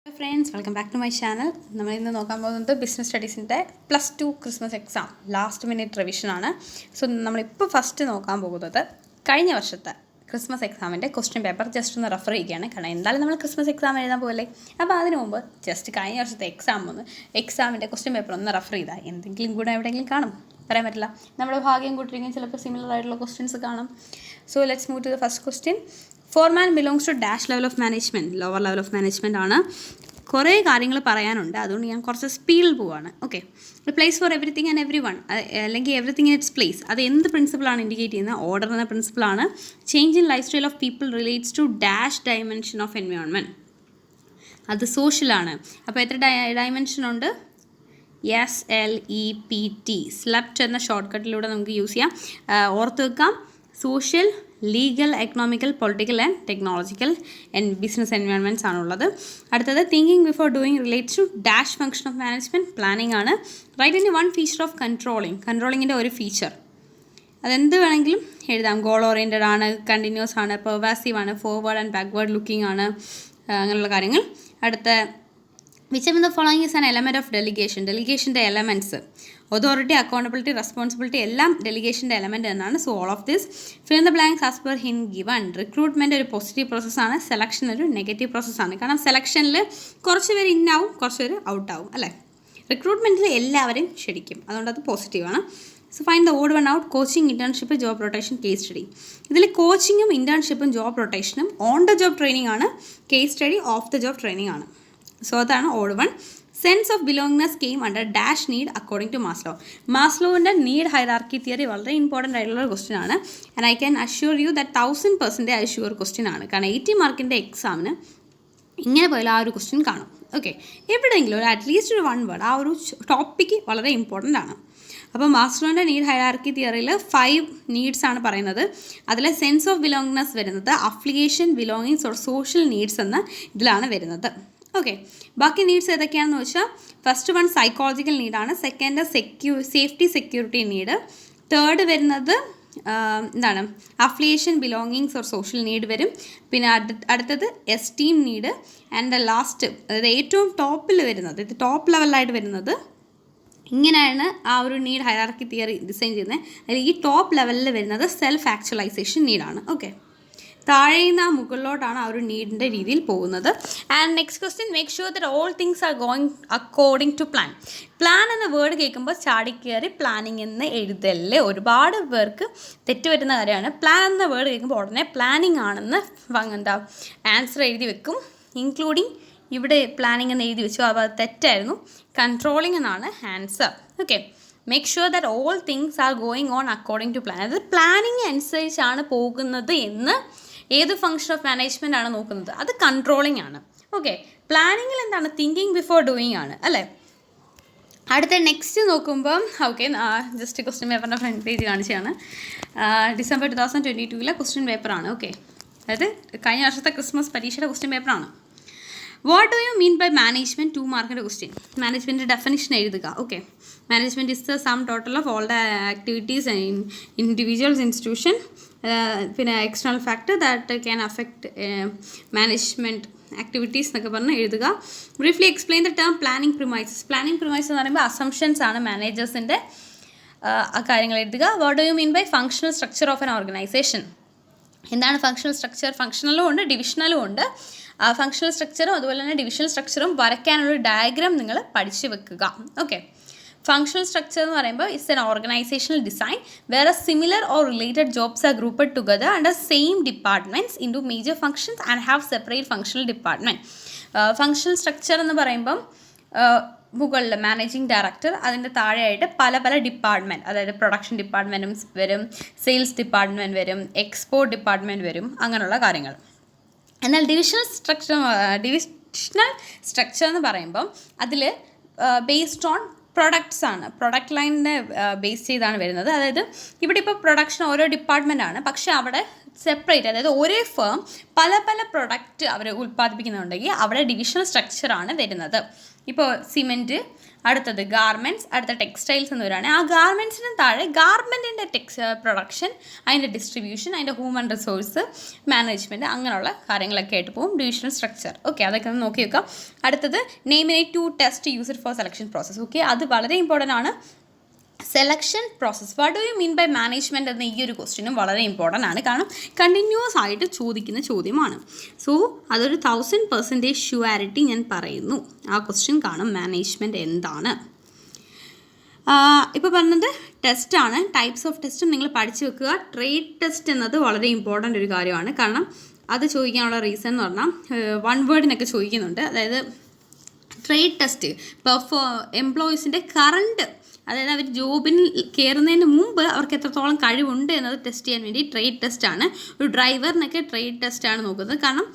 Hello friends, welcome back to my channel. നമ്മൾ ഇന്ന് നോക്കാൻ പോകുന്നത് ബിസിനസ് സ്റ്റഡീസിൻ്റെ +2 Christmas exam last minute revision ആണ്. സോ നമ്മളിപ്പോൾ ഫസ്റ്റ് നോക്കാൻ പോകുന്നത് കഴിഞ്ഞ വർഷത്തെ ക്രിസ്മസ് എക്സാമിൻ്റെ ക്വസ്റ്റ്യൻ പേപ്പർ ജസ്റ്റ് ഒന്ന് റെഫർ ചെയ്യുകയാണ്. കാരണം എന്തായാലും നമ്മൾ ക്രിസ്മസ് എക്സാം എഴുതാൻ പോകല്ലേ. അപ്പോൾ അതിന് മുമ്പ് ജസ്റ്റ് കഴിഞ്ഞ വർഷത്തെ എക്സാമിൻ്റെ ക്വസ്റ്റ്യൻ പേപ്പർ ഒന്ന് റെഫർ ചെയ്താൽ എന്തെങ്കിലും കൂടെ എവിടെയെങ്കിലും കാണും, പറയാൻ പറ്റില്ല. നമ്മുടെ ഭാഗ്യം കൂട്ടിരിക്കും, ചിലപ്പോൾ സിമിലർ ആയിട്ടുള്ള ക്വസ്റ്റ്യൻസ് കാണും. So let's move to the first question. Foreman belongs to dash level of management, lower level of management ആണ്. കുറേ കാര്യങ്ങൾ പറയാനുണ്ട്, അതുകൊണ്ട് ഞാൻ കുറച്ച് സ്പീഡിൽ പോവാണ്. Okay, place for everything and every one, അല്ലെങ്കിൽ എവറിത്തിങ് ഇൻ ഇറ്റ്സ് പ്ലേസ്, അത് എന്ത് പ്രിൻസിപ്പിളാണ് ഇൻഡിക്കേറ്റ് ചെയ്യുന്നത്? ഓർഡർ എന്ന പ്രിൻസിപ്പിളാണ്. Change in lifestyle of people relates to dash dimension of environment, അത് സോഷ്യലാണ്. അപ്പോൾ എത്ര ഡയമെൻഷൻ ഉണ്ട്? SLEPT, സ്ലെപ്റ്റ് എന്ന ഷോർട്ട് കട്ടിലൂടെ നമുക്ക് യൂസ് ചെയ്യാം. ഓർത്ത് വെക്കാം, social, legal, economical, political and technological and business environments ആണുള്ളത്. അടുത്തത് thinking before doing relates to dash function of management, planning ആണ്. Write in one feature of കൺട്രോളിങ്ങിൻ്റെ ഒരു ഫീച്ചർ, അതെന്ത് വേണമെങ്കിലും എഴുതാം. ഗോൾ ഓറിയൻറ്റഡ് ആണ്, കണ്ടിന്യൂസ് ആണ്, പെർവാസീവ് ആണ്, ഫോർവേഡ് ആൻഡ് ബാക്ക്വേർഡ് ലുക്കിംഗ് ആണ്, അങ്ങനെയുള്ള കാര്യങ്ങൾ. അടുത്ത which of the following is an element of ഡെലിഗേഷൻ്റെ എലമെൻറ്റ്സ്, അതോറിറ്റി, അക്കൗണ്ടബിലിറ്റി, റെസ്പോൺസിബിലിറ്റി എല്ലാം ഡെലിഗേഷൻ്റെ എലമെൻറ്റ് എന്നാണ്. So all of this fill in the blanks as per hint given. Recruitment ഒരു പോസിറ്റീവ് പ്രോസസ്സാണ്, സെലക്ഷൻ ഒരു നെഗറ്റീവ് പ്രോസസ്സാണ്. കാരണം സെലക്ഷനിൽ കുറച്ച് പേര് ഇന്നാവും, കുറച്ച് പേര് ഔട്ടാവും, അല്ലേ? റിക്രൂട്ട്മെൻറ്റിൽ എല്ലാവരെയും ക്ഷണിക്കും, അതുകൊണ്ട് അത് പോസിറ്റീവാണ്. So find the odd one out. Coaching, internship, job rotation, case study. ഇതിൽ കോച്ചിങ്ങും ഇൻറ്റേൺഷിപ്പും ജോബ് റൊട്ടേഷനും ഓൺ ദ ജോബ് ട്രെയിനിങ് ആണ്, case study off the job training ആണ്. സോ അതാണ് odd one. Sense of belongingness came under dash need according to Maslow. മാസ്ലോവിൻ്റെ need hierarchy theory വളരെ important ആയിട്ടുള്ള ഒരു ക്വസ്റ്റ്യൻ ആണ്. And I can assure you that 1000% assure question ആണ്. കാരണം 80 മാർക്കിൻ്റെ എക്സാമിന് ഇങ്ങനെ പോയാലും ആ ഒരു ക്വസ്റ്റ്യൻ കാണും. ഓക്കെ, എവിടെയെങ്കിലും ഒരു അറ്റ്ലീസ്റ്റ് ഒരു 1 വേർഡ്, ആ ഒരു ടോപ്പിക്ക് വളരെ ഇമ്പോർട്ടൻ്റ് ആണ്. അപ്പോൾ മാസ്ലോവിൻ്റെ നീഡ് ഹൈറാർക്കി തിയറിയിൽ 5 നീഡ്സ് ആണ് പറയുന്നത്. അതിൽ സെൻസ് ഓഫ് ബിലോങ്നെസ് വരുന്നത് affiliation, belongings or social needs എന്ന ഇതിലാണ് വരുന്നത്. ഓക്കെ, ബാക്കി നീഡ്സ് ഏതൊക്കെയാണെന്ന് വെച്ചാൽ ഫസ്റ്റ് വൺ സൈക്കോളജിക്കൽ നീഡാണ്, second safety security need, third വരുന്നത് എന്താണ് affiliation, belongings or social need വരും. പിന്നെ അടുത്തത് എസ്റ്റീം നീഡ്, ആൻഡ് ലാസ്റ്റ് അതായത് ഏറ്റവും ടോപ്പിൽ വരുന്നത്, ഇത് ടോപ്പ് ലെവലായിട്ട് വരുന്നത്, ഇങ്ങനെയാണ് ആ ഒരു നീഡ് ഹൈറാർക്കി തിയറി ഡിസൈൻ ചെയ്യുന്നത്. അതിൽ ഈ ടോപ്പ് ലെവലിൽ വരുന്നത് സെൽഫ് ആക്ച്വലൈസേഷൻ നീഡാണ്. ഓക്കെ, താഴെ നിന്ന് മുകളിലോട്ടാണ് ആ ഒരു നീഡിൻ്റെ രീതിയിൽ പോകുന്നത്. And next question, make sure that all things are going according to plan. Plan എന്ന വേർഡ് കേൾക്കുമ്പോൾ ചാടിക്കയറി പ്ലാനിങ് എന്ന് എഴുതല്ലേ, ഒരുപാട് പേർക്ക് തെറ്റുപറ്റുന്ന കാര്യമാണ്. പ്ലാൻ എന്ന വേർഡ് കേൾക്കുമ്പോൾ ഉടനെ പ്ലാനിങ് ആണെന്ന് ആൻസർ എഴുതി വെക്കും, ഇൻക്ലൂഡിങ് ഇവിടെ പ്ലാനിങ് എന്ന് എഴുതി വെച്ചു, അപ്പോൾ അത് തെറ്റായിരുന്നു. കൺട്രോളിങ് എന്നാണ് answer. Okay, make sure that all things are going on according to plan. അതായത് പ്ലാനിങ് അനുസരിച്ചാണ് പോകുന്നത് എന്ന് ഏത് ഫംഗ്ഷൻ ഓഫ് മാനേജ്മെൻ്റ് ആണ് നോക്കുന്നത്? അത് കൺട്രോളിങ് ആണ്. ഓക്കെ, പ്ലാനിങ്ങിൽ എന്താണ്? തിങ്കിങ് ബിഫോർ ഡൂയിങ് ആണ്, അല്ലേ? അടുത്ത നെക്സ്റ്റ് നോക്കുമ്പം ഓക്കെ, ജസ്റ്റ് ക്വസ്റ്റ്യൻ പേപ്പറിൻ്റെ ഫ്രണ്ട് പേജ് കാണിച്ചാണ്. ഡിസംബർ 2022 ക്വസ്റ്റ്യൻ പേപ്പറാണ്. ഓക്കെ, അതായത് കഴിഞ്ഞ വർഷത്തെ ക്രിസ്മസ് പരീക്ഷയുടെ ക്വസ്റ്റ്യൻ പേപ്പറാണ്. What do you mean by management? 2 മാർക്കിൻ്റെ ക്വസ്റ്റ്യൻ. മാനേജ്മെൻറ്റ് ഡെഫിനിഷൻ എഴുതുക. Okay, management is the sum total of all the activities individuals, institution, പിന്നെ external factor that can affect management activities എന്നൊക്കെ പറഞ്ഞ് എഴുതുക. Briefly explain the term planning premises. Planning premises എന്ന് പറയുമ്പോൾ assumptions ആണ് മാനേജേഴ്സിൻ്റെ, ആ കാര്യങ്ങൾ എഴുതുക. What do you mean by functional structure of an organisation? എന്താണ് ഫങ്ഷണൽ സ്ട്രക്ചർ? ഫങ്ഷണലും ഉണ്ട്, ഡിവിഷണലും ഉണ്ട്. ഫങ്ഷണൽ സ്ട്രക്ചറും അതുപോലെ തന്നെ ഡിവിഷണൽ സ്ട്രക്ചറും വരയ്ക്കാനുള്ള ഡയഗ്രാം നിങ്ങൾ പഠിച്ചു വെക്കുക. ഓക്കെ, ഫങ്ഷണൽ സ്ട്രക്ചർ എന്ന് പറയുമ്പോൾ it's an organisational design where similar or related jobs are grouped together under same departments into major functions and have separate functional department. Functional structure എന്ന് പറയുമ്പം മുകളിൽ managing director, അതിൻ്റെ താഴെയായിട്ട് പല പല department, അതായത് പ്രൊഡക്ഷൻ ഡിപ്പാർട്ട്മെൻറ്റും വരും, സെയിൽസ് ഡിപ്പാർട്ട്മെൻറ്റ് വരും, എക്സ്പോർട്ട് ഡിപ്പാർട്ട്മെൻറ്റ് വരും, അങ്ങനെയുള്ള കാര്യങ്ങൾ. എന്നാൽ ഡിവിഷണൽ സ്ട്രക്ചർ എന്ന് പറയുമ്പം അതിൽ ബേസ്ഡ് ഓൺ പ്രൊഡക്ട്സ് ആണ്, പ്രൊഡക്റ്റ് ലൈനിനെ ബേസ് ചെയ്താണ് വരുന്നത്. അതായത് ഇവിടെ ഇപ്പോൾ പ്രൊഡക്ഷൻ ഓരോ ഡിപ്പാർട്ട്മെൻ്റ് ആണ്, പക്ഷേ അവിടെ സെപ്പറേറ്റ്, അതായത് ഒരേ ഫേം പല പല പ്രൊഡക്റ്റ് അവർ ഉൽപ്പാദിപ്പിക്കുന്നുണ്ടെങ്കിൽ അവിടെ ഡിവിഷണൽ സ്ട്രക്ചറാണ് വരുന്നത്. ഇപ്പോൾ സിമെൻറ്റ്, അടുത്തത് ഗാർമെൻറ്റ്സ്, അടുത്ത ടെക്സ്റ്റൈൽസ് എന്ന് വരികയാണ്. ആ ഗാർമെൻറ്റ്സിന് താഴെ ഗാർമെൻറ്റിൻ്റെ പ്രൊഡക്ഷൻ, അതിൻ്റെ ഡിസ്ട്രിബ്യൂഷൻ, അതിൻ്റെ ഹ്യൂമൻ റിസോഴ്സ് മാനേജ്മെൻറ്റ്, അങ്ങനെയുള്ള കാര്യങ്ങളൊക്കെ ആയിട്ട് പോകും ഡിവിഷണൽ സ്ട്രക്ചർ. ഓക്കെ, അതൊക്കെ ഒന്ന് നോക്കി വെക്കാം. അടുത്തത് നെയിമിനെ 2 test used for selection process. Okay, അത് വളരെ ഇമ്പോർട്ടൻ്റ് ആണ്. Selection process, what do you mean by management എന്ന ഈ ഒരു ക്വസ്റ്റ്യനും വളരെ ഇമ്പോർട്ടൻ്റ് ആണ്. കാരണം കണ്ടിന്യൂസ് ആയിട്ട് ചോദിക്കുന്ന ചോദ്യമാണ്. സോ അതൊരു 1000% ഷ്യൂരിറ്റി ഞാൻ പറയുന്നു. ആ ക്വസ്റ്റ്യൻ കാണും, മാനേജ്മെൻറ്റ് എന്താണ്. ഇപ്പോൾ പറഞ്ഞത് ടെസ്റ്റാണ്. ടൈപ്സ് ഓഫ് ടെസ്റ്റും നിങ്ങൾ പഠിച്ചു വെക്കുക. ട്രേഡ് ടെസ്റ്റ് എന്നത് വളരെ ഇമ്പോർട്ടൻ്റ് ഒരു കാര്യമാണ്. കാരണം അത് ചോദിക്കാനുള്ള റീസൺ എന്ന് പറഞ്ഞാൽ 1 വേർഡിനൊക്കെ ചോദിക്കുന്നുണ്ട്. അതായത് ട്രേഡ് ടെസ്റ്റ് എംപ്ലോയീസിൻ്റെ കറണ്ട്, അതായത് അവർ ജോബിൽ കയറുന്നതിന് മുമ്പ് അവർക്ക് എത്രത്തോളം കഴിവുണ്ട് എന്നത് ടെസ്റ്റ് ചെയ്യാൻ വേണ്ടി ട്രേഡ് ടെസ്റ്റാണ്. ഒരു ഡ്രൈവറിനൊക്കെ ട്രേഡ് ടെസ്റ്റാണ് നോക്കുന്നത്. കാരണം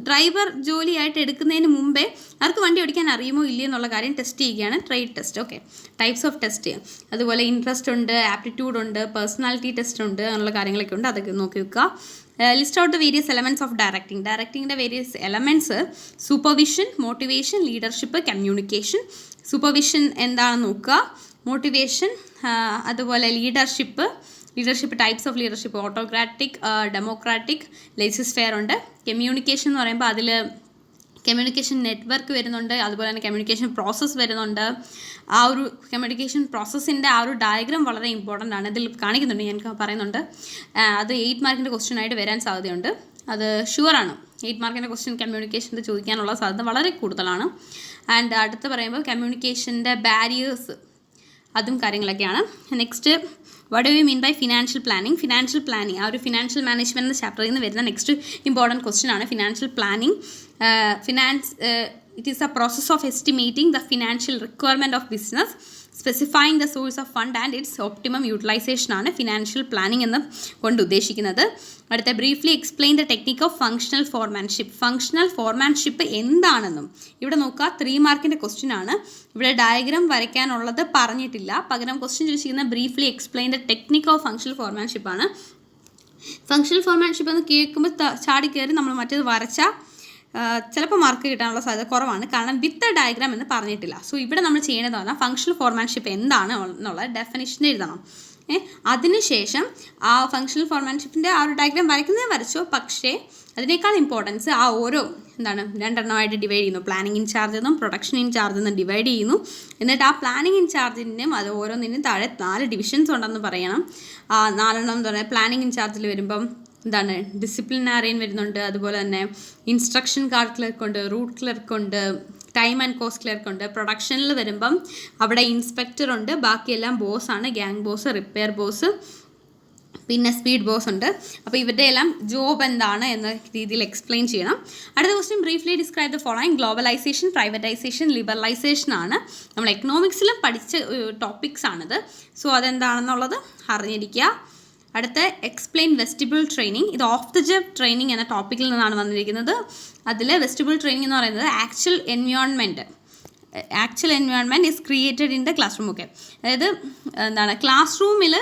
ഡ്രൈവർ ജോലിയായിട്ട് എടുക്കുന്നതിന് മുമ്പേ അവർക്ക് വണ്ടി ഓടിക്കാൻ അറിയുമോ ഇല്ലയോ എന്നുള്ള കാര്യം ടെസ്റ്റ് ചെയ്യുകയാണ് trade test. Okay, types of test. അതുപോലെ ഇൻട്രസ്റ്റ് ഉണ്ട്, ആപ്റ്റിറ്റ്യൂഡ് ഉണ്ട്, പേഴ്സണാലിറ്റി ടെസ്റ്റ് ഉണ്ട്, അങ്ങനെയുള്ള കാര്യങ്ങളൊക്കെ ഉണ്ട്. അതൊക്കെ നോക്കി വെക്കുക. List out the various elements of ഡയറക്റ്റിങ്ങിൻ്റെ various elements: supervision, motivation, leadership, communication. Supervision എന്താണെന്ന് നോക്കുക. മോട്ടിവേഷൻ, അതുപോലെ leadership types of leadership: autocratic, democratic, laissez faire ഉണ്ട്. കമ്മ്യൂണിക്കേഷൻ എന്ന് പറയുമ്പോൾ അതിൽ കമ്മ്യൂണിക്കേഷൻ നെറ്റ്വർക്ക് വരുന്നുണ്ട്, അതുപോലെ തന്നെ കമ്മ്യൂണിക്കേഷൻ പ്രോസസ്സ് വരുന്നുണ്ട്. ആ ഒരു കമ്മ്യൂണിക്കേഷൻ പ്രോസസ്സിൻ്റെ ആ ഒരു ഡയഗ്രാം വളരെ ഇമ്പോർട്ടൻ്റ് ആണ്. ഇതിൽ കാണിക്കുന്നുണ്ട്, ഞാൻ പറയുന്നുണ്ട്. അത് 8 മാർക്കിൻ്റെ ക്വസ്റ്റ്യൻ ആയിട്ട് വരാൻ സാധ്യതയുണ്ട്. അത് ഷുവറാണ്. 8 മാർക്കിൻ്റെ ക്വസ്റ്റ്യൻ കമ്മ്യൂണിക്കേഷൻ്റെ ചോദിക്കാനുള്ള സാധ്യത വളരെ കൂടുതലാണ്. ആൻഡ് അടുത്ത് പറയുമ്പോൾ കമ്മ്യൂണിക്കേഷൻ്റെ ബാരിയേഴ്സ്, അതും കാര്യങ്ങളൊക്കെയാണ്. Next, what do you mean by financial planning? Financial planning, ആ ഒരു ഫിനാൻഷ്യൽ മാനേജ്മെൻറ്റ് എന്ന ചാപ്റ്ററിൽ നിന്ന് വരുന്ന നെക്സ്റ്റ് ഇമ്പോർട്ടൻറ്റ് ക്വസ്റ്റ്യൻ ആണ് financial planning. It is a process of estimating the financial requirement of business, specifying the source of fund and its optimum utilization ആണ് financial planning എന്ന് കൊണ്ട് ഉദ്ദേശിക്കുന്നത്. അടുത്ത, briefly explain the technique of functional foremanship. Functional foremanship എന്താണെന്നും ഇവിടെ നോക്കുക. 3 മാർക്കിൻ്റെ question ആണ്. ഇവിടെ ഡയഗ്രാം വരയ്ക്കാനുള്ളത് പറഞ്ഞിട്ടില്ല. പകരം ക്വസ്റ്റ്യൻ ചോദിച്ചിരിക്കുന്ന briefly explain the technique of functional foremanship ആണ്. ഫങ്ഷണൽ ഫോർമാൻഷിപ്പ് എന്ന് കേൾക്കുമ്പോൾ ചാടി കയറി നമ്മൾ മറ്റേത് വരച്ചാൽ ചിലപ്പോൾ മാർക്ക് കിട്ടാനുള്ള സാധ്യത കുറവാണ്. കാരണം വിത്ത് ഡയഗ്രാം എന്ന് പറഞ്ഞിട്ടില്ല. സോ ഇവിടെ നമ്മൾ ചെയ്യേണ്ടതെന്ന് പറഞ്ഞാൽ ഫങ്ഷണൽ ഫോർമാൻഷിപ്പ് എന്താണ് എന്നുള്ള ഡെഫിനിഷൻ എഴുതണം. അതിനുശേഷം ആ ഫങ്ഷണൽ ഫോർമാൻഷിപ്പിൻ്റെ ആ ഒരു ഡയഗ്രാം വരച്ചോ. പക്ഷേ അതിനേക്കാൾ ഇമ്പോർട്ടൻസ് ആ ഓരോ രണ്ടെണ്ണമായിട്ട് ഡിവൈഡ് ചെയ്യുന്നു. പ്ലാനിങ് ഇൻചാർജ് എന്നും പ്രൊഡക്ഷൻ ഇൻചാർജ് എന്നും ഡിവൈഡ് ചെയ്യുന്നു. എന്നിട്ട് ആ പ്ലാനിങ് ഇൻചാർജിനും അത് ഓരോന്നിനും താഴെ 4 ഡിവിഷൻസ് ഉണ്ടെന്ന് പറയണം. 4 എന്ന് പറഞ്ഞാൽ പ്ലാനിങ് ഇൻചാർജിൽ വരുമ്പം ഡിസിപ്ലിനറിയൻ വരുന്നുണ്ട്, അതുപോലെ തന്നെ ഇൻസ്ട്രക്ഷൻ കാർഡ് ക്ലർക്കുണ്ട്, റൂട്ട് ക്ലർക്കുണ്ട്, ടൈം ആൻഡ് കോസ്റ്റ് ക്ലർക്കുണ്ട്. പ്രൊഡക്ഷനിൽ വരുമ്പം അവിടെ ഇൻസ്പെക്ടർ ഉണ്ട്, ബാക്കിയെല്ലാം ബോസാണ്. ഗ്യാങ് ബോസ്, റിപ്പയർ ബോസ്, പിന്നെ സ്പീഡ് ബോസ് ഉണ്ട്. അപ്പോൾ ഇവരുടെ എല്ലാം ജോബ് എന്താണ് എന്ന രീതിയിൽ എക്സ്പ്ലെയിൻ ചെയ്യണം. അടുത്ത question, briefly describe the following. Globalisation, privatisation, liberalisation ആണ്. നമ്മൾ എക്കണോമിക്സിലും പഠിച്ച ടോപ്പിക്സ് ആണിത്. സോ അതെന്താണെന്നുള്ളത് അറിഞ്ഞിരിക്കുക. അടുത്ത, എക്സ്പ്ലെയിൻ വെസ്റ്റിബിൾ ട്രെയിനിങ്. ഇത് ഓഫ് ദ ജോബ് ട്രെയിനിങ് എന്ന ടോപ്പിക്കിൽ നിന്നാണ് വന്നിരിക്കുന്നത്. അതിൽ വെസ്റ്റിബിൾ ട്രെയിനിങ് എന്ന് പറയുന്നത് actual environment is created in the class room. Okay, അതായത് ക്ലാസ് റൂമിൽ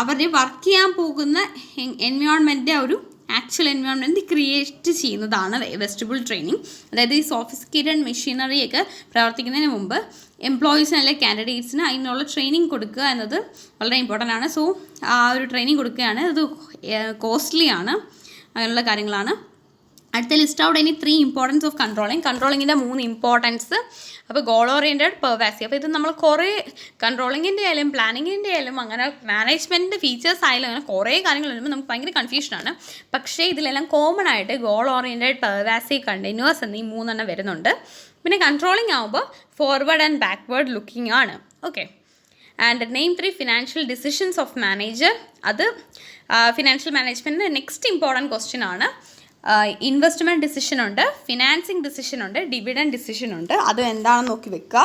അവർ വർക്ക് ചെയ്യാൻ പോകുന്ന എൻവയോൺമെൻറ്റിൻ്റെ ഒരു ആക്ച്വൽ എൻവയോൺമെൻറ്റ് ക്രിയേറ്റ് ചെയ്യുന്നതാണ് വെസ്റ്റിബിൾ ട്രെയിനിങ്. അതായത് ഈ സോഫിസ്റ്റിക്കേറ്റഡ് മെഷീനറിയൊക്കെ പ്രവർത്തിക്കുന്നതിന് മുമ്പ് എംപ്ലോയീസിന് അല്ലെങ്കിൽ കാൻഡിഡേറ്റ്സിന് അതിനുള്ള ട്രെയിനിങ് കൊടുക്കുക എന്നത് വളരെ ഇമ്പോർട്ടൻ്റ് ആണ്. സോ ആ ഒരു ട്രെയിനിങ് കൊടുക്കുകയാണ്. അത് കോസ്റ്റ്ലി ആണ്. അങ്ങനെയുള്ള കാര്യങ്ങളാണ്. അടുത്ത, list out any 3 importance of കൺട്രോളിങ്ങിൻ്റെ 3 ഇമ്പോർട്ടൻസ്. അപ്പോൾ ഗോൾ ഓറിയൻറ്റഡ്, പെർവാസീവ്. അപ്പോൾ ഇത് നമ്മൾ കുറേ കൺട്രോളിങ്ങിൻ്റെ ആയാലും പ്ലാനിങ്ങിൻ്റെ ആയാലും അങ്ങനെ മാനേജ്മെൻറ്റ് ഫീച്ചേഴ്സ് ആയാലും അങ്ങനെ കുറേ കാര്യങ്ങൾ വരുമ്പോൾ നമുക്ക് ഭയങ്കര കൺഫ്യൂഷനാണ്. പക്ഷേ ഇതിലെല്ലാം കോമൺ ആയിട്ട് ഗോൾ ഓറിയൻറ്റഡ്, പെർവാസീവ്, കണ്ടിന്യൂസ് എന്നീ 3 എണ്ണം വരുന്നുണ്ട്. പിന്നെ കൺട്രോളിങ് ആകുമ്പോൾ ഫോർവേഡ് ആൻഡ് ബാക്ക്വേർഡ് ലുക്കിംഗ് ആണ്. Okay, and name 3 financial decisions of manager. അത് ഫിനാൻഷ്യൽ മാനേജ്മെൻറ്റിൻ്റെ നെക്സ്റ്റ് ഇമ്പോർട്ടൻറ്റ് ക്വസ്റ്റ്യൻ ആണ്. ഇൻവെസ്റ്റ്മെൻറ്റ് ഡിസിഷൻ ഉണ്ട്, ഫിനാൻസിങ് ഡിസിഷൻ ഉണ്ട്, ഡിവിഡൻഡ് ഡിസിഷൻ ഉണ്ട്. അത് എന്താണെന്ന് നോക്കി വെക്കുക.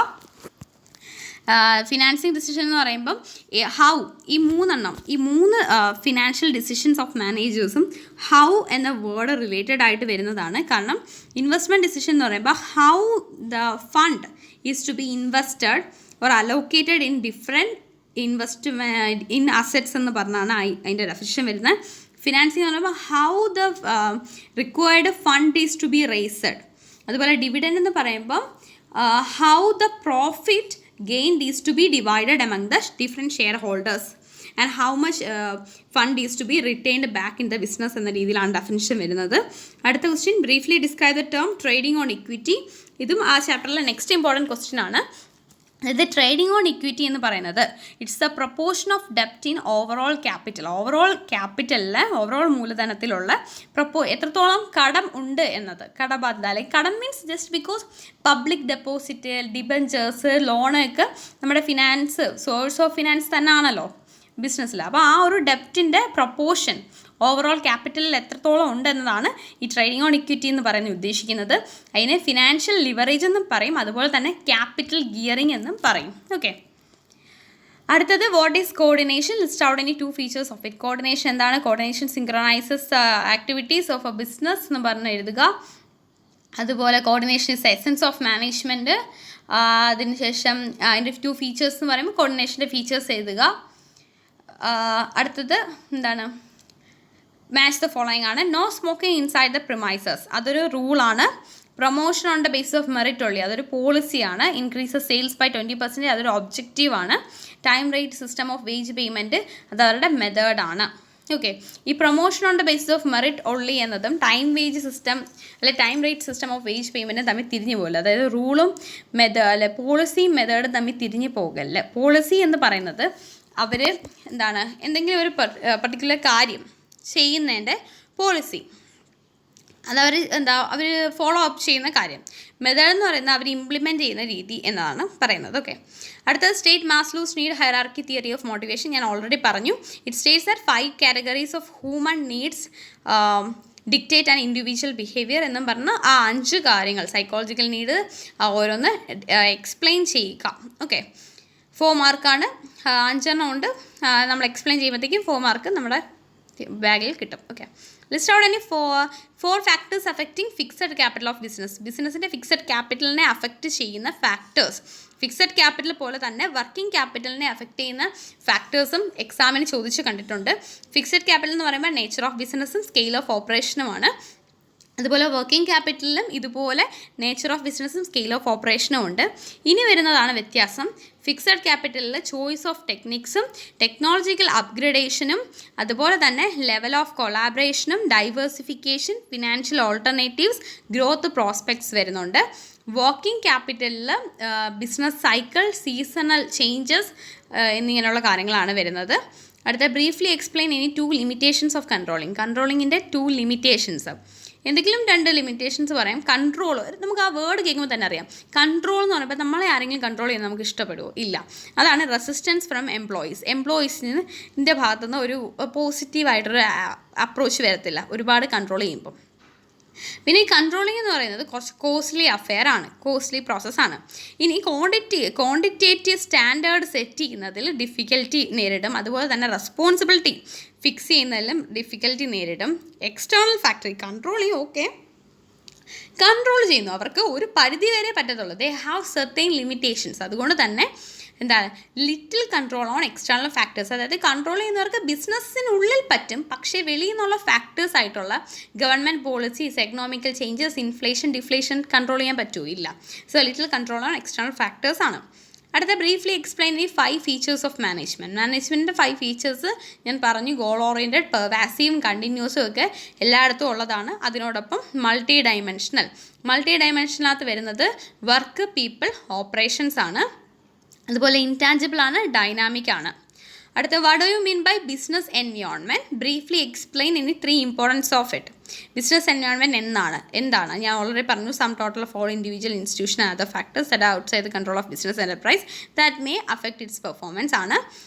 ഫിനാൻസിങ് ഡിസിഷൻ എന്ന് പറയുമ്പം ഈ 3 ഫിനാൻഷ്യൽ ഡിസിഷൻസ് ഓഫ് മാനേജേഴ്സും ഹൗ എന്ന വേർഡ് റിലേറ്റഡ് ആയിട്ട് വരുന്നതാണ്. കാരണം ഇൻവെസ്റ്റ്മെൻറ്റ് ഡിസിഷൻ എന്ന് പറയുമ്പോൾ how the fund is to be invested or allocated in in assets എന്ന് പറഞ്ഞാണ് അതിൻ്റെ ഡെഫിനിഷൻ വരുന്നത്. ഫിനാൻസിങ് എന്ന് പറയുമ്പോൾ how the required fund is to be raised. അതുപോലെ ഡിവിഡൻഡ് എന്ന് പറയുമ്പം how the profit gained is to be divided among the different share holders and how much fund is to B retained back in the business എന്ന രീതിയിലാണ് definition വരുന്നത്. അടുത്ത question, briefly describe the term trading on equity. ഇതും ആ ചാപ്റ്ററിലെ next important question ആണ്. അതായത് trading on equity എന്ന് പറയുന്നത് ഇറ്റ്സ് ദ പ്രൊപ്പോർഷൻ ഓഫ് ഡെപ്റ്റ് ഇൻ ഓവറോൾ ക്യാപിറ്റൽ. ഓവറോൾ മൂലധനത്തിലുള്ള എത്രത്തോളം കടം ഉണ്ട് എന്നത്, കടബാധ്യത അല്ലെങ്കിൽ കടം means just because public deposit, debentures, ലോണൊക്കെ നമ്മുടെ ഫിനാൻസ്, സോഴ്സ് ഓഫ് ഫിനാൻസ് തന്നെ ആണല്ലോ ബിസിനസ്സിൽ. അപ്പോൾ ആ ഒരു ഡെപ്റ്റിൻ്റെ പ്രൊപ്പോർഷൻ ഓവറോൾ ക്യാപിറ്റലിൽ എത്രത്തോളം ഉണ്ട് എന്നതാണ് ഈ ട്രേഡിംഗ് ഓൺ ഇക്വിറ്റി എന്ന് പറയുന്നത് ഉദ്ദേശിക്കുന്നത്. അതിനെ ഫിനാൻഷ്യൽ ലിവറേജ് എന്നും പറയും, അതുപോലെ തന്നെ ക്യാപിറ്റൽ ഗിയറിംഗ് എന്നും പറയും. ഓക്കെ, അടുത്തത് what is coordination? List out any 2 features of it. Coordination എന്താണ്? Coordination synchronises activities of a business എന്ന് പറഞ്ഞ് എഴുതുക. അതുപോലെ coordination is essence of management. അതിനുശേഷം അതിൻ്റെ 2 ഫീച്ചേഴ്സ് എന്ന് പറയുമ്പോൾ കോർഡിനേഷൻ്റെ ഫീച്ചേഴ്സ് എഴുതുക. അടുത്തത് എന്താണ്? മാച്ച് ദ ഫോളോയിങ് ആണ്. No smoking inside the premises, അതൊരു റൂളാണ്. Promotion on the basis of merit only, അതൊരു പോളിസിയാണ്. ഇൻക്രീസ് സെയിൽസ് ബൈ 20%, അതൊരു ഒബ്ജക്റ്റീവാണ്. Time rate system of wage payment, അത് അവരുടെ മെത്തേഡാണ്. ഓക്കെ, ഈ promotion on the basis of merit only എന്നതും ടൈം വേജ് സിസ്റ്റം അല്ലെങ്കിൽ time rate system of wage പേയ്മെൻറ്റും തമ്മിൽ തിരിഞ്ഞു പോകില്ല. അതായത് റൂളും പോളിസിയും മെത്തേഡും തമ്മിൽ തിരിഞ്ഞു പോകല്ല. പോളിസി എന്ന് പറയുന്നത് അവർ എന്താണ്, എന്തെങ്കിലും ഒരു പർട്ടിക്കുലർ കാര്യം ചെയ്യുന്നതിൻ്റെ പോളിസി, അതവർ അവർ ഫോളോ അപ്പ് ചെയ്യുന്ന കാര്യം. മെത്തേഡ് എന്ന് പറയുന്നത് അവർ ഇംപ്ലിമെൻറ്റ് ചെയ്യുന്ന രീതി എന്നതാണ് പറയുന്നത്. ഓക്കെ, അടുത്തത് state Maslow's need hierarchy theory of motivation. ഞാൻ ഓൾറെഡി പറഞ്ഞു. It states that 5 categories of human needs dictate and individual behaviour എന്നും പറഞ്ഞ് ആ 5 കാര്യങ്ങൾ സൈക്കോളജിക്കൽ നീഡ് ഓരോന്ന് എക്സ്പ്ലെയിൻ ചെയ്യുക. ഓക്കെ, 4 മാർക്കാണ്. 5 എണ്ണം ഉണ്ട്. നമ്മൾ എക്സ്പ്ലെയിൻ ചെയ്യുമ്പോഴത്തേക്കും 4 മാർക്ക് നമ്മുടെ ബാഗിൽ കിട്ടും. Okay, list out any 4 factors affecting fixed capital of ബിസിനസ്സിൻ്റെ ഫിക്സഡ് ക്യാപിറ്റലിനെ അഫക്റ്റ് ചെയ്യുന്ന ഫാക്ടേഴ്സ്. ഫിക്സഡ് ക്യാപിറ്റൽ പോലെ തന്നെ വർക്കിംഗ് ക്യാപിറ്റലിനെ അഫക്റ്റ് ചെയ്യുന്ന ഫാക്ടേഴ്സും എക്സാമിന് ചോദിച്ച് കണ്ടിട്ടുണ്ട്. ഫിക്സഡ് ക്യാപിറ്റൽ എന്ന് പറയുമ്പോൾ നേച്ചർ ഓഫ് ബിസിനസ്സും സ്കെയിൽ ഓഫ് ഓപ്പറേഷനുമാണ്. അതുപോലെ വർക്കിംഗ് ക്യാപിറ്റലിലും ഇതുപോലെ നേച്ചർ ഓഫ് ബിസിനസ്സും സ്കെയിൽ ഓഫ് ഓപ്പറേഷനും ഉണ്ട്. ഇനി വരുന്നതാണ് വ്യത്യാസം. ഫിക്സഡ് ക്യാപിറ്റലിൽ ചോയ്സ് ഓഫ് ടെക്നിക്സും ടെക്നോളജിക്കൽ അപ്ഗ്രഡേഷനും അതുപോലെ തന്നെ ലെവൽ ഓഫ് കൊളാബറേഷനും diversification, financial alternatives, growth prospects വരുന്നുണ്ട്. വർക്കിംഗ് ക്യാപിറ്റലിൽ ബിസിനസ് സൈക്കിൾ, സീസണൽ ചേഞ്ചസ് എന്നിങ്ങനെയുള്ള കാര്യങ്ങളാണ് വരുന്നത്. അടുത്ത briefly explain any 2 limitations of കൺട്രോളിങ്ങിൻ്റെ 2 ലിമിറ്റേഷൻസ്. എന്തെങ്കിലും 2 ലിമിറ്റേഷൻസ് പറയാം. കൺട്രോൾ, നമുക്ക് ആ വേർഡ് കേൾക്കുമ്പോൾ തന്നെ അറിയാം. കൺട്രോൾ എന്ന് പറയുമ്പോൾ നമ്മളെ ആരെങ്കിലും കൺട്രോൾ ചെയ്യാൻ നമുക്ക് ഇഷ്ടപ്പെടുമോ? ഇല്ല. അതാണ് റെസിസ്റ്റൻസ് ഫ്രം എംപ്ലോയീസിൻ്റെ ഭാഗത്തുനിന്ന് ഒരു പോസിറ്റീവായിട്ടൊരു അപ്രോച്ച് വരത്തില്ല ഒരുപാട് കൺട്രോൾ ചെയ്യുമ്പം. പിന്നെ ഈ കൺട്രോളിംഗ് എന്ന് പറയുന്നത് കുറച്ച് കോസ്റ്റ്ലി അഫെയർ ആണ്, കോസ്റ്റ്ലി പ്രോസസ്സാണ്. ഇനി ക്വാണ്ടിറ്റേറ്റീവ് സ്റ്റാൻഡേർഡ് സെറ്റ് ചെയ്യുന്നതിൽ ഡിഫിക്കൽറ്റി നേരിടും. അതുപോലെ തന്നെ റെസ്പോൺസിബിലിറ്റി ഫിക്സ് ചെയ്യുന്നതിലും ഡിഫിക്കൽറ്റി നേരിടും. എക്സ്റ്റേണൽ ഫാക്ടറി കൺട്രോൾ ചെയ്യുന്നു, അവർക്ക് ഒരു പരിധി വരെ പറ്റത്തുള്ളൂ. They have certain limitations. അതുകൊണ്ട് തന്നെ എന്താണ് little control on external factors. അതായത് കൺട്രോൾ ചെയ്യുന്നവർക്ക് ബിസിനസ്സിനുള്ളിൽ പറ്റും, പക്ഷേ വെളിയിൽ നിന്നുള്ള ഫാക്ടേഴ്സ് ആയിട്ടുള്ള government policies, economical changes, inflation, deflation control ചെയ്യാൻ പറ്റുമോ? ഇല്ല. So little control on external factors ആണ്. അടുത്ത ബ്രീഫ്ലി എക്സ്പ്ലെയിൻ ഈ 5 ഫീച്ചേഴ്സ് ഓഫ് മാനേജ്മെൻറ്റിൻ്റെ 5 ഫീച്ചേഴ്സ് ഞാൻ പറഞ്ഞു. ഗോൾ ഓറിയൻറ്റഡ്, പെർവാസീവും കണ്ടിന്യൂസും ഒക്കെ എല്ലായിടത്തും ഉള്ളതാണ്. അതിനോടൊപ്പം മൾട്ടി ഡയമെൻഷനകത്ത് വരുന്നത് വർക്ക്, പീപ്പിൾ, ഓപ്പറേഷൻസ് ആണ്. അതുപോലെ ഇൻടാഞ്ചിബിൾ ആണ്, ഡൈനാമിക് ആണ്. അടുത്ത what do you mean by business environment? Briefly explain any 3 importance of it. Business environment എന്താണ്? ഞാൻ ഓൾറെഡി പറഞ്ഞു. Sum total of all individual institution and other factors that are outside the control of business enterprise that may affect its performance ആണ്.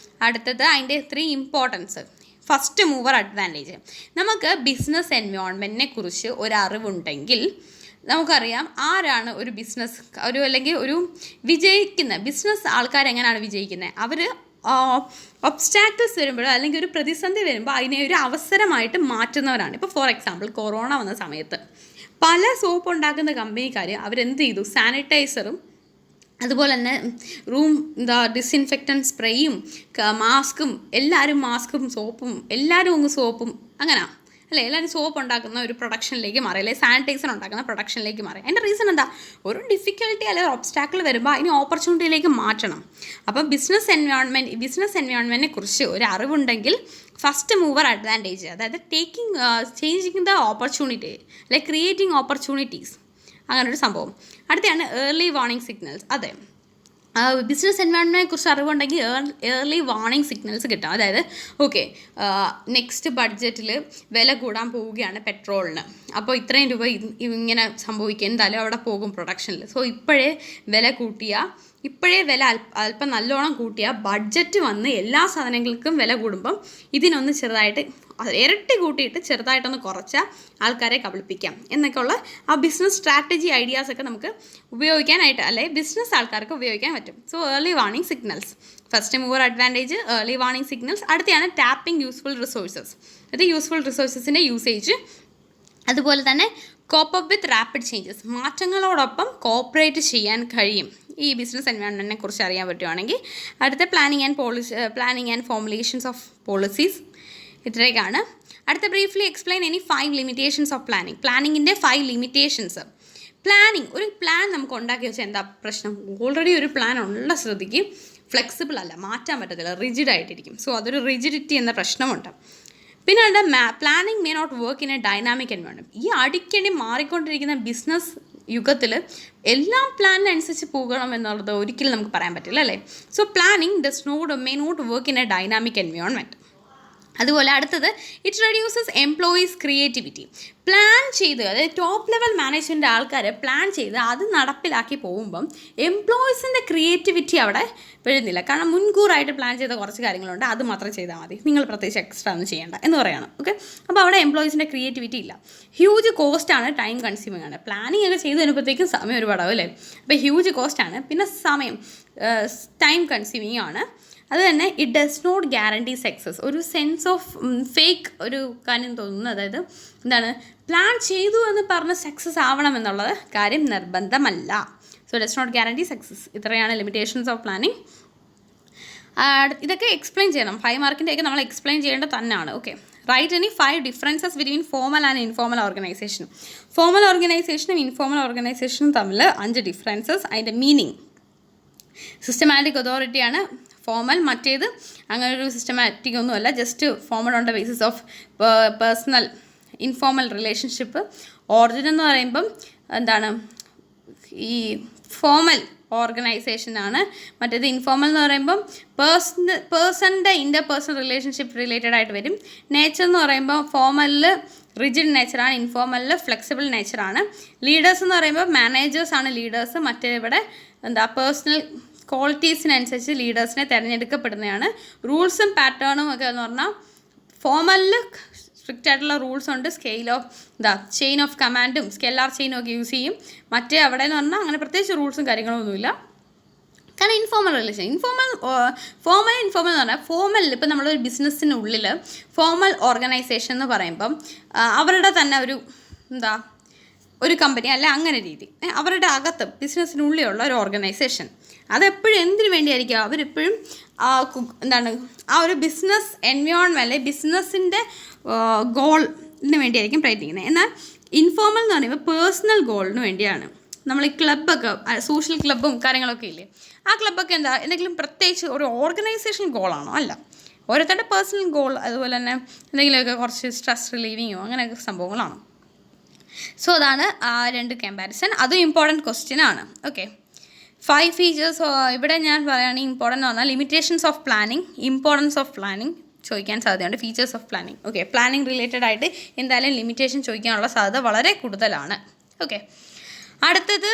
അടുത്തത് അതിൻ്റെ 3 importance. First mover advantage. നമുക്ക് business എൻവയോൺമെൻറ്റിനെ കുറിച്ച് ഒരു അറിവുണ്ടെങ്കിൽ നമുക്കറിയാം ആരാണ് ഒരു ബിസിനസ് അല്ലെങ്കിൽ ഒരു വിജയിക്കുന്ന ബിസിനസ് ആൾക്കാരെങ്ങനെയാണ് വിജയിക്കുന്നത്. അവർ ഒബ്സ്റ്റാക്കിൾസ് വരുമ്പോഴോ അല്ലെങ്കിൽ ഒരു പ്രതിസന്ധി വരുമ്പോൾ അതിനെ ഒരു അവസരമായിട്ട് മാറ്റുന്നവരാണ്. ഇപ്പോൾ ഫോർ എക്സാമ്പിൾ കൊറോണ വന്ന സമയത്ത് പല സോപ്പ് ഉണ്ടാക്കുന്ന കമ്പനിക്കാർ അവരെന്ത് ചെയ്തു? സാനിറ്റൈസറും അതുപോലെ തന്നെ ഡിസിൻഫെക്റ്റൻറ്റ് സ്പ്രേയും മാസ്കും, എല്ലാവരും മാസ്കും സോപ്പും എല്ലാവരും സോപ്പും അങ്ങനെ അല്ലേ? എല്ലാവരും സോപ്പ് ഉണ്ടാക്കുന്ന ഒരു പ്രൊഡക്ഷനിലേക്ക് മാറി, അല്ലെങ്കിൽ സാനിറ്റൈസർ ഉണ്ടാക്കുന്ന പ്രൊഡക്ഷനിലേക്ക് മാറി. അതിൻ്റെ റീസൺ എന്താ? ഒരു ഡിഫിക്കൽട്ടി അല്ലെങ്കിൽ ഒബ്സ്റ്റാക്കിൾ വരുമ്പോൾ അതിനെ ഓപ്പർച്യൂണിറ്റിയിലേക്ക് മാറ്റണം. അപ്പം ബിസിനസ് എൻവയോൺമെൻറ്റിനെ കുറിച്ച് ഒരു അറിവുണ്ടെങ്കിൽ ഫസ്റ്റ് മൂവർ അഡ്വാൻറ്റേജ്, അതായത് changing the opportunity, like creating opportunities, അങ്ങനൊരു സംഭവം. അടുത്തതാണ് ഏർലി വാർണിംഗ് സിഗ്നൽസ്. അതെ, ബിസിനസ് എൻവയോൺമെൻറ്റിനെ കുറിച്ച് അറിവുണ്ടെങ്കിൽ ഏർലി വാർണിംഗ് സിഗ്നൽസ് കിട്ടും. അതായത് ഓക്കെ, നെക്സ്റ്റ് ബഡ്ജറ്റിൽ വില കൂടാൻ പോവുകയാണ് പെട്രോളിന്, അപ്പോൾ ഇത്രയും രൂപ ഇങ്ങനെ സംഭവിക്കുക, എന്തായാലും അവിടെ പോകും പ്രൊഡക്ഷനിൽ. സോ ഇപ്പോഴേ വില അല്പം നല്ലോണം കൂട്ടിയാൽ ബഡ്ജറ്റ് വന്ന് എല്ലാ സാധനങ്ങൾക്കും വില കൂടുമ്പം ഇതിനൊന്ന് ചെറുതായിട്ട് ഇരട്ടി കൂട്ടിയിട്ട് ചെറുതായിട്ടൊന്ന് കുറച്ചാൽ ആൾക്കാരെ കബളിപ്പിക്കാം എന്നൊക്കെയുള്ള ആ ബിസിനസ് സ്ട്രാറ്റജി ഐഡിയാസൊക്കെ നമുക്ക് ഉപയോഗിക്കാനായിട്ട്, അല്ലെങ്കിൽ ബിസിനസ് ആൾക്കാർക്ക് ഉപയോഗിക്കാൻ പറ്റും. So early warning signals, first mover advantage, early warning signals. അടുത്താണ് ടാപ്പിംഗ് യൂസ്ഫുൾ റിസോഴ്സസ്. അത് യൂസ്ഫുൾ റിസോഴ്സസിൻ്റെ യൂസേജ്. അതുപോലെ തന്നെ cope up with rapid changes, മാറ്റങ്ങളോടൊപ്പം കോപ്പറേറ്റ് ചെയ്യാൻ കഴിയും ഈ ബിസിനസ് എൻവയോൺമെൻറ്റിനെ കുറിച്ച് അറിയാൻ പറ്റുവാണെങ്കിൽ. അടുത്ത planning and formulations of policies, ഇത്രയൊക്കെയാണ്. അടുത്ത briefly explain any 5 limitations of പ്ലാനിങ്ങിൻ്റെ 5 ലിമിറ്റേഷൻസ്. ഒരു പ്ലാൻ നമുക്ക് ഉണ്ടാക്കി വെച്ചാൽ എന്താ പ്രശ്നം? ഓൾറെഡി ഒരു പ്ലാൻ ഉള്ള സ്ഥിതിക്ക് ഫ്ലെക്സിബിൾ അല്ല, മാറ്റാൻ പറ്റത്തില്ല, റിജിഡായിട്ടിരിക്കും. സോ അതൊരു റിജിഡിറ്റി എന്ന പ്രശ്നമുണ്ട്. പിന്നെ planning may not work in a dynamic environment. ഈ അടിക്കടി മാറിക്കൊണ്ടിരിക്കുന്ന ബിസിനസ് യുഗത്തിൽ എല്ലാം പ്ലാനിനനുസരിച്ച് പോകണം എന്നുള്ളത് ഒരിക്കലും നമുക്ക് പറയാൻ പറ്റില്ല, അല്ലേ? So planning may not work in a dynamic environment. അതുപോലെ അടുത്തത്, it reduces employees creativity. Plan ചെയ്ത്, അതായത് ടോപ്പ് ലെവൽ മാനേജ്മെൻറ്റ് ആൾക്കാർ പ്ലാൻ ചെയ്ത് അത് നടപ്പിലാക്കി പോകുമ്പം എംപ്ലോയീസിൻ്റെ ക്രിയേറ്റിവിറ്റി അവിടെ വരുന്നില്ല. കാരണം മുൻകൂറായിട്ട് പ്ലാൻ ചെയ്ത കുറച്ച് കാര്യങ്ങളുണ്ട്, അത് മാത്രം ചെയ്താൽ മതി, നിങ്ങൾ പ്രത്യേകിച്ച് എക്സ്ട്രാ ഒന്നും ചെയ്യേണ്ട എന്ന് പറയണം. ഓക്കെ, അപ്പോൾ അവിടെ എംപ്ലോയീസിൻ്റെ ക്രിയേറ്റിവിറ്റി ഇല്ല. ഹ്യൂജ് കോസ്റ്റാണ്, ടൈം കൺസ്യൂമിംഗ് ആണ്. പ്ലാനിങ് ഒക്കെ ചെയ്ത് വരുമ്പോഴത്തേക്കും സമയം ഒരുപാടാവും, അല്ലേ? അപ്പോൾ ഹ്യൂജ് കോസ്റ്റാണ്. പിന്നെ ടൈം കൺസ്യൂമിംഗ് ആണ്. അത് തന്നെ it does not guarantee success. ഒരു സെൻസ് ഓഫ് ഫേക്ക് ഒരു കാര്യം തോന്നുന്നു. അതായത് എന്താണ്, പ്ലാൻ ചെയ്തു എന്ന് പറഞ്ഞ് സക്സസ് ആവണം എന്നുള്ളത് കാര്യം നിർബന്ധമല്ല. So does not guarantee success. ഇത്രയാണ് ലിമിറ്റേഷൻസ് ഓഫ് പ്ലാനിങ്. ഇതൊക്കെ എക്സ്പ്ലെയിൻ ചെയ്യണം. 5 മാർക്കിൻ്റെയൊക്കെ നമ്മൾ എക്സ്പ്ലെയിൻ ചെയ്യേണ്ടത് തന്നെയാണ്. Okay, right any 5 differences between formal and informal organisation. Formal ഓർഗനൈസേഷനും ഇൻഫോമൽ ഓർഗനൈസേഷനും തമ്മിൽ 5 ഡിഫറൻസസ്. അതിൻ്റെ മീനിങ്, സിസ്റ്റമാറ്റിക് അതോറിറ്റിയാണ് ഫോമൽ, മറ്റേത് അങ്ങനെ ഒരു സിസ്റ്റമാറ്റിക് ഒന്നുമല്ല, just formal on the basis of personal informal relationship. Origin എന്ന് പറയുമ്പം എന്താണ്, ഈ ഫോമൽ ഓർഗനൈസേഷനാണ്. മറ്റേത് ഇൻഫോമൽ എന്ന് പറയുമ്പം പേഴ്സണിൻ്റെ ഇൻ്റർപേഴ്സണൽ റിലേഷൻഷിപ്പ് റിലേറ്റഡ് ആയിട്ട് വരും. നേച്ചർ എന്ന് പറയുമ്പോൾ ഫോമലിൽ റിജിഡ് നേച്ചറാണ്, ഇൻഫോമലിൽ ഫ്ലെക്സിബിൾ നേച്ചറാണ്. ലീഡേഴ്സ് എന്ന് പറയുമ്പോൾ മാനേജേഴ്സാണ് ലീഡേഴ്സ്, മറ്റേ ഇവിടെ പേഴ്സണൽ ക്വാളിറ്റീസിനനുസരിച്ച് ലീഡേഴ്സിനെ തിരഞ്ഞെടുക്കപ്പെടുന്നതാണ്. റൂൾസും പാറ്റേണും ഒക്കെ എന്ന് പറഞ്ഞാൽ ഫോമലിൽ സ്ട്രിക്റ്റ് ആയിട്ടുള്ള റൂൾസ് ഉണ്ട്, ചെയിൻ ഓഫ് കമാൻഡും സ്കെല്ലാർ ചെയിനും ഒക്കെ യൂസ് ചെയ്യും. മറ്റേ അവിടെ എന്ന് പറഞ്ഞാൽ അങ്ങനെ പ്രത്യേകിച്ച് റൂൾസും കാര്യങ്ങളൊന്നുമില്ല. കാരണം ഇൻഫോമൽ റിലേഷൻ, ഫോമൽ എന്ന് പറഞ്ഞാൽ ഫോമലിൽ ഇപ്പം നമ്മളൊരു ബിസിനസ്സിനുള്ളിൽ ഫോമൽ ഓർഗനൈസേഷൻ എന്ന് പറയുമ്പം അവരുടെ തന്നെ ഒരു കമ്പനി അല്ല, അങ്ങനെ രീതി അവരുടെ അകത്ത് ബിസിനസ്സിനുള്ളിലുള്ള ഒരു ഓർഗനൈസേഷൻ. അതെപ്പോഴും എന്തിനു വേണ്ടിയായിരിക്കും? അവരെപ്പോഴും ആ ഒരു ബിസിനസ് എൻവയോൺമെൻറ്റ്, ബിസിനസ്സിൻ്റെ ഗോളിന് വേണ്ടിയായിരിക്കും പ്രയത്നിക്കുന്നത്. എന്നാൽ ഇൻഫോമൽ എന്ന് പറയുമ്പോൾ പേഴ്സണൽ ഗോളിന് വേണ്ടിയാണ്. നമ്മൾ ഈ ക്ലബ്ബൊക്കെ, സോഷ്യൽ ക്ലബ്ബും കാര്യങ്ങളൊക്കെ ഇല്ലേ, ആ ക്ലബ്ബൊക്കെ എന്തെങ്കിലും പ്രത്യേകിച്ച് ഒരു ഓർഗനൈസേഷൻ ഗോളാണോ? അല്ല, ഓരോരുത്തരുടെ പേഴ്സണൽ ഗോൾ. അതുപോലെ തന്നെ എന്തെങ്കിലുമൊക്കെ കുറച്ച് സ്ട്രെസ് റിലീവിങ്ങോ അങ്ങനെയൊക്കെ സംഭവങ്ങളാണ്. സോ അതാണ് ആ 2 കമ്പാരിസൺ. അതും ഇമ്പോർട്ടൻറ്റ് ക്വസ്റ്റ്യൻ ആണ്. ഓക്കെ, 5 ഫീച്ചേഴ്സ് ഇവിടെ ഞാൻ പറയുകയാണെങ്കിൽ ഇമ്പോർട്ടൻ്റ് എന്ന് പറഞ്ഞാൽ limitations of planning, importance of planning ചോദിക്കാൻ സാധ്യതയുണ്ട്. Features of planning. Okay, planning related ആയിട്ട് എന്തായാലും ലിമിറ്റേഷൻ ചോദിക്കാനുള്ള സാധ്യത വളരെ കൂടുതലാണ്. ഓക്കെ, അടുത്തത്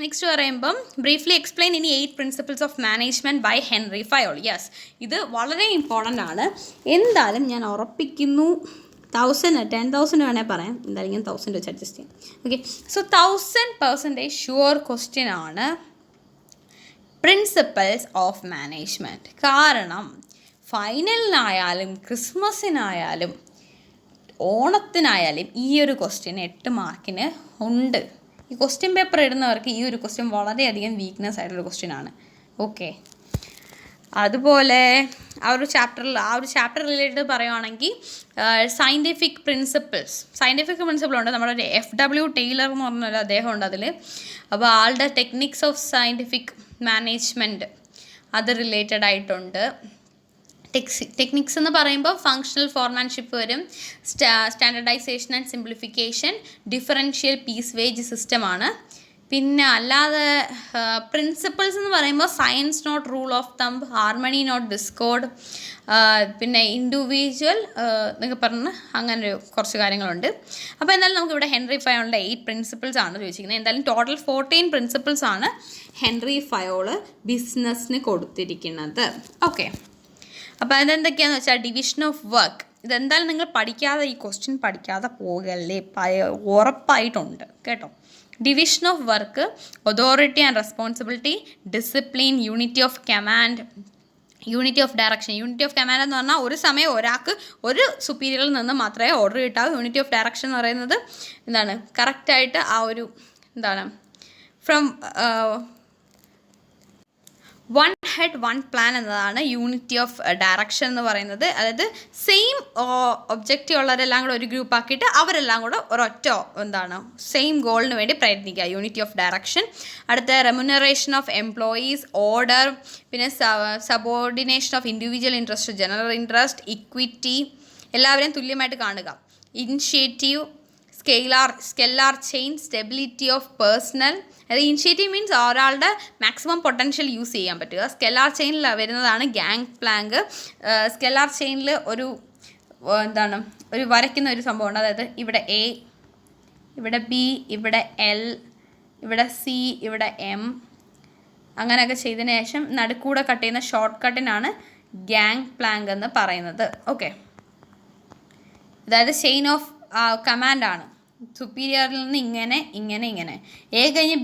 നെക്സ്റ്റ് പറയുമ്പം briefly explain any 8 principles of management by Henri Fayol. Yes, ഇത് വളരെ ഇമ്പോർട്ടൻ്റ് ആണ്. എന്തായാലും ഞാൻ ഉറപ്പിക്കുന്നു 10,000 വേണേൽ പറയാം, എന്തായാലും ഞാൻ 1000 വെച്ച് അഡ്ജസ്റ്റ് ചെയ്യാം. ഓക്കെ, സോ 1000% ഷുവർ ക്വസ്റ്റ്യൻ ആണ് പ്രിൻസിപ്പിൾസ് ഓഫ് മാനേജ്മെൻറ്റ്. കാരണം ഫൈനലിനായാലും ക്രിസ്മസിനായാലും ഓണത്തിനായാലും ഈ ഒരു ക്വസ്റ്റ്യൻ 8 മാർക്കിന് ഉണ്ട്. ഈ ക്വസ്റ്റ്യൻ പേപ്പർ ഇടുന്നവർക്ക് ഈ ഒരു ക്വസ്റ്റ്യൻ വളരെയധികം വീക്ക്നെസ് ആയിട്ടുള്ള ക്വസ്റ്റ്യൻ ആണ്. ഓക്കെ, അതുപോലെ ആ ഒരു ചാപ്റ്റർ റിലേറ്റഡ് പറയുവാണെങ്കിൽ സയൻറ്റിഫിക് പ്രിൻസിപ്പിൾ ഉണ്ട്. നമ്മുടെ ഒരു FW ടൈലർ എന്ന് പറഞ്ഞൊരു അദ്ദേഹം ഉണ്ട് അതിൽ. അപ്പോൾ ആളുടെ ടെക്നിക്സ് ഓഫ് സയൻറ്റിഫിക് മാനേജ്മെൻറ്റ് അത് റിലേറ്റഡ് ആയിട്ടുണ്ട്. ടെക്നിക്സ് എന്ന് പറയുമ്പോൾ ഫങ്ഷണൽ ഫോർമാൻഷിപ്പ് വരും, standardisation and simplification, differential piece wage സിസ്റ്റമാണ്. പിന്നെ അല്ലാതെ പ്രിൻസിപ്പിൾസ് എന്ന് പറയുമ്പോൾ science not rule of thumb, harmony not discord, പിന്നെ ഇൻഡിവിജ്വൽ എന്നൊക്കെ പറഞ്ഞ് അങ്ങനെ കുറച്ച് കാര്യങ്ങളുണ്ട്. അപ്പോൾ എന്തായാലും നമുക്കിവിടെ ഹെൻറി ഫയോളിൻ്റെ 8 പ്രിൻസിപ്പിൾസ് ആണ് ചോദിച്ചിരിക്കുന്നത്. എന്തായാലും ടോട്ടൽ 14 പ്രിൻസിപ്പിൾസ് ആണ് ഹെൻറി ഫയോള് ബിസിനസ്സിന് കൊടുത്തിരിക്കുന്നത്. ഓക്കെ, അപ്പോൾ അതെന്തൊക്കെയാണെന്ന് വെച്ചാൽ ഡിവിഷൻ ഓഫ് വർക്ക്. ഇതെന്തായാലും നിങ്ങൾ പഠിക്കാതെ, ഈ ക്വസ്റ്റ്യൻ പഠിക്കാതെ പോകല്ലേ, ഉറപ്പായിട്ടുണ്ട് കേട്ടോ. Division of work, authority and responsibility, discipline, unity of command, unity of direction. Unity of command എന്ന് പറഞ്ഞാൽ ഒരു സമയം ഒരാൾക്ക് ഒരു സുപ്പീരിയറിൽ നിന്ന് മാത്രമേ ഓർഡർ കിട്ടാവൂ. യൂണിറ്റി ഓഫ് ഡയറക്ഷൻ എന്ന് പറയുന്നത് എന്താണ്, കറക്റ്റായിട്ട് ആ ഒരു എന്താണ് from one head one plan എന്നതാണ് യൂണിറ്റി ഓഫ് ഡയറക്ഷൻ എന്ന് പറയുന്നത്. അതായത് സെയിം ഒബ്ജക്റ്റീവ് ഉള്ളവരെല്ലാം കൂടെ ഒരു ഗ്രൂപ്പ് ആക്കിയിട്ട് അവരെല്ലാം കൂടെ ഒരൊറ്റ എന്താണ് സെയിം ഗോളിന് വേണ്ടി പ്രയത്നിക്കുക, യൂണിറ്റി ഓഫ് ഡയറക്ഷൻ. അടുത്ത റെമ്യൂണറേഷൻ ഓഫ് എംപ്ലോയീസ്, ഓർഡർ, പിന്നെ subordination of individual interest, general interest, equity, എല്ലാവരെയും തുല്യമായിട്ട് കാണുക. Initiative, scalar chain, stability of personnel. അതായത് ഇനിഷ്യേറ്റീവ് മീൻസ് ഒരാളുടെ മാക്സിമം പൊട്ടൻഷ്യൽ യൂസ് ചെയ്യാൻ പറ്റുക. സ്കെല്ലാർ ചെയിനിൽ വരുന്നതാണ് ഗ്യാങ് പ്ലാങ്ക്. സ്കെല്ലാർ ചെയിനിൽ ഒരു എന്താണ് ഒരു വരയ്ക്കുന്ന ഒരു സംഭവമുണ്ട്. അതായത് ഇവിടെ A, ഇവിടെ B, ഇവിടെ L, ഇവിടെ C, ഇവിടെ M, അങ്ങനെയൊക്കെ ചെയ്തതിന് ശേഷം നടുക്കൂടെ കട്ട് ചെയ്യുന്ന ഷോർട്ട് കട്ടിനാണ് ഗ്യാങ് പ്ലാങ്ക് എന്ന് പറയുന്നത്. ഓക്കെ, അതായത് ചെയിൻ ഓഫ് കമാൻഡാണ്. സുപ്പീരിയറിൽ നിന്ന് ഇങ്ങനെ A കഴിഞ്ഞ്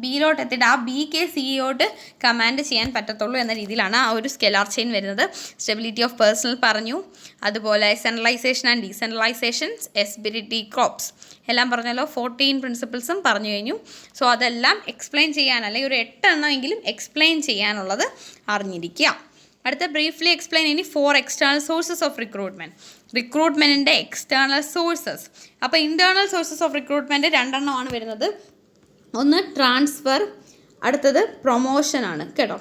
ബിയിലോട്ട് എത്തിയിട്ട് ആ ബിക്ക് സിയോട്ട് കമാൻഡ് ചെയ്യാൻ പറ്റത്തുള്ളൂ എന്ന രീതിയിലാണ് ആ ഒരു സ്കെലാർ ചെയിൻ വരുന്നത്. സ്റ്റെബിലിറ്റി ഓഫ് പേഴ്സണൽ പറഞ്ഞു, അതുപോലെ സെൻട്രലൈസേഷൻ ആൻഡ് ഡീസെൻട്രലൈസേഷൻ, എസ്പിരിറ്റി, ക്രോപ്സ് എല്ലാം പറഞ്ഞല്ലോ. 14 പ്രിൻസിപ്പിൾസും പറഞ്ഞു കഴിഞ്ഞു. സോ അതെല്ലാം എക്സ്പ്ലെയിൻ ചെയ്യാൻ, അല്ലെങ്കിൽ ഒരു 8 എണ്ണമെങ്കിലും എക്സ്പ്ലെയിൻ ചെയ്യാനുള്ളത് അറിഞ്ഞിരിക്കുക. അടുത്ത ബ്രീഫ്ലി എക്സ്പ്ലെയിൻ ഇനി 4 എക്സ്റ്റേണൽ സോഴ്സസ് ഓഫ് റിക്രൂട്ട്മെൻറ്റിൻ്റെ എക്സ്റ്റേണൽ സോഴ്സസ്. അപ്പോൾ ഇൻറ്റേർണൽ സോഴ്സസ് ഓഫ് റിക്രൂട്ട്മെൻറ്റ് 2 എണ്ണമാണ് വരുന്നത്. ഒന്ന് ട്രാൻസ്ഫർ, അടുത്തത് പ്രൊമോഷനാണ് കേട്ടോ.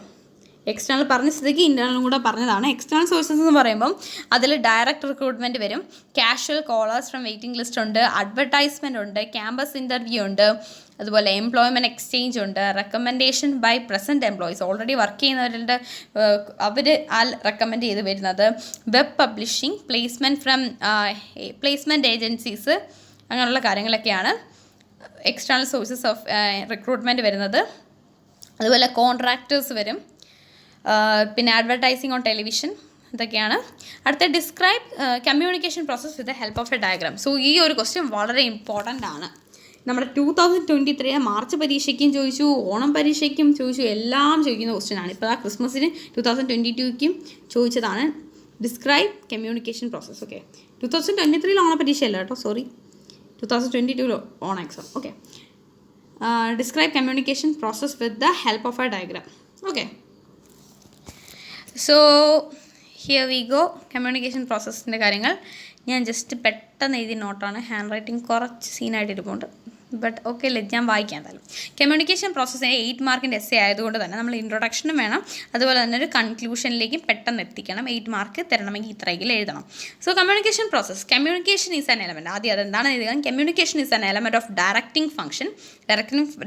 എക്സ്റ്റേണൽ പറഞ്ഞ സ്ഥിതിക്ക് ഇൻറ്റേർണലും കൂടെ പറഞ്ഞതാണ്. എക്സ്റ്റേണൽ സോഴ്സസ് എന്ന് പറയുമ്പം അതിൽ ഡയറക്റ്റ് റിക്രൂട്ട്മെൻറ്റ് വരും, casual callers from waiting list ഉണ്ട്, അഡ്വർടൈസ്മെൻ്റ് ഉണ്ട്, ക്യാമ്പസ് ഇൻ്റർവ്യൂ ഉണ്ട്, അതുപോലെ എംപ്ലോയ്മെൻറ്റ് എക്സ്ചേഞ്ച് ഉണ്ട്, recommendation by present employees, already work ചെയ്യുന്നവരുടെ അവർ റെക്കമെൻഡ് ചെയ്ത് വരുന്നത്, വെബ് പബ്ലിഷിംഗ്, പ്ലേസ്മെൻറ്റ് ഏജൻസീസ്, അങ്ങനെയുള്ള കാര്യങ്ങളൊക്കെയാണ് എക്സ്റ്റേണൽ സോഴ്സസ് ഓഫ് റിക്രൂട്ട്മെൻറ്റ് വരുന്നത്. അതുപോലെ കോൺട്രാക്ടേഴ്സ് വരും, പിന്നെ അഡ്വർടൈസിങ് ഓൺ ടെലിവിഷൻ, ഇതൊക്കെയാണ്. അടുത്ത describe communication process with the help of a diagram. So ഈ ഒരു ക്വസ്റ്റ്യൻ വളരെ ഇമ്പോർട്ടൻ്റ് ആണ്. നമ്മുടെ 2023 മാർച്ച് പരീക്ഷയ്ക്കും ചോദിച്ചു, ഓണം പരീക്ഷയ്ക്കും ചോദിച്ചു, എല്ലാം ചോദിക്കുന്ന ക്വസ്റ്റ്യൻ ആണ്. ഇപ്പോൾ ആ ക്രിസ്മസിന് 2022ക്കും ചോദിച്ചതാണ്. Describe communication process. ഓക്കെ, 2023 ഓണ പരീക്ഷയല്ല കേട്ടോ, സോറി, 2022 ഓൺ exam. Okay, describe communication process with the help of a diagram. Okay, so here we go. Communication പ്രോസസ്സിൻ്റെ കാര്യങ്ങൾ ഞാൻ ജസ്റ്റ് പെട്ടെന്ന് എഴുതി നോട്ടാണ്. ഹാൻഡ് റൈറ്റിംഗ് കുറച്ച് സീനായിട്ട് ഇരിപ്പുണ്ട്, ബട്ട് ഓക്കെ, ഞാൻ വായിക്കാം എന്തായാലും. കമ്മ്യൂണിക്കേഷൻ പ്രോസസ്സിന് 8 മാർക്കിൻ്റെ എസ്സേ ആയതുകൊണ്ട് തന്നെ നമ്മൾ ഇൻട്രൊഡക്ഷനും വേണം, അതുപോലെ തന്നെ ഒരു കൺക്ലൂഷനിലേക്ക് പെട്ടെന്ന് എത്തിക്കണം. 8 മാർക്ക് തരണമെങ്കിൽ ഇത്രയെങ്കിലും എഴുതണം. So communication process, communication is an element. ആദ്യം അതെന്താണ് എഴുതുക. Communication is an element of directing function.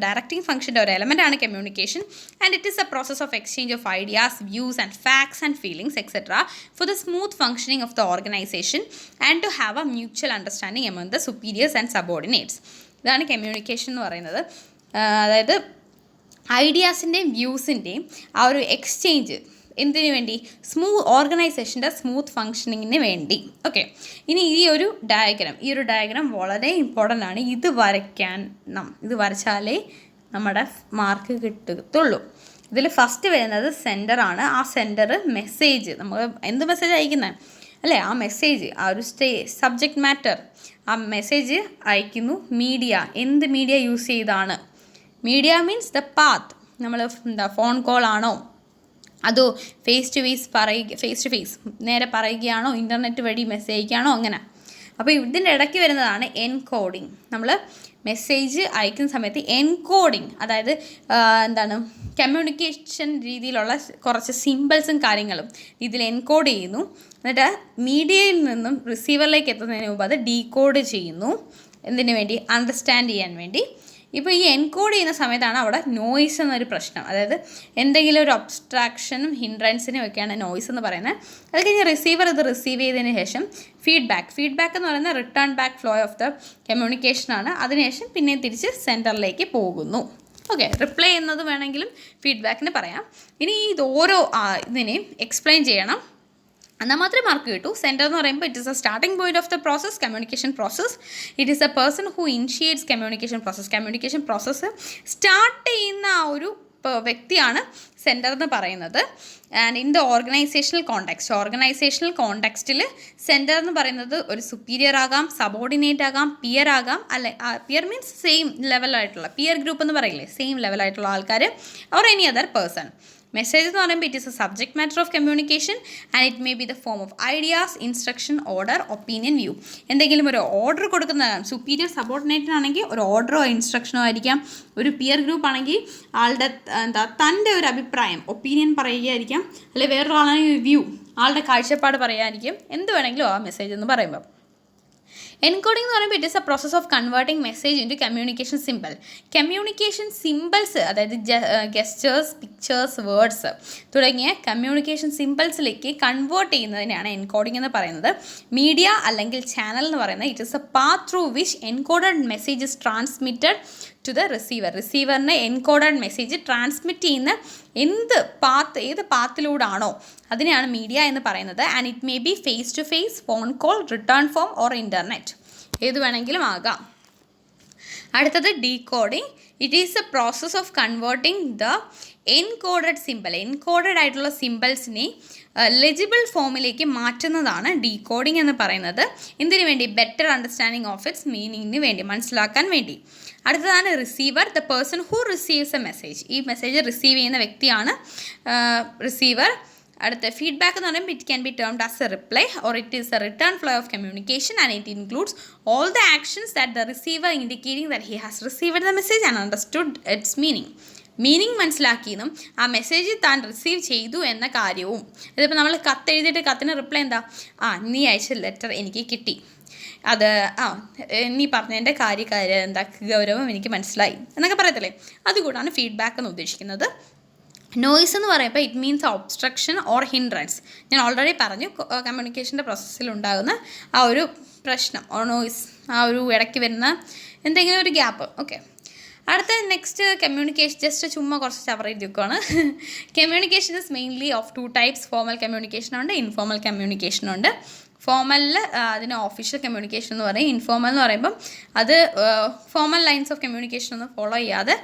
Directing ഫംഗ്ഷൻ്റെ ഒരു എലമെൻറ്റാണ് communication, and it is a process of exchange of ideas, views and facts and feelings etcetera for the smooth functioning of the organisation and to have a mutual understanding among the superiors and subordinates. ഇതാണ് communication എന്ന് പറയുന്നത്. അതായത് ഐഡിയാസിൻ്റെയും വ്യൂസിൻ്റെയും ആ ഒരു exchange എന്തിനു വേണ്ടി? ഓർഗനൈസേഷൻ്റെ smooth ഫങ്ഷനിങ്ങിന് വേണ്ടി. Okay, ഇനി ഈ ഒരു ഡയഗ്രാം വളരെ ഇമ്പോർട്ടൻ്റ് ആണ്. ഇത് വരച്ചാലേ നമ്മുടെ മാർക്ക് കിട്ടത്തുള്ളൂ. ഇതിൽ ഫസ്റ്റ് വരുന്നത് സെൻറ്ററാണ്. ആ സെൻറ്റർ മെസ്സേജ്, നമ്മൾ എന്ത് മെസ്സേജ് അയക്കുന്നത് അല്ലേ, ആ മെസ്സേജ്, ആ ഒരു സബ്ജക്റ്റ് മാറ്റർ, ആ മെസ്സേജ് അയക്കുന്നു. മീഡിയ, എന്ത് മീഡിയ യൂസ് ചെയ്താണ്? Media means the path. നമ്മൾ ഫോൺ കോൾ ആണോ, അതോ ഫേസ് ടു ഫേസ് നേരെ പറയുകയാണോ, ഇൻ്റർനെറ്റ് വഴി മെസ്സേജ് അയക്കുകയാണോ, അങ്ങനെ. അപ്പോൾ ഇതിൻ്റെ ഇടയ്ക്ക് വരുന്നതാണ് എൻകോഡിങ്. നമ്മൾ മെസ്സേജ് അയക്കുന്ന സമയത്ത് എൻകോഡിങ്, അതായത് എന്താണ്, കമ്മ്യൂണിക്കേഷൻ രീതിയിലുള്ള കുറച്ച് സിമ്പിൾസും കാര്യങ്ങളും ഇതിൽ എൻകോഡ് ചെയ്യുന്നു. എന്നിട്ട് മീഡിയയിൽ നിന്നും റിസീവറിലേക്ക് എത്തുന്നതിന് മുമ്പ് അത് ഡീകോഡ് ചെയ്യുന്നു. എന്തിനു വേണ്ടി? അണ്ടർസ്റ്റാൻഡ് ചെയ്യാൻ വേണ്ടി. ഇപ്പോൾ ഈ എൻകോഡ് ചെയ്യുന്ന സമയത്താണ് അവിടെ നോയ്സ് എന്നൊരു പ്രശ്നം. അതായത് എന്തെങ്കിലും ഒരു ഒബ്സ്ട്രാക്ഷനും ഹിൻഡ്രൻസിനും ഒക്കെയാണ് നോയ്സ് എന്ന് പറയുന്നത്. അത് കഴിഞ്ഞ് റിസീവർ ഇത് റിസീവ് ചെയ്തതിന് ശേഷം ഫീഡ്ബാക്ക് എന്ന് പറയുന്നത് return back flow of the കമ്മ്യൂണിക്കേഷനാണ്. അതിനുശേഷം പിന്നെ തിരിച്ച് സെൻറ്ററിലേക്ക് പോകുന്നു. ഓക്കെ, റിപ്ലൈ എന്നത് വേണമെങ്കിലും ഫീഡ്ബാക്കിന് പറയാം. ഇനി ഇത് ഓരോ ഇതിനെയും എക്സ്പ്ലെയിൻ ചെയ്യണം, എന്നാൽ മാത്രമേ മാർക്ക് കിട്ടൂ. സെൻറ്റർ എന്ന് പറയുമ്പോൾ it is a starting point of the process, communication process. It is a person who initiates communication process start ചെയ്യുന്ന ആ ഒരു വ്യക്തിയാണ് സെൻറ്റർ എന്ന് പറയുന്നത്. ആൻഡ് ഇൻ ദ ഓർഗനൈസേഷണൽ കോണ്ടെക്സ്റ്റിൽ സെൻറ്റർ എന്ന് പറയുന്നത് ഒരു സുപ്പീരിയർ ആകാം, സബോർഡിനേറ്റ് ആകാം, പിയർ ആകാം. അല്ലെ, പിയർ മീൻസ് സെയിം ലെവലായിട്ടുള്ള, പിയർ ഗ്രൂപ്പ് എന്ന് പറയില്ലേ, സെയിം ലെവലായിട്ടുള്ള ആൾക്കാർ, or any other person. Message എന്ന് പറയുമ്പോൾ it is a subject matter of communication and it may be the form of ideas, instruction, order, opinion, view. എന്തെങ്കിലും ഒരു ഓർഡർ കൊടുക്കുന്നതാണ്. സുപ്പീരിയർ സബോർഡിനേറ്റിനാണെങ്കിൽ ഒരു ഓർഡറോ ഇൻസ്ട്രക്ഷനോ ആയിരിക്കാം. ഒരു പിയർ ഗ്രൂപ്പ് ആണെങ്കിൽ ആളുടെ തൻ്റെ ഒരു അഭിപ്രായം, ഒപ്പീനിയൻ പറയുകയായിരിക്കാം. അല്ലെങ്കിൽ വേറൊരാളാണെങ്കിൽ വ്യൂ, ആളുടെ കാഴ്ചപ്പാട് പറയുകയായിരിക്കും. എന്ത് വേണമെങ്കിലും ആ മെസ്സേജ് എന്ന് പറയുമ്പോൾ. എൻകോഡിംഗ് എന്ന് പറയുമ്പോൾ it is a process of converting message into communication symbols, അതായത് ഗെസ്റ്റേഴ്സ്, പിക്ചേഴ്സ്, വേർഡ്സ് തുടങ്ങിയ കമ്മ്യൂണിക്കേഷൻ സിമ്പിൾസിലേക്ക് കൺവേർട്ട് ചെയ്യുന്നതിനാണ് എൻകോഡിംഗ് എന്ന് പറയുന്നത്. മീഡിയ അല്ലെങ്കിൽ ചാനൽ എന്ന് പറയുന്നത് it is a path through which encoded message is transmitted to the റിസീവറിന് എൻകോഡഡ് മെസ്സേജ് ട്രാൻസ്മിറ്റ് ചെയ്യുന്ന ഏത് പാത്തിലൂടാണോ അതിനെയാണ് മീഡിയ എന്ന് പറയുന്നത്. And it may be face to face, phone call, written form or internet, ഏത് വേണമെങ്കിലും ആകാം. അടുത്തത് decoding. It is a process of converting the encoded ആയിട്ടുള്ള സിമ്പിൾസിനെ ലെജിബിൾ ഫോമിലേക്ക് മാറ്റുന്നതാണ് ഡീകോഡിംഗ് എന്ന് പറയുന്നത്. എന്തിനു വേണ്ടി? ബെറ്റർ അണ്ടർസ്റ്റാൻഡിങ് ഓഫ് ഇറ്റ്സ് മീനിങ്ങിന് വേണ്ടി, മനസ്സിലാക്കാൻ വേണ്ടി. അടുത്തതാണ് receiver, the person who receives a message. ഈ മെസ്സേജ് റിസീവ് ചെയ്യുന്ന വ്യക്തിയാണ് റിസീവർ. അടുത്ത ഫീഡ്ബാക്ക് എന്ന് പറയുമ്പോൾ it can be termed as a reply or it is a return flow of communication and it includes all the actions that the receiver indicating that he has received the message and understood its meaning മനസ്സിലാക്കിയതും ആ message താൻ receive ചെയ്തു എന്ന കാര്യവും. ഇതിപ്പോൾ നമ്മൾ കത്തെഴുതിയിട്ട് കത്തിന് reply എന്താ? നീ അയച്ച ലെറ്റർ എനിക്ക് കിട്ടി, അത് നീ പറഞ്ഞതിൻ്റെ എന്താ ഗൗരവം എനിക്ക് മനസ്സിലായി എന്നൊക്കെ പറയത്തില്ലേ, അതുകൂടാണ് ഫീഡ്ബാക്ക് എന്ന് ഉദ്ദേശിക്കുന്നത്. നോയ്സ് എന്ന് പറയുമ്പോൾ it means obstruction or hindrance. ഞാൻ ഓൾറെഡി പറഞ്ഞു, കമ്മ്യൂണിക്കേഷൻ്റെ പ്രോസസ്സിൽ ഉണ്ടാകുന്ന ആ ഒരു പ്രശ്നം ഓർ നോയ്സ്, ആ ഒരു ഇടയ്ക്ക് വരുന്ന എന്തെങ്കിലും ഒരു ഗ്യാപ്പ്. ഓക്കെ, അടുത്ത നെക്സ്റ്റ് കമ്മ്യൂണിക്കേഷൻ, ജസ്റ്റ് ചുമ്മാ കുറച്ച് ചവർ ചെയ്തിരിക്കുകയാണ്. Communication is mainly of 2 types. Formal കമ്മ്യൂണിക്കേഷനുണ്ട്, ഇൻഫോർമൽ കമ്മ്യൂണിക്കേഷനുണ്ട്. ഫോർമലിൽ അതിന് ഒഫീഷ്യൽ കമ്മ്യൂണിക്കേഷൻ എന്ന് പറയും. ഇൻഫോർമൽ എന്ന് പറയുമ്പം അത് ഫോർമൽ ലൈൻസ് ഓഫ് കമ്മ്യൂണിക്കേഷൻ ഒന്നും ഫോളോ ചെയ്യാതെ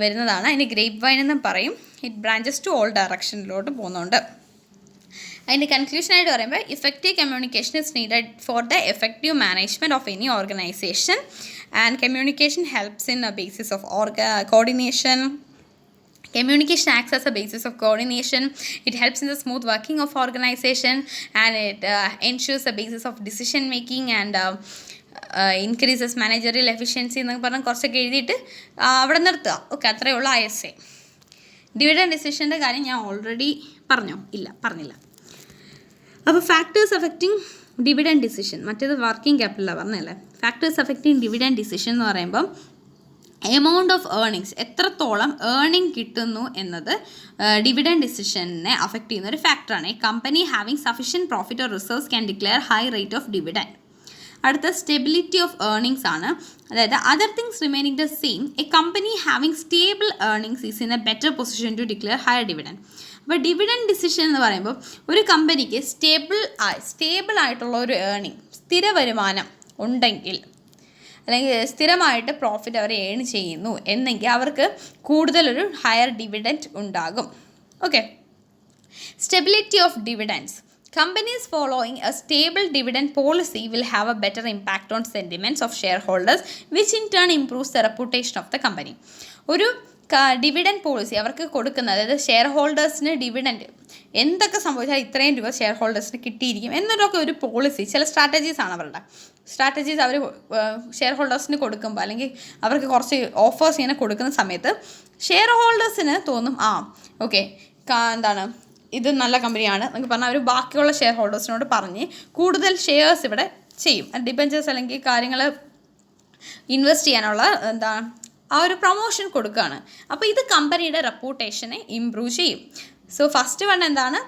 വരുന്നതാണ്. അതിന് ഗ്രേപ്പ് വൈൻ എന്ന് പറയും. ഇറ്റ് ബ്രാഞ്ചസ് ടു ഓൾ ഡയറക്ഷനിലോട്ട് പോകുന്നുണ്ട്. അതിൻ്റെ കൺക്ലൂഷനായിട്ട് പറയുമ്പോൾ effective communication is needed for the effective management of any organisation and communication helps in A basis of coordination. Communication acts as a basis of coordination. It helps in the smooth working of organization and it ensures a basis of decision making and increases managerial efficiency എന്നൊക്കെ പറഞ്ഞാൽ കുറച്ചൊക്കെ എഴുതിയിട്ട് അവിടെ നിർത്തുക. Okay, അത്രയേ ഉള്ളൂ ISA. Dividend ഡിസിഷൻ്റെ കാര്യം ഞാൻ ഓൾറെഡി പറഞ്ഞില്ല. അപ്പോൾ ഫാക്ടേഴ്സ് അഫക്റ്റിംഗ് ഡിവിഡൻഡ് ഡിസിഷൻ, മറ്റേത് വർക്കിംഗ് ക്യാപിറ്റലാണ് പറഞ്ഞല്ലേ. ഫാക്ടേഴ്സ് അഫക്റ്റിംഗ് ഡിവിഡൻഡ് ഡിസിഷൻ എന്ന് പറയുമ്പം എമൗണ്ട് ഓഫ് ഏർണിങ്സ്, എത്രത്തോളം ഏർണിംഗ് കിട്ടുന്നു എന്നത് ഡിവിഡൻഡ് ഡിസിഷനെ അഫക്റ്റ് ചെയ്യുന്ന ഒരു ഫാക്ടറാണ്. A company having sufficient profit or reserves can declare high rate of dividend. അടുത്ത സ്റ്റെബിലിറ്റി ഓഫ് ഏർണിങ്സ് ആണ്. അതായത് other things remaining the same, a company having stable earnings is in a better position to declare higher dividend. അപ്പോൾ dividend decision എന്ന് പറയുമ്പോൾ ഒരു കമ്പനിക്ക് stable ആയിട്ടുള്ള ഒരു ഏർണിംഗ്, സ്ഥിര വരുമാനം ഉണ്ടെങ്കിൽ, അല്ലെങ്കിൽ സ്ഥിരമായിട്ട് പ്രോഫിറ്റ് അവർ ഏൺ ചെയ്യുന്നു എന്നെങ്കിൽ അവർക്ക് കൂടുതലൊരു ഹയർ ഡിവിഡൻഡ് ഉണ്ടാകും. Okay, stability of dividends. Companies following a stable dividend policy will have a better impact on sentiments of shareholders, which in turn improves the reputation of the company. ഒരു dividend policy അവർക്ക് കൊടുക്കുന്നത്, അതായത് share ഹോൾഡേഴ്സിന് dividend എന്തൊക്കെ സംഭവിച്ചാൽ ഇത്രയും രൂപ share ഹോൾഡേഴ്സിന് കിട്ടിയിരിക്കും എന്നൊക്കെ ഒരു പോളിസി, ചില സ്ട്രാറ്റജീസാണ് അവരുടെ സ്ട്രാറ്റജീസ്. അവർ ഷെയർ ഹോൾഡേഴ്സിന് കൊടുക്കുമ്പോൾ അല്ലെങ്കിൽ അവർക്ക് കുറച്ച് ഓഫേഴ്സ് ഇങ്ങനെ കൊടുക്കുന്ന സമയത്ത് ഷെയർ ഹോൾഡേഴ്സിന് തോന്നും ഓക്കെ എന്താണ് ഇത് നല്ല കമ്പനിയാണ് എന്നൊക്കെ പറഞ്ഞാൽ അവർ ബാക്കിയുള്ള ഷെയർ ഹോൾഡേഴ്സിനോട് പറഞ്ഞ് കൂടുതൽ ഷെയർസ് ഇവിടെ ചെയ്യും. ഡിബെഞ്ചേഴ്സ് അല്ലെങ്കിൽ കാര്യങ്ങൾ ഇൻവെസ്റ്റ് ചെയ്യാനുള്ള ആ ഒരു പ്രൊമോഷൻ കൊടുക്കുകയാണ്. അപ്പോൾ ഇത് കമ്പനിയുടെ റെപ്യൂട്ടേഷനെ ഇമ്പ്രൂവ് ചെയ്യും. സോ ഫസ്റ്റ് വൺ എന്താണ്?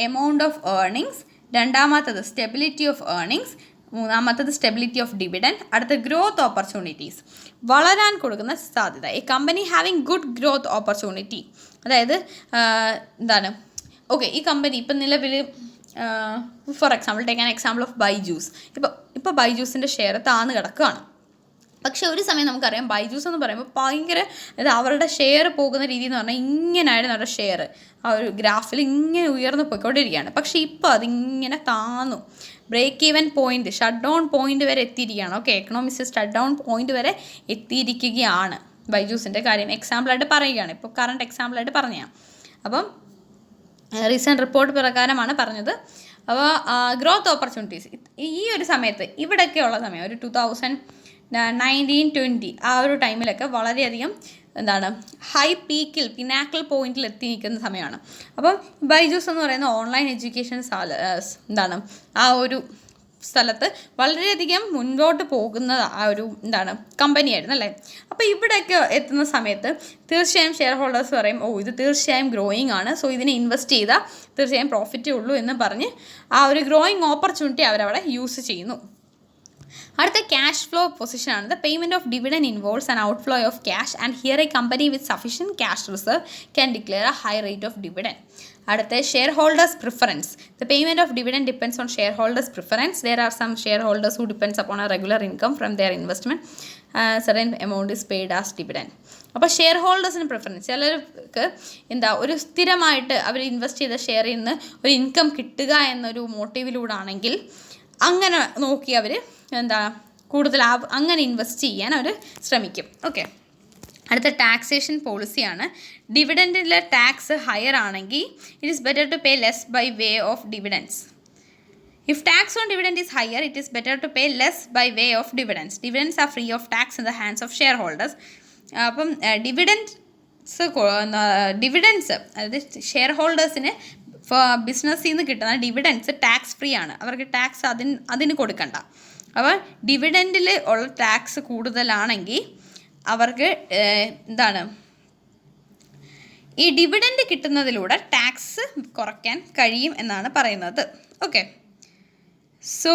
എമൗണ്ട് ഓഫ് ഏർണിങ്സ്, രണ്ടാമത്തത് സ്റ്റെബിലിറ്റി ഓഫ് ഏർണിങ്സ്, മൂന്നാമത്തത് സ്റ്റെബിലിറ്റി ഓഫ് ഡിവിഡൻഡ്, അടുത്ത ഗ്രോത്ത് ഓപ്പർച്യൂണിറ്റീസ്, വളരാൻ കൊടുക്കുന്ന സാധ്യത. A company having good growth opportunity, അതായത് ഓക്കെ ഈ കമ്പനി ഇപ്പം നിലവിൽ for example take an example of Byju's. ഇപ്പോൾ ബൈജൂസിൻ്റെ ഷെയർ താന്ന് കിടക്കുകയാണ്. പക്ഷേ ഒരു സമയം നമുക്കറിയാം ബൈജൂസ് എന്ന് പറയുമ്പോൾ ഭയങ്കര അവരുടെ ഷെയർ പോകുന്ന രീതി എന്ന് പറഞ്ഞാൽ ഇങ്ങനെയായിരുന്നു അവരുടെ ഷെയർ, ആ ഒരു ഗ്രാഫിൽ ഇങ്ങനെ ഉയർന്നു പോയിക്കൊണ്ടിരിക്കുകയാണ്. പക്ഷേ ഇപ്പോൾ അതിങ്ങനെ താന്നു, break even point, shut down point വരെ എത്തിയിരിക്കുകയാണ്. Okay, economics shut down point വരെ എത്തിയിരിക്കുകയാണ് ബൈജൂസിൻ്റെ കാര്യം എക്സാമ്പിളായിട്ട് പറയുകയാണ്. ഇപ്പോൾ കറണ്ട് എക്സാമ്പിളായിട്ട് പറഞ്ഞതാണ്. അപ്പം റീസെൻറ്റ് റിപ്പോർട്ട് പ്രകാരമാണ് പറഞ്ഞത്. അപ്പോൾ ഗ്രോത്ത് ഓപ്പർച്യൂണിറ്റീസ് ഈ ഒരു സമയത്ത് ഇവിടെയൊക്കെയുള്ള സമയം ഒരു 2019-20 ആ ഒരു ടൈമിലൊക്കെ വളരെയധികം ഹൈ പീക്കിൽ പിനാക്കിൾ പോയിന്റിൽ എത്തി നിൽക്കുന്ന സമയമാണ്. അപ്പം ബൈജൂസ് എന്ന് പറയുന്ന ഓൺലൈൻ എഡ്യൂക്കേഷൻ ആ ഒരു സ്ഥലത്ത് വളരെയധികം മുൻപോട്ട് പോകുന്ന ആ ഒരു കമ്പനിയായിരുന്നു അല്ലേ. അപ്പോൾ ഇവിടെയൊക്കെ എത്തുന്ന സമയത്ത് തീർച്ചയായും ഷെയർ ഹോൾഡേഴ്സ് പറയും ഇത് തീർച്ചയായും ഗ്രോയിങ് ആണ്, സോ ഇതിനെ ഇൻവെസ്റ്റ് ചെയ്താൽ തീർച്ചയായും പ്രോഫിറ്റേ ഉള്ളൂ എന്ന് പറഞ്ഞ് ആ ഒരു ഗ്രോയിങ് ഓപ്പർച്യൂണിറ്റി അവരവിടെ യൂസ് ചെയ്യുന്നു. അടുത്ത ക്യാഷ് ഫ്ലോ പൊസിഷനാണ്. The payment of dividend involves an outflow of cash and here a company with sufficient cash reserve can declare a high rate of dividend. അടുത്ത share holders preference. The payment of dividend depends on share holders preference. There are some shareholders who depends upon a regular income from their investment. Certain amount is paid as dividend. അപ്പോൾ ഷെയർ ഹോൾഡേഴ്സിന് preference, ചിലർക്ക് ഒരു സ്ഥിരമായിട്ട് അവർ invest ചെയ്ത ഷെയറിൽ നിന്ന് ഒരു income കിട്ടുക എന്നൊരു മോട്ടീവിലൂടെ ആണെങ്കിൽ അങ്ങനെ നോക്കി അവർ കൂടുതൽ അങ്ങനെ ഇൻവെസ്റ്റ് ചെയ്യാൻ അവർ ശ്രമിക്കും. ഓക്കെ, അടുത്ത ടാക്സേഷൻ പോളിസിയാണ്. ഡിവിഡൻഡിലെ ടാക്സ് ഹയർ ആണെങ്കിൽ it is better to pay less by way of dividends. If tax on dividend is higher it is better to pay less by way of dividends. Dividends are free of tax in the hands of share holders. അപ്പം dividends അതായത് share ഹോൾഡേഴ്സിന് ബിസിനസ്സിൽ നിന്ന് കിട്ടുന്ന dividends tax free ആണ്, അവർക്ക് tax അതിന് കൊടുക്കണ്ട. അപ്പോൾ ഡിവിഡൻഡിൽ ഉള്ള ടാക്സ് കൂടുതലാണെങ്കിൽ അവർക്ക് ഈ ഡിവിഡൻഡ് കിട്ടുന്നതിലൂടെ ടാക്സ് കുറയ്ക്കാൻ കഴിയും എന്നാണ് പറയുന്നത്. Okay, so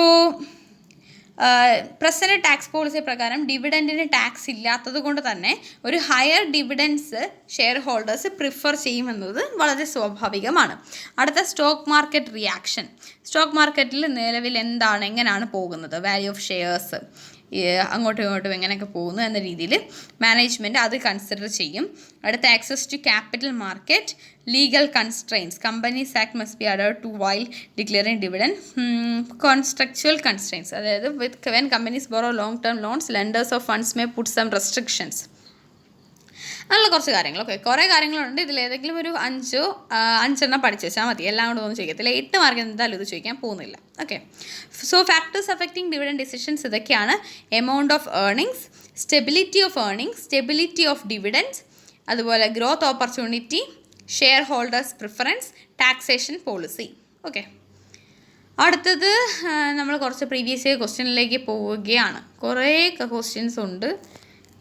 present tax policy പ്രകാരം ഡിവിഡൻഡിന് ടാക്സ് ഇല്ലാത്തത് കൊണ്ട് തന്നെ ഒരു higher dividends shareholders prefer ചെയ്യുമെന്നത് വളരെ സ്വാഭാവികമാണ്. അടുത്ത സ്റ്റോക്ക് മാർക്കറ്റ് റിയാക്ഷൻ. സ്റ്റോക്ക് മാർക്കറ്റിൽ നിലവിൽ എങ്ങനെയാണ് പോകുന്നത്, വാല്യൂ ഓഫ് ഷെയർസ് അങ്ങോട്ടും ഇങ്ങോട്ടും എങ്ങനെയൊക്കെ പോകുന്നു എന്ന രീതിയിൽ മാനേജ്മെൻറ്റ് അത് കൺസിഡർ ചെയ്യും. അടുത്ത access to capital market, legal constraints. Companies act must be adhered to while declaring dividend. Contractual constraints, അതായത് with when companies borrow long term loans lenders of funds may put some restrictions. അങ്ങനെയുള്ള കുറച്ച് കാര്യങ്ങൾ. Okay, കുറേ കാര്യങ്ങളുണ്ട്. ഇതിലേതെങ്കിലും ഒരു 5 പഠിച്ചു വെച്ചാൽ മതി, എല്ലാം കൂടെ ഒന്നും ചോദിക്കത്തില്ല. 8 മാർക്ക് എന്തായാലും ഇത് ചോദിക്കാൻ പോകുന്നില്ല. Okay, so factors affecting dividend decisions ഇതൊക്കെയാണ്. Amount of earnings, stability of earnings, stability of dividends, അതുപോലെ growth opportunity, share holders preference, taxation policy. Okay, അടുത്തത് നമ്മൾ കുറച്ച് പ്രീവിയസ് ഇയർ ക്വസ്റ്റ്യനിലേക്ക് പോവുകയാണ്. കുറേ ക്വസ്റ്റ്യൻസ് ഉണ്ട്.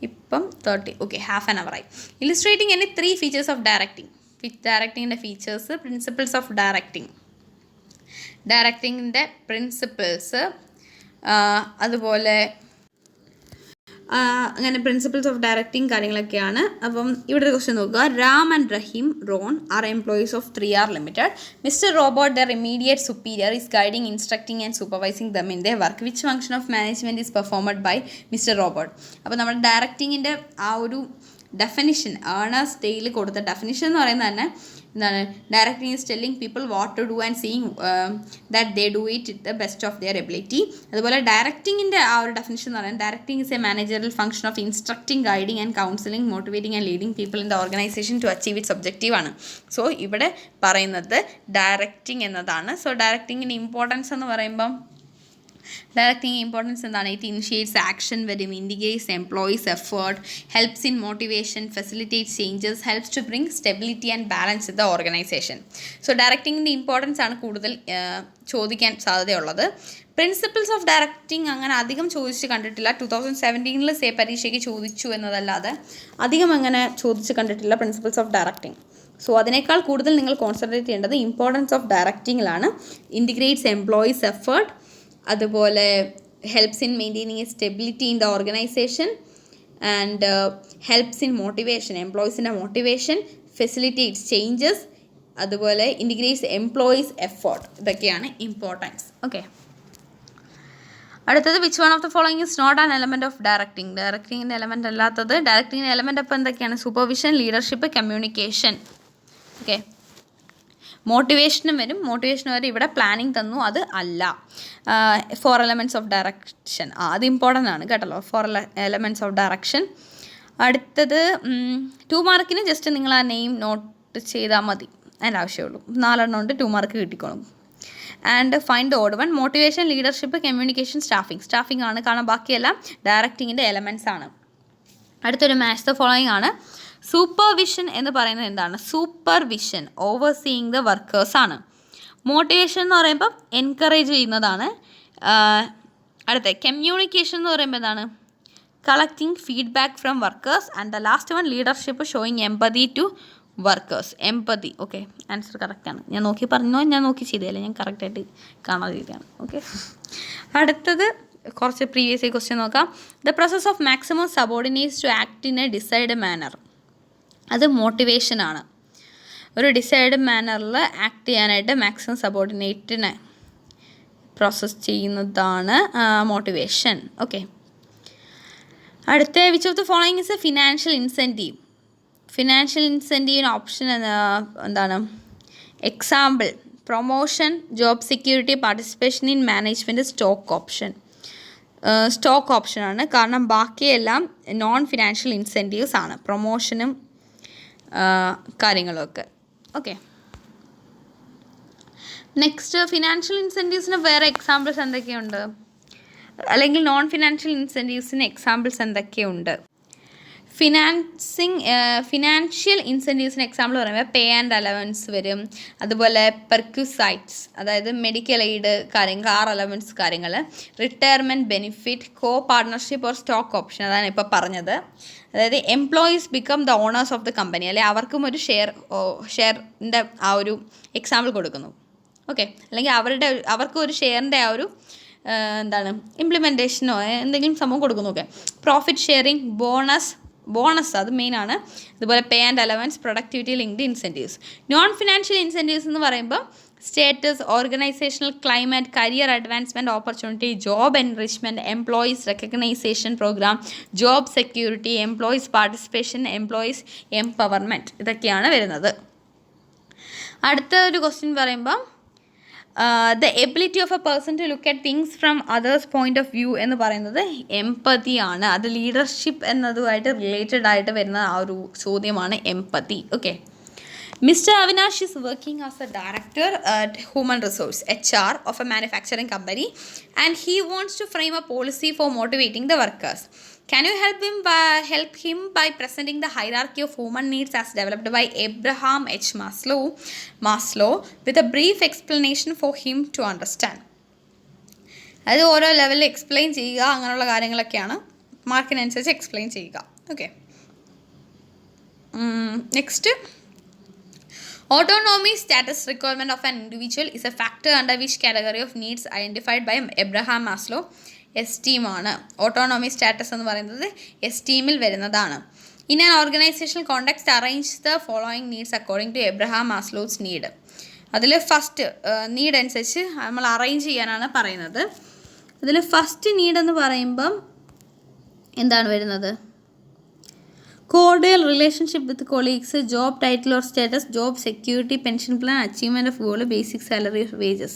ഇപ്പം 30. ഓക്കെ, ഹാഫ് ആൻ അവറായി. Illustrating any 3 features of directing. ഡയറക്റ്റിങ്ങിൻ്റെ ഫീച്ചേഴ്സ്, പ്രിൻസിപ്പിൾസ് ഓഫ് ഡയറക്റ്റിങ്ങിൻ്റെ പ്രിൻസിപ്പിൾസ്, അതുപോലെ അങ്ങനെ പ്രിൻസിപ്പിൾസ് ഓഫ് ഡയറക്റ്റിംഗ് കാര്യങ്ങളൊക്കെയാണ്. അപ്പം ഇവിടെ ഒരു ക്വസ്റ്റ്യൻ നോക്കുക. Ram and Rahim Ron are employees of 3R Limited. Mister Robert their immediate superior is guiding, instructing and supervising them in the work. Which function of management is performed by mister Robert. അപ്പോൾ നമ്മുടെ ഡയറക്റ്റിങ്ങിൻ്റെ ആ ഒരു definition ഏണേഴ്സ് Dale കൊടുത്ത definition എന്ന് പറയുന്നത് തന്നെ എന്താണ്, directing is telling people what to do and seeing that they do it the best of their ability. അതുപോലെ ഡയറക്റ്റിങ്ങിൻ്റെ ആ ഒരു ഡെഫിനിഷൻ എന്ന് പറയുന്നത് directing is a managerial function of instructing, guiding and counselling, motivating and leading people in the organisation to achieve its objective ആണ്. So ഇവിടെ പറയുന്നത് directing എന്നതാണ്. So ഡയറക്റ്റിങ്ങിൻ്റെ ഇമ്പോർട്ടൻസ് എന്ന് പറയുമ്പം ഡയറക്റ്റിംഗ് ഇമ്പോർട്ടൻസ് എന്താണ്? ഇറ്റ് ഇനിഷ്യേറ്റ്സ് ആക്ഷൻ വരും, indicates employees effort, helps in motivation, facilitates changes, helps to bring stability and balance in the organisation. So ഡയറക്റ്റിങ്ങിൻ്റെ ഇമ്പോർട്ടൻസ് ആണ് കൂടുതൽ ചോദിക്കാൻ സാധ്യതയുള്ളത്. പ്രിൻസിപ്പിൾസ് ഓഫ് ഡയറക്റ്റിംഗ് അങ്ങനെ അധികം ചോദിച്ച് കണ്ടിട്ടില്ല. 2017 പരീക്ഷയ്ക്ക് ചോദിച്ചു എന്നതല്ലാതെ അധികം അങ്ങനെ ചോദിച്ച് കണ്ടിട്ടില്ല പ്രിൻസിപ്പിൾസ് ഓഫ് ഡയറക്റ്റിംഗ്. സോ അതിനേക്കാൾ കൂടുതൽ നിങ്ങൾ കോൺസെൻട്രേറ്റ് ചെയ്യേണ്ടത് ഇമ്പോർട്ടൻസ് ഓഫ് ഡയറക്റ്റിങ്ങിലാണ്. ഇൻറ്റിഗ്രേറ്റ്സ് എംപ്ലോയീസ് എഫേർട്ട്, അതുപോലെ helps in maintaining a stability in the organisation and helps in motivation, എംപ്ലോയീസിൻ്റെ മോട്ടിവേഷൻ, ഫെസിലിറ്റേറ്റ്സ് ചേഞ്ചസ്, അതുപോലെ ഇൻറ്റിഗ്രേറ്റ്സ് എംപ്ലോയീസ് എഫേർട്ട്. ഇതൊക്കെയാണ് ഇമ്പോർട്ടൻസ്. ഓക്കെ, അടുത്തത് which one of the following is not an element of directing. ഡയറക്റ്റിങ്ങിൻ്റെ element അല്ലാത്തത്. ഡയറക്റ്റിങ്ങിൻ്റെ element അപ്പോൾ എന്തൊക്കെയാണ്? Supervision, leadership, communication. Okay, മോട്ടിവേഷനും വരും. മോട്ടിവേഷൻ വരെ ഇവിടെ പ്ലാനിങ് തന്നു, അത് അല്ല. 4 എലമെൻറ്റ്സ് ഓഫ് ഡയറക്ഷൻ, അത് ഇമ്പോർട്ടൻ്റ് ആണ് കേട്ടല്ലോ. 4 എലമെൻറ്റ്സ് ഓഫ് ഡയറക്ഷൻ. അടുത്തത് 2 മാർക്കിന് ജസ്റ്റ് നിങ്ങൾ ആ നെയിം നോട്ട് ചെയ്താൽ മതി, അതിൻ്റെ ആവശ്യമുള്ളൂ. 4 എണ്ണം ഉണ്ട്, 2 മാർക്ക് കിട്ടിക്കോളും. And find the odd one. Motivation, leadership, communication, staffing ആണ്. കാരണം ബാക്കിയെല്ലാം ഡയറക്റ്റിങ്ങിൻ്റെ എലമെൻറ്റ്സ് ആണ്. അടുത്തൊരു മാച്ച് ദ ഫോളോയിങ് ആണ്. സൂപ്പർവിഷൻ എന്ന് പറയുന്നത് എന്താണ്? സൂപ്പർവിഷൻ ഓവർസീയിങ് ദ വർക്കേഴ്സ് ആണ്. മോട്ടിവേഷൻ എന്ന് പറയുമ്പോൾ എൻകറേജ് ചെയ്യുന്നതാണ്. അടുത്ത കമ്മ്യൂണിക്കേഷൻ എന്ന് പറയുമ്പോൾ എന്താണ്? Collecting feedback from workers. And the last one leadership, showing empathy to workers. Empathy. Okay, answer കറക്റ്റാണ്. ഞാൻ നോക്കി ചെയ്തതല്ലേ, ഞാൻ കറക്റ്റായിട്ട് കാണാതെ ചെയ്തതാണ്. ഓക്കെ, അടുത്തത് കുറച്ച് പ്രീവിയസ് ക്വസ്റ്റ്യൻ നോക്കാം. The process of maximum subordinates to act in a desired manner. അത് മോട്ടിവേഷനാണ്. ഒരു ഡിസൈഡ് മാനറിൽ ആക്ട് ചെയ്യാനായിട്ട് മാക്സിമം സബോർഡിനേറ്റിനെ പ്രോസസ്സ് ചെയ്യുന്നതാണ് മോട്ടിവേഷൻ. ഓക്കെ, അടുത്ത which of the following is a financial incentive. Financial ഇൻസെൻറ്റീവിന് ഓപ്ഷൻ എന്താണ്? Example promotion, job security, participation in management, stock option. Stock ഓപ്ഷനാണ്. കാരണം ബാക്കിയെല്ലാം നോൺ ഫിനാൻഷ്യൽ ഇൻസെൻറ്റീവ്സ് ആണ്, പ്രൊമോഷനും കാര്യങ്ങളൊക്കെ. ഓക്കെ, നെക്സ്റ്റ് ഫിനാൻഷ്യൽ ഇൻസെൻറ്റീവ്സിന് വേറെ എക്സാമ്പിൾസ് എന്തൊക്കെയുണ്ട്? അല്ലെങ്കിൽ നോൺ ഫിനാൻഷ്യൽ ഇൻസെൻറ്റീവ്സിന് എക്സാമ്പിൾസ് എന്തൊക്കെയുണ്ട്? ഫിനാൻഷ്യൽ ഇൻസെൻറ്റീവ്സിന് എക്സാമ്പിൾ പറയുമ്പോൾ പേ ആൻഡ് അലവൻസ് വരും. അതുപോലെ പെർക്യൂസൈറ്റ്സ്, അതായത് മെഡിക്കൽ എയ്ഡ് കാര്യങ്ങൾ, കാർ അലവൻസ് കാര്യങ്ങൾ, retirement benefit, co partnership or stock option, അതാണ് ഇപ്പോൾ പറഞ്ഞത്. അതായത് employees become the owners of the company, അല്ലെ അവർക്കും ഒരു ഷെയറിൻ്റെ ആ ഒരു എക്സാമ്പിൾ കൊടുക്കുന്നു. ഓക്കെ, അല്ലെങ്കിൽ അവർക്ക് ഒരു ഷെയറിൻ്റെ ആ ഒരു എന്താണ് ഇംപ്ലിമെൻറ്റേഷനോ എന്തെങ്കിലും സംഭവം കൊടുക്കുന്നു. ഓക്കെ, പ്രോഫിറ്റ് ഷെയറിങ്, ബോണസ് അത് മെയിനാണ്. അതുപോലെ pay and allowance, productivity linked incentives. Non financial incentives എന്ന് പറയുമ്പോൾ status, organisational climate, career advancement opportunity, job enrichment, employees recognition programme, job security, employees participation, employees empowerment, ഇതൊക്കെയാണ് വരുന്നത്. അടുത്ത ഒരു ക്വസ്റ്റ്യൻ പറയുമ്പോൾ the ability of a person to look at things from others point of view എന്ന് പറയുന്നത് empathy ആണ്. അത് leadership എന്നതുമായിട്ട് related ആയിട്ട് വരുന്ന ആ ഒരു ചോദ്യമാണ് empathy. Okay, Mr. Avinash is working as a director at Human Resource HR of a manufacturing company, and he wants to frame a policy for motivating the workers. Can you help him by presenting the hierarchy of human needs as developed by Abraham H. Maslow with a brief explanation for him to understand? അത് ഓരോ ലെവലിൽ explain ചെയ്യുക, അങ്ങനെയുള്ള കാര്യങ്ങളൊക്കെയാണ്. മാർക്കിനനുസരിച്ച് explain ചെയ്യുക. Okay, next autonomy status requirement of an individual is a factor under which category of needs identified by Abraham Maslow. Esteem ആണ്. Autonomy status എന്ന് പറയുന്നത് എസ്റ്റീമിൽ വരുന്നതാണ്. In an organisational context arrange the following needs according to Abraham Maslow's need. അതിൽ first need അനുസരിച്ച് നമ്മൾ arrange ചെയ്യാനാണ് പറയുന്നത്. അതിൽ ഫസ്റ്റ് നീഡ് എന്ന് പറയുമ്പം എന്താണ് വരുന്നത്? cordial relationship with colleagues, job title or status, job security, pension plan, achievement of goal, basic salary or wages.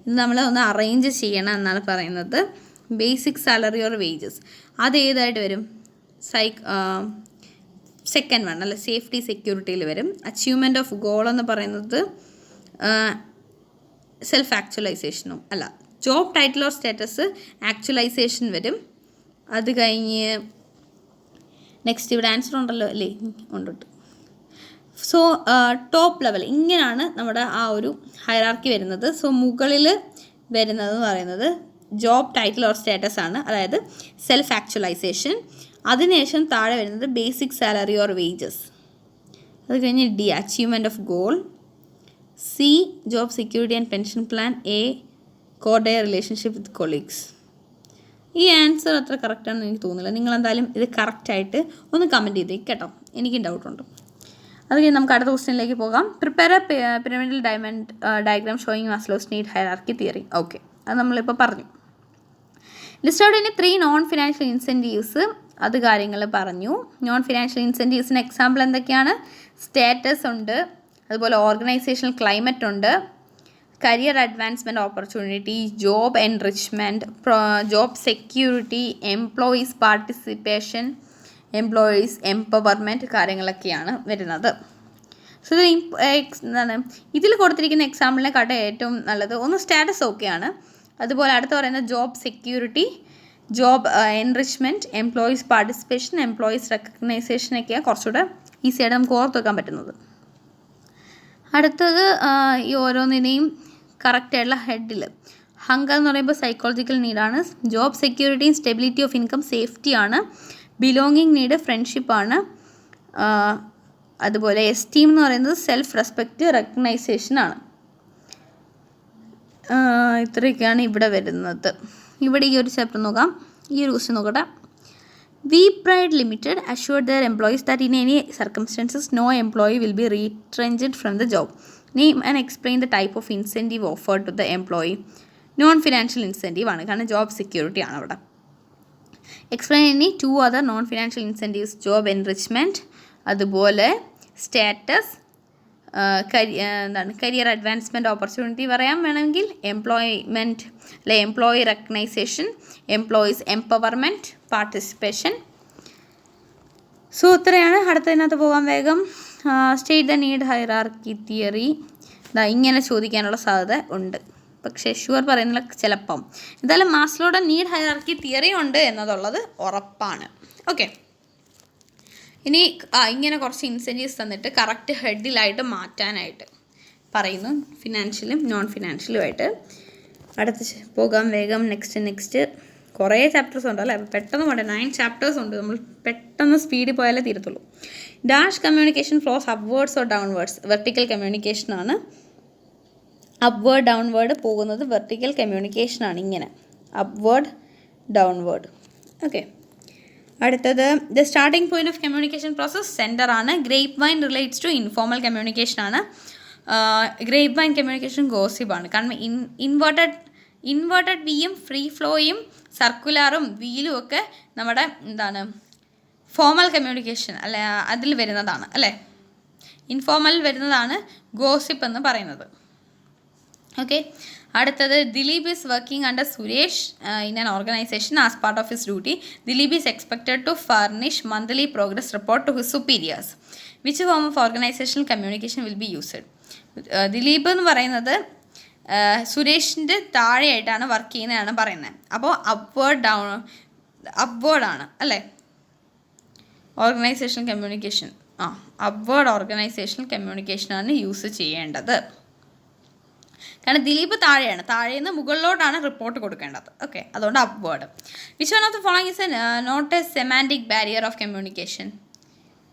ഇത് നമ്മൾ ഒന്ന് അറേഞ്ച് ചെയ്യണം എന്നാണ് പറയുന്നത്. ബേസിക് സാലറി ഓർ വേജസ് അത് ഏതായിട്ട് വരും? സെക്കൻഡ് വൺ അല്ല, സേഫ്റ്റി സെക്യൂരിറ്റിയിൽ വരും. അച്ചീവ്മെൻറ്റ് ഓഫ് ഗോൾ എന്ന് പറയുന്നത് സെൽഫ് ആക്ച്വലൈസേഷനും അല്ല. Job title or status actualisation വരും. അത് കഴിഞ്ഞ് നെക്സ്റ്റ് ഇവിടെ ആൻസർ ഉണ്ടല്ലോ അല്ലേ? ഉണ്ട്. സോ ടോപ്പ് ലെവൽ ഇങ്ങനെയാണ് നമ്മുടെ ആ ഒരു ഹൈറാർക്കി വരുന്നത്. സോ മുകളിൽ വരുന്നത് എന്ന് പറയുന്നത് ജോബ് ടൈറ്റിൽ ഓർ സ്റ്റാറ്റസ് ആണ്, അതായത് സെൽഫ് ആക്ച്വലൈസേഷൻ. അതിനുശേഷം താഴെ വരുന്നത് ബേസിക് സാലറി ഓർ വേജസ്. അത് കഴിഞ്ഞ് D achievement of goal. C job security and pension plan. A cordial relationship with colleagues. ഈ ആൻസർ അത്ര കറക്റ്റാണെന്ന് എനിക്ക് തോന്നുന്നില്ല. നിങ്ങളെന്തായാലും ഇത് കറക്റ്റായിട്ട് ഒന്ന് കമൻറ്റ് ചെയ്തേക്ക് കേട്ടോ, എനിക്കും ഡൗട്ടുണ്ട്. അത് കഴിഞ്ഞ് നമുക്ക് അടുത്ത ക്വസ്റ്റ്യനിലേക്ക് പോകാം. Prepare A pyramidal diagram showing Maslow's need hierarchy theory. Okay, അത് നമ്മളിപ്പോൾ പറഞ്ഞു. ലിസ്റ്റ് ഔട്ട് ഇനി 3 നോൺ ഫിനാൻഷ്യൽ ഇൻസെൻറ്റീവ്സ്. അത് കാര്യങ്ങൾ പറഞ്ഞു. നോൺ ഫിനാൻഷ്യൽ ഇൻസെൻറ്റീവ്സിന് എക്സാമ്പിൾ എന്തൊക്കെയാണ്? സ്റ്റാറ്റസ് ഉണ്ട്, അതുപോലെ ഓർഗനൈസേഷണൽ ക്ലൈമറ്റ് ഉണ്ട്, career advancement opportunity, job enrichment, job security, employees participation, employees empowerment കാര്യങ്ങളൊക്കെയാണ് വരുന്നത്. സോ ഇത് എന്താണ് ഇതിൽ കൊടുത്തിരിക്കുന്ന എക്സാമ്പിളിനെക്കാട്ടും ഏറ്റവും നല്ലത് ഒന്ന് സ്റ്റാറ്റസ് ഓക്കെയാണ്. അതുപോലെ അടുത്ത് പറയുന്നത് job security, job enrichment, employees participation, employees റെക്കഗ്നൈസേഷനൊക്കെയാണ് കുറച്ചുകൂടെ ഈസിയായിട്ട് നമുക്ക് ഓർത്ത് വെക്കാൻ പറ്റുന്നത്. അടുത്തത് ഈ ഓരോന്നിനെയും കറക്റ്റായിട്ടുള്ള ഹെഡിൽ ഹങ്കർ എന്ന് പറയുമ്പോൾ സൈക്കോളജിക്കൽ നീഡാണ്. ജോബ് സെക്യൂരിറ്റിയും സ്റ്റെബിലിറ്റി ഓഫ് ഇൻകം സേഫ്റ്റിയാണ്. ബിലോങ്ങിങ് നീഡ് ഫ്രണ്ട്ഷിപ്പാണ്. അതുപോലെ എസ്റ്റീം എന്ന് പറയുന്നത് സെൽഫ് റെസ്പെക്റ്റ് റെക്കഗ്നൈസേഷനാണ്. ഇത്രയൊക്കെയാണ് ഇവിടെ വരുന്നത്. ഇവിടെ ഈ ഒരു ചാപ്റ്റർ നോക്കാം. ഈ ഒരു ക്വസ്റ്റ്യൻ നോക്കട്ടെ. V Pride Limited assured their employees that in any circumstances no employee will be retrenched from the job. Name and explain the type of incentive offered to the employee. Non financial incentive ആണ്, കാരണം job security ആണ് അവിടെ. Explain any 2 other non financial incentives. Job enrichment, അതുപോലെ status, career advancement opportunity പറയാൻ വേണമെങ്കിൽ, employment അല്ലെ employee recognition, employees empowerment, participation. So ഇത്രയാണ്. അടുത്തതിനകത്ത് പോകാൻ വേഗം. State the need hierarchy theory. ഇങ്ങനെ ചോദിക്കാനുള്ള സാധ്യത ഉണ്ട്, പക്ഷേ ഷുവർ പറയുന്നില്ല, ചിലപ്പം. എന്തായാലും മാസ്ലോയുടെ നീഡ് ഹൈറാർക്കി തിയറി ഉണ്ട് എന്നതുള്ളത് ഉറപ്പാണ്. ഓക്കെ, ഇനി ഇങ്ങനെ കുറച്ച് ഇൻസെൻറ്റീവ്സ് തന്നിട്ട് കറക്റ്റ് ഹെഡിലായിട്ട് മാറ്റാനായിട്ട് പറയുന്നു, ഫിനാൻഷ്യലും നോൺ ഫിനാൻഷ്യലുമായിട്ട്. അടുത്ത് പോകാൻ വേഗം. നെക്സ്റ്റ് കുറേ ചാപ്റ്റേഴ്സ് ഉണ്ട് അല്ലേ, പെട്ടെന്ന് പോകണ്ടേ. 9 ചാപ്റ്റേഴ്സ് ഉണ്ട്, നമ്മൾ പെട്ടെന്ന് സ്പീഡിൽ പോയാലേ തീരത്തുള്ളൂ. Dash communication flows upwards or downwards. Vertical കമ്മ്യൂണിക്കേഷനാണ്. അപ്വേർഡ് ഡൗൺവേർഡ് പോകുന്നത് വെർട്ടിക്കൽ കമ്മ്യൂണിക്കേഷനാണ്. ഇങ്ങനെ അപ്വേർഡ് ഡൗൺവേർഡ്. ഓക്കെ, അടുത്തത് the starting point of communication process sender ആണ്. Grapevine relates to informal communication ആണ്. ഗ്രേപ്പ് വൈൻ കമ്മ്യൂണിക്കേഷൻ ഗോസിപ്പാണ്, കാരണം ഇൻവേർട്ടഡ് വിയും ഫ്രീ ഫ്ലോയും സർക്കുലറും വീലും ഒക്കെ നമ്മുടെ എന്താണ് ഫോമൽ കമ്മ്യൂണിക്കേഷൻ അല്ലെ അതിൽ വരുന്നതാണ് അല്ലേ. ഇൻഫോർമൽ വരുന്നതാണ് ഗോസിപ്പ് എന്ന് പറയുന്നത്. ഓക്കെ, അടുത്തത് Dilip is working under Suresh in an organisation as part of his duty. Dilip is expected to furnish monthly progress report to his superiors. Which form of organisational communication will be used. Dilip എന്ന് പറയുന്നത് സുരേഷിൻ്റെ താഴെയായിട്ടാണ് work ചെയ്യുന്നതാണ് പറയുന്നത്. അപ്പോൾ അപ്വേർഡാണ് അല്ലേ organisational communication. Upward organisational കമ്മ്യൂണിക്കേഷനാണ് use ചെയ്യേണ്ടത്. കാരണം ദിലീപ് താഴേന്ന് മുകളിലോട്ടാണ് റിപ്പോർട്ട് കൊടുക്കേണ്ടത്. ഓക്കെ, അതുകൊണ്ട് upward. Which one of the following is not a semantic barrier of communication.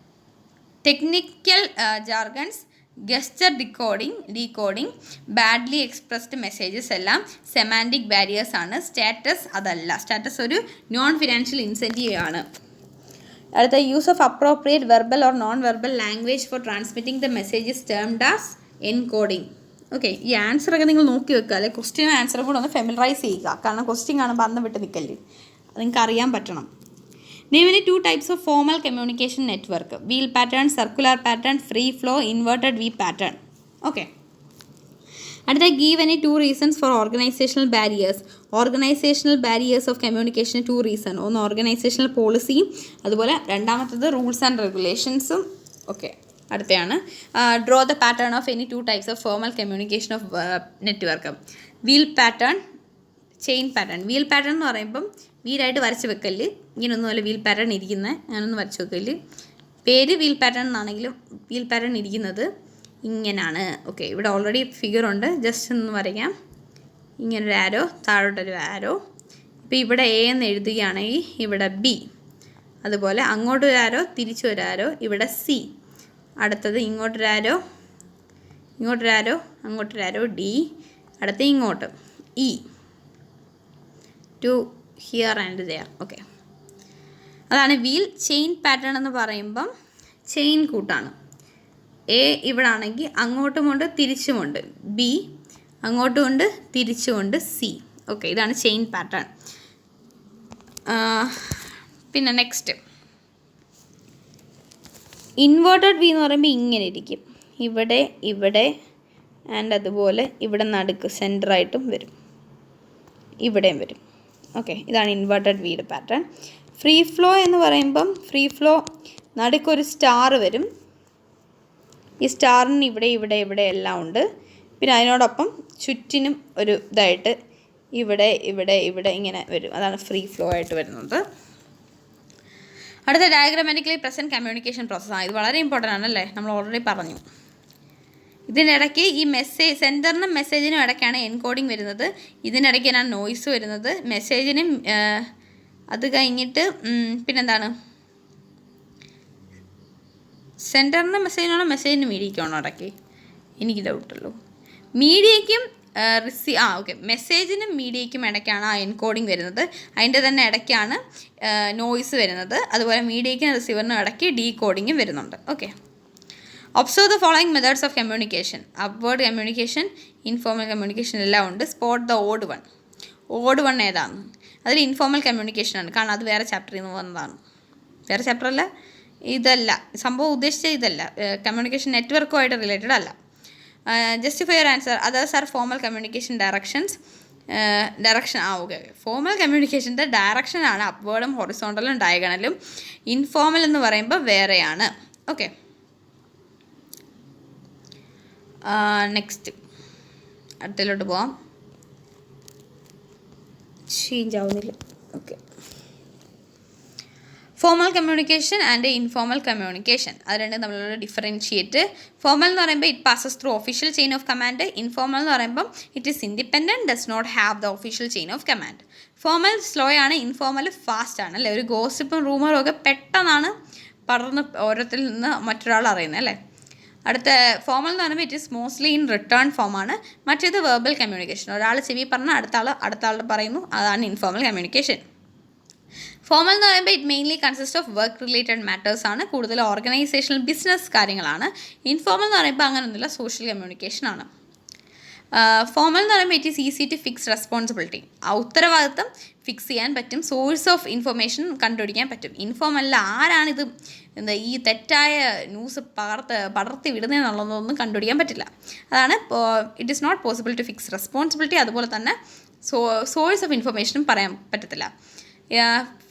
Technical jargons, gesture decoding, badly expressed messages എല്ലാം സെമാൻറ്റിക് ബാരിയേഴ്സ് ആണ്. സ്റ്റാറ്റസ് അതല്ല. സ്റ്റാറ്റസ് ഒരു നോൺ ഫിനാൻഷ്യൽ ഇൻസെൻറ്റീവ് ആണ്. അടുത്ത use of appropriate verbal or non verbal language for transmitting the messages termed as encoding. Okay, ഈ ആൻസറൊക്കെ നിങ്ങൾ നോക്കി വെക്കുക, അല്ലെ ക്വസ്റ്റ്യൻ ആൻസറും കൂടെ ഒന്ന് ഫെമിലറൈസ് ചെയ്യുക. കാരണം ക്വസ്റ്റ്യൻ കാണുമ്പോൾ അന്ന് വിട്ട് നിൽക്കല്ലേ, നിങ്ങൾക്ക് അറിയാൻ പറ്റണം. Name any 2 types of formal communication network. Wheel pattern, circular pattern, free flow, inverted V pattern. Okay. അടുത്ത give any 2 reasons for organizational barriers. Organizational barriers of communication 2 reasons. ഒന്ന് organizational policy, അതുപോലെ രണ്ടാമത്തത് rules and regulations. ഓക്കെ, അടുത്തയാണ് draw the pattern of any 2 types of formal communication of network. Wheel pattern, chain pattern. Wheel pattern എന്ന് പറയുമ്പം വീലായിട്ട് വരച്ച് വെക്കല്, ഇങ്ങനൊന്നുമല്ല wheel pattern ഇരിക്കുന്നത്, ഞാനൊന്ന് വരച്ച് വെക്കല്. പേര് വീൽ പാറ്റേൺ എന്നാണെങ്കിലും വീൽ പാറ്റേൺ ഇരിക്കുന്നത് ഇങ്ങനെയാണ്. ഓക്കെ, ഇവിടെ ഓൾറെഡി ഫിഗർ ഉണ്ട്, ജസ്റ്റ് ഒന്ന് വരയ്ക്കാം. ഇങ്ങനൊരു ആരോ, താഴോട്ടൊരു ആരോ. ഇപ്പോൾ ഇവിടെ എ എന്ന് എഴുതുകയാണെങ്കിൽ ഇവിടെ ബി, അതുപോലെ അങ്ങോട്ടൊരു ആരോ, തിരിച്ചൊരു ആരോ, ഇവിടെ സി. അടുത്തത് ഇങ്ങോട്ടൊരു ആരോ, ഇങ്ങോട്ടൊരു ആരോ, അങ്ങോട്ടൊരു ആരോ, ഡി. അടുത്ത് ഇങ്ങോട്ട് E, to here and there. Okay, അതാണ് വീൽ. ചെയിൻ പാറ്റേൺ എന്ന് പറയുമ്പം ചെയിൻ കൂട്ടാണ്. എ ഇവിടെ ആണെങ്കിൽ അങ്ങോട്ടുമുണ്ട് തിരിച്ചുമുണ്ട്, ബി അങ്ങോട്ടുമുണ്ട് തിരിച്ചുമുണ്ട്, സി. ഓക്കെ, ഇതാണ് ചെയിൻ പാറ്റേൺ. പിന്നെ നെക്സ്റ്റ് ഇൻവേർട്ടഡ് വി എന്ന് പറയുമ്പോൾ ഇങ്ങനെ ഇരിക്കും, ഇവിടെ ഇവിടെ ആൻഡ് അതുപോലെ ഇവിടെ നടുക്ക് സെൻറ്ററായിട്ടും വരും, ഇവിടെയും വരും. ഓക്കെ, ഇതാണ് ഇൻവേർട്ടഡ് വീയുടെ പാറ്റേൺ. ഫ്രീ ഫ്ലോ എന്ന് പറയുമ്പം ഫ്രീ ഫ്ലോ നടുക്കൊരു സ്റ്റാർ വരും, ഈ സ്റ്റാറിന് ഇവിടെ ഇവിടെ ഇവിടെ എല്ലാം ഉണ്ട്. പിന്നെ അതിനോടൊപ്പം ചുറ്റിനും ഒരു ഇതായിട്ട് ഇവിടെ ഇവിടെ ഇവിടെ ഇങ്ങനെ വരും, അതാണ് ഫ്രീ ഫ്ലോ ആയിട്ട് വരുന്നത്. അടുത്ത ഡയഗ്രാമാറ്റിക്കലി പ്രസൻറ്റ് കമ്മ്യൂണിക്കേഷൻ പ്രോസസ്സാണ്. ഇത് വളരെ ഇമ്പോർട്ടൻ്റ് ആണല്ലേ, നമ്മൾ ഓൾറെഡി പറഞ്ഞു. ഇതിനിടയ്ക്ക് ഈ മെസ്സേജ് സെൻറ്ററിനും മെസ്സേജിനും ഇടയ്ക്കാണ് എൻകോഡിങ് വരുന്നത്. ഇതിനിടയ്ക്കാണ് നോയ്സ് വരുന്നത്. മെസ്സേജിനും അത് കഴിഞ്ഞിട്ട് പിന്നെന്താണ്, സെൻറ്ററിനും മെസ്സേജിനാണോ മെസ്സേജിനും മീഡിയയ്ക്കാണോ ഇടയ്ക്ക്, എനിക്ക് ഡൗട്ടുള്ളൂ. മീഡിയയ്ക്കും ഓക്കെ, മെസ്സേജിനും മീഡിയയ്ക്കും ഇടയ്ക്കാണ് ആ എൻകോഡിങ് വരുന്നത്. അതിൻ്റെ തന്നെ ഇടയ്ക്കാണ് നോയ്സ് വരുന്നത്. അതുപോലെ മീഡിയയ്ക്കും റിസീവറിനും ഇടയ്ക്ക് ഡീകോഡിങ്ങും വരുന്നുണ്ട്. Okay, observe the following methods of communication. Upward communication, informal communication എല്ലാം ഉണ്ട്. Spot the odd one. Odd one ഏതാണ്? അതിൽ ഇൻഫോർമൽ കമ്മ്യൂണിക്കേഷനാണ്, കാരണം അത് വേറെ ചാപ്റ്ററിൽ നിന്ന് വന്നതാണ്. വേറെ ചാപ്റ്ററല്ല, ഇതല്ല സംഭവം, ഉദ്ദേശിച്ച ഇതല്ല, കമ്മ്യൂണിക്കേഷൻ നെറ്റ്വർക്കുമായിട്ട് റിലേറ്റഡ് അല്ല. Justify your answer. Others are formal communication directions. Okay, formal കമ്മ്യൂണിക്കേഷൻ്റെ ഡയറക്ഷനാണ് അപ്വേർഡും ഹൊറിസോണ്ടലും ഡയഗണലും. ഇൻഫോർമൽ എന്ന് പറയുമ്പോൾ വേറെയാണ്. ഓക്കെ, നെക്സ്റ്റ് അടുത്തതിലോട്ട് പോവാം. ചേഞ്ച് ആവുന്നില്ല. Okay, formal communication and informal communication, അത് രണ്ടും തമ്മിലുള്ള ഡിഫറൻഷിയേറ്റ്. ഫോർമൽ എന്ന് പറയുമ്പോൾ it passes through official chain of command. Informal എന്ന് പറയുമ്പം it is independent, does not have the official chain of command. Formal slow ആണ്, ഇൻഫോർമൽ ഫാസ്റ്റ് ആണ് അല്ലേ. ഒരു ഗോസിപ്പും റൂമറും ഒക്കെ പെട്ടെന്നാണ് പടർന്ന് ഓരോരുത്തരിൽ നിന്ന് മറ്റൊരാൾ അറിയുന്നത് അല്ലേ. അടുത്ത ഫോർമൽ എന്ന് പറയുമ്പോൾ it is mostly in written ഫോമാണ്. മറ്റേത് വെർബൽ കമ്മ്യൂണിക്കേഷൻ, ഒരാൾ ചെവി പറഞ്ഞാൽ അടുത്ത ആൾ പറയുന്നു, അതാണ് ഇൻഫോർമൽ കമ്മ്യൂണിക്കേഷൻ. ഫോർമൽ എന്ന് പറയുമ്പോൾ it mainly consist of work related matters ആണ്, കൂടുതൽ ഓർഗനൈസേഷണൽ ബിസിനസ് കാര്യങ്ങളാണ്. ഇൻഫോർമൽ എന്ന് പറയുമ്പോൾ അങ്ങനെയൊന്നുമില്ല, സോഷ്യൽ കമ്മ്യൂണിക്കേഷൻ ആണ്. ഫോർമൽ എന്ന് പറയുമ്പോൾ it is easy to fix responsibility. ആ ഉത്തരവാദിത്തം ഫിക്സ് ചെയ്യാൻ പറ്റും, സോഴ്സ് ഓഫ് ഇൻഫർമേഷൻ കണ്ടുപിടിക്കാൻ പറ്റും. ഇൻഫോർമല്ല ആരാണിത് ഈ തെറ്റായ ന്യൂസ് പടർത്തി വിടുന്നതെന്നുള്ളതൊന്നും കണ്ടുപിടിക്കാൻ പറ്റില്ല. അതാണ് it is not possible to fix responsibility. അതുപോലെ തന്നെ സോഴ്സ് ഓഫ് ഇൻഫർമേഷനും പറയാൻ പറ്റത്തില്ല.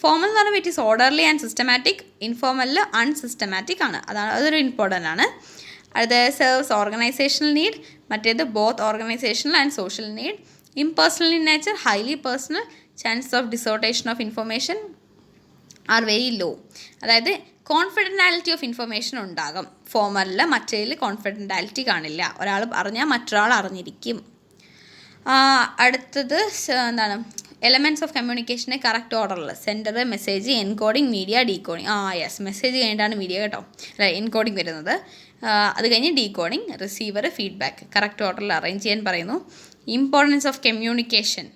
ഫോർമൽ എന്ന് പറയുമ്പോൾ it is orderly and systematic. ഇൻഫോർമലിൽ അൺസിസ്റ്റമാറ്റിക് ആണ്, അതൊരു ഇമ്പോർട്ടൻ്റ് ആണ്. അത് സെർവ്സ് ഓർഗനൈസേഷണൽ നീഡ്, മറ്റേത് both organisational and social need. Impersonal in nature, highly personal. Chances of distortion of information are very low. അതായത് കോൺഫിഡൻറ്റാലിറ്റി ഓഫ് ഇൻഫർമേഷൻ ഉണ്ടാകും ഫോർമലിൽ, മറ്റേതിൽ കോൺഫിഡൻറ്റാലിറ്റി കാണില്ല. ഒരാൾ അറിഞ്ഞാൽ മറ്റൊരാൾ അറിഞ്ഞിരിക്കും. അടുത്തത് എന്താണ്, എലമെൻറ്റ്സ് ഓഫ് കമ്മ്യൂണിക്കേഷനെ കറക്റ്റ് ഓർഡറിൽ. Sender, message, encoding, media, decoding. Yes, message കഴിഞ്ഞിട്ടാണ് മീഡിയ കേട്ടോ, അല്ല എൻകോഡിങ് വരുന്നത്. അത് കഴിഞ്ഞ് ഡീകോഡിങ്, റിസീവർ, ഫീഡ്ബാക്ക്. കറക്റ്റ് ഓർഡറിൽ അറേഞ്ച് ചെയ്യാൻ പറയുന്നു. ഇമ്പോർട്ടൻസ് ഓഫ് കമ്മ്യൂണിക്കേഷൻ,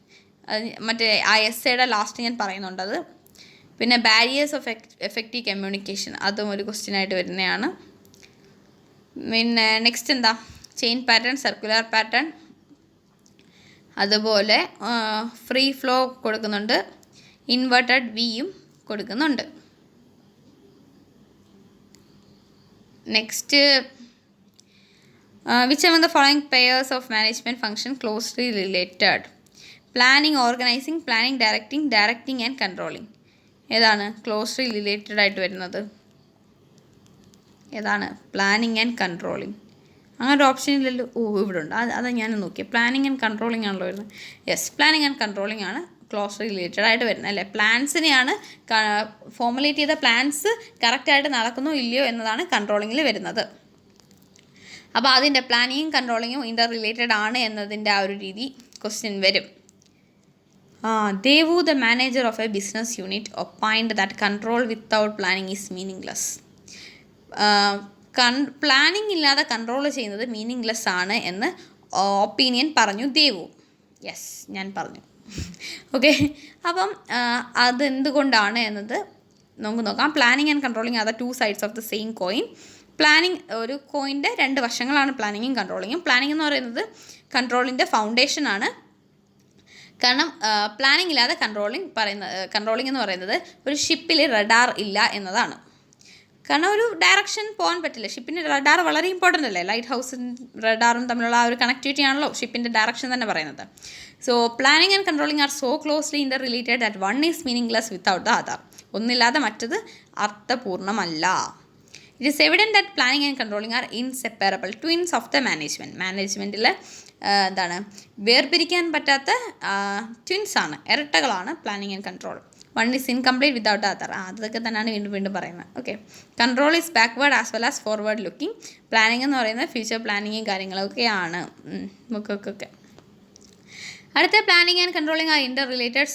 മറ്റേ എസ്സേയുടെ ലാസ്റ്റ് ഞാൻ പറയുന്നുണ്ടത്. പിന്നെ ബാരിയേഴ്സ് ഓഫ് എഫക്റ്റീവ് കമ്മ്യൂണിക്കേഷൻ, അതും ഒരു ക്വസ്റ്റ്യനായിട്ട് വരുന്നതാണ്. പിന്നെ നെക്സ്റ്റ് എന്താ, ചെയിൻ പാറ്റേൺ, സർക്കുലർ പാറ്റേൺ, അതുപോലെ ഫ്രീ ഫ്ലോ കൊടുക്കുന്നുണ്ട്, ഇൻവെർട്ടഡ് വിയും കൊടുക്കുന്നുണ്ട്. Next which among the following pairs of management function closely related? Planning, organising, planning, directing and controlling. ഏതാണ് ക്ലോസ്ലി റിലേറ്റഡ് ആയിട്ട് വരുന്നത്? ഏതാണ് പ്ലാനിങ് ആൻഡ് കൺട്രോളിങ്? അങ്ങനെ ഒരു ഓപ്ഷൻ ഇല്ലല്ലോ. ഇവിടെ ഉണ്ട്. അതാ ഞാൻ നോക്കിയത്. പ്ലാനിങ് ആൻഡ് കൺട്രോളിങ് ആണല്ലോ വരുന്നത്. യെസ്, പ്ലാനിങ് ആൻഡ് കൺട്രോളിങ് ആണ് ക്ലോസ്ലി റിലേറ്റഡ് ആയിട്ട് വരുന്നത് അല്ലേ. പ്ലാൻസിനെയാണ് ഫോർമുലേറ്റ് ചെയ്ത പ്ലാൻസ് കറക്റ്റായിട്ട് നടക്കുന്നോ ഇല്ലയോ എന്നതാണ് കൺട്രോളിങ്ങിൽ വരുന്നത്. അപ്പോൾ അതിൻ്റെ പ്ലാനിങ്ങും കൺട്രോളിങ്ങും ഇൻ്റർ റിലേറ്റഡ് ആണ് എന്നതിൻ്റെ ആ ഒരു രീതി ക്വസ്റ്റ്യൻ വരും. Devu, the manager of a business unit, opined that control without planning is meaningless. Planning ഇല്ലാതെ കൺട്രോൾ ചെയ്യുന്നത് മീനിങ്ലെസ് ആണ് എന്ന് ഒപ്പീനിയൻ പറഞ്ഞു ദേവു. യെസ്, ഞാൻ പറഞ്ഞു. ഓക്കെ, അപ്പം അതെന്തുകൊണ്ടാണ് എന്നത് നമുക്ക് നോക്കാം. Planning and controlling are the two sides of the same coin. Planning ഒരു കോയിൻ്റെ രണ്ട് വശങ്ങളാണ് പ്ലാനിങ്ങും കൺട്രോളിങ്ങും. പ്ലാനിങ് എന്ന് പറയുന്നത് കൺട്രോളിൻ്റെ ഫൗണ്ടേഷനാണ്. കാരണം പ്ലാനിങ് ഇല്ലാതെ കൺട്രോളിങ് എന്ന് പറയുന്നത് ഒരു ഷിപ്പിൽ റഡാർ ഇല്ല എന്നതാണ്. കാരണം ഒരു ഡയറക്ഷൻ പോകാൻ പറ്റില്ല. ഷിപ്പിൻ്റെ റഡാർ വളരെ ഇമ്പോർട്ടൻ്റ് അല്ലേ. ലൈറ്റ് ഹൗസും റഡാറും തമ്മിലുള്ള ആ ഒരു കണക്ടിവിറ്റി ആണല്ലോ ഷിപ്പിൻ്റെ ഡയറക്ഷൻ തന്നെ പറയുന്നത്. So planning and controlling are so closely interrelated that one is meaningless without the other. ഒന്നില്ലാതെ മറ്റത് അർത്ഥപൂർണ്ണമല്ല. It is evident that planning and controlling are inseparable twins of the management. മാനേജ്മെൻറ്റിൽ വേർപിരിക്കാൻ പറ്റാത്ത ട്വിൻസാണ്, ഇരട്ടകളാണ് planning and control. One is incomplete without the other. അതൊക്കെ തന്നെയാണ് വീണ്ടും പറയുന്നത്. Okay, control is backward as well as forward looking. Planning എന്ന് പറയുന്നത് ഫ്യൂച്ചർ പ്ലാനിങ്ങും കാര്യങ്ങളൊക്കെയാണ്. ഒക്കെ അടുത്ത planning and controlling are interrelated.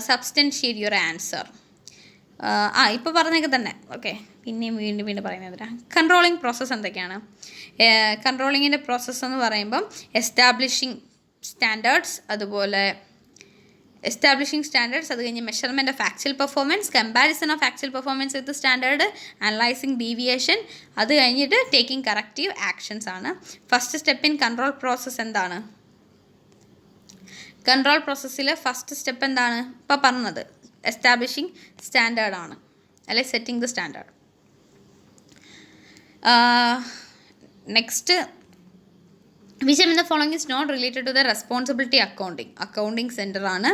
Substantiate your answer. ഇപ്പോൾ പറഞ്ഞൊക്കെ തന്നെ. ഓക്കെ, പിന്നെയും വീണ്ടും പറയുന്നത് കൺട്രോളിങ് പ്രോസസ്സ് എന്തൊക്കെയാണ്? കൺട്രോളിങ്ങിൻ്റെ പ്രോസസ്സ് എന്ന് പറയുമ്പം എസ്റ്റാബ്ലിഷിങ് സ്റ്റാൻഡേർഡ്സ്, അത് കഴിഞ്ഞ് measurement of actual performance, comparison of actual performance with standard, analysing deviation, അത് കഴിഞ്ഞിട്ട് ടേക്കിംഗ് കറക്റ്റീവ് ആക്ഷൻസ് ആണ്. First step in control process എന്താണ്? കൺട്രോൾ പ്രോസസ്സിൽ ഫസ്റ്റ് സ്റ്റെപ്പ് എന്താണ്? ഇപ്പോൾ പറഞ്ഞത് എസ്റ്റാബ്ലിഷിങ് സ്റ്റാൻഡേർഡ് ആണ്, അല്ലെ setting the standard. Next, which M in the following is not related to the responsibility accounting centre ആണ്.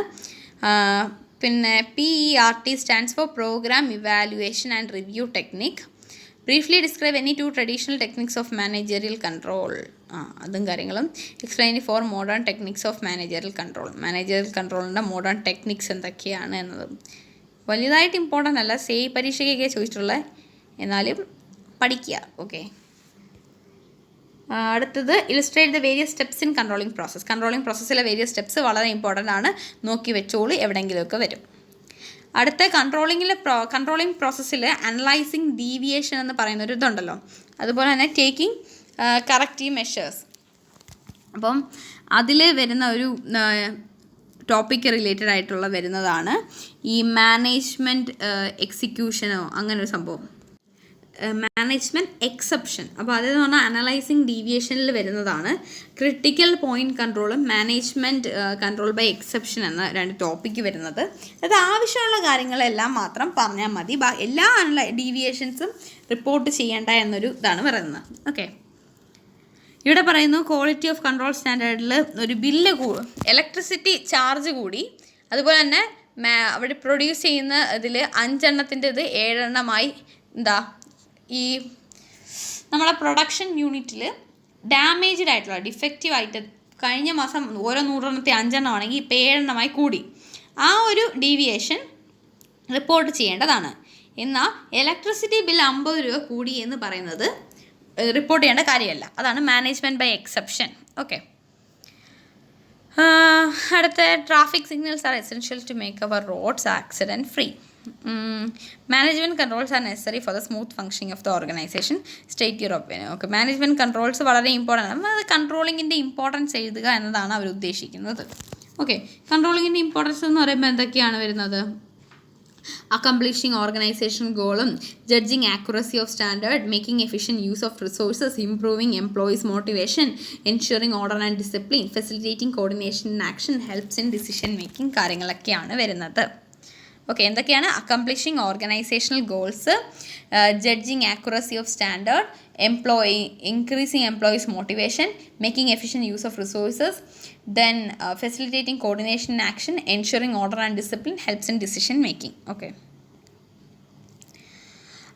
പിന്നെ PERT stands for program evaluation and review technique. Briefly describe any to traditional techniques of managerial control. അതും കാര്യങ്ങളും. Explain 4 modern techniques of managerial control. Managerial കൺട്രോളിൻ്റെ modern techniques എന്തൊക്കെയാണ് എന്നതും വലുതായിട്ട് important അല്ല, പരീക്ഷയ്ക്കൊക്കെ ചോദിച്ചിട്ടുള്ളത്, എന്നാലും പഠിക്കുക. ഓക്കെ, അടുത്തത് illustrate the various steps in controlling process. Controlling പ്രോസസ്സിലെ വേരിയസ് സ്റ്റെപ്സ് വളരെ ഇമ്പോർട്ടൻ്റ് ആണ്, നോക്കി വെച്ചോളൂ, എവിടെയെങ്കിലുമൊക്കെ വരും. അടുത്ത കൺട്രോളിങ് പ്രോസസ്സിൽ അനലൈസിങ് ഡീവിയേഷൻ എന്ന് പറയുന്ന ഒരു ഇതുണ്ടല്ലോ. അതുപോലെ തന്നെ ടേക്കിംഗ് കറക്റ്റീവ് മെഷേഴ്സ്. അപ്പം അതിൽ വരുന്ന ഒരു ടോപ്പിക്ക് റിലേറ്റഡ് ആയിട്ടുള്ള വരുന്നതാണ് ഈ മാനേജ്മെൻറ്റ് എക്സിക്യൂഷനോ അങ്ങനൊരു സംഭവം, മാനേജ്മെൻറ്റ് എക്സെപ്ഷൻ. അപ്പോൾ അതെന്ന് പറഞ്ഞാൽ അനലൈസിങ് ഡീവിയേഷനിൽ വരുന്നതാണ്. ക്രിട്ടിക്കൽ പോയിൻറ്റ് കൺട്രോളും മാനേജ്മെൻറ്റ് കൺട്രോൾ ബൈ എക്സെപ്ഷൻ എന്ന 2 ടോപ്പിക്ക് വരുന്നത്. അത് ആവശ്യമുള്ള കാര്യങ്ങളെല്ലാം മാത്രം പറഞ്ഞാൽ മതി, എല്ലാ ഡീവിയേഷൻസും റിപ്പോർട്ട് ചെയ്യേണ്ട എന്നൊരു ഇതാണ് പറയുന്നത്. ഓക്കെ, ഇവിടെ പറയുന്നു ക്വാളിറ്റി ഓഫ് കൺട്രോൾ സ്റ്റാൻഡേർഡിൽ ഒരു ബില്ല് ഇലക്ട്രിസിറ്റി ചാർജ് കൂടി, അതുപോലെ തന്നെ അവിടെ പ്രൊഡ്യൂസ് ചെയ്യുന്ന ഇതിൽ 5 എണ്ണത്തിൻ്റെത് 7 എണ്ണമായി ഈ നമ്മളെ പ്രൊഡക്ഷൻ യൂണിറ്റിൽ ഡാമേജ്ഡ് ആയിട്ടുള്ള ഡിഫക്റ്റീവ് ആയിട്ട് കഴിഞ്ഞ മാസം ഓരോ 100 എണ്ണത്തെ 5 എണ്ണം ആണെങ്കിൽ ഇപ്പോൾ 7 എണ്ണമായി കൂടി. ആ ഒരു ഡീവിയേഷൻ റിപ്പോർട്ട് ചെയ്യേണ്ടതാണ്. എന്നാൽ ഇലക്ട്രിസിറ്റി ബിൽ 50 രൂപ കൂടി എന്ന് പറയുന്നത് റിപ്പോർട്ട് ചെയ്യേണ്ട കാര്യമല്ല. അതാണ് മാനേജ്മെൻറ്റ് ബൈ എക്സെപ്ഷൻ. ഓക്കെ, അടുത്ത traffic signals are essential to make our roads accident free. Management controls are necessary for the smooth functioning of the organisation. State your opinion. Okay, management controls വളരെ important ആണ്. അത് കൺട്രോളിങ്ങിൻ്റെ importance എഴുതുക എന്നതാണ് അവർ ഉദ്ദേശിക്കുന്നത്. Okay, കൺട്രോളിങ്ങിൻ്റെ importance എന്ന് പറയുമ്പോൾ എന്തൊക്കെയാണ് വരുന്നത്? accomplishing organization goal, judging accuracy of standard, making efficient use of resources, improving employees' motivation, ensuring order and discipline, facilitating coordination in action, helps in decision making കാര്യങ്ങളൊക്കെയാണ് വരുന്നത്. ഓക്കെ, എന്തൊക്കെയാണ്? Accomplishing organisational goals, judging accuracy of standard, increasing employees' motivation, making efficient use of resources, then facilitating coordination and action, ensuring order and discipline, helps in decision making. Okay.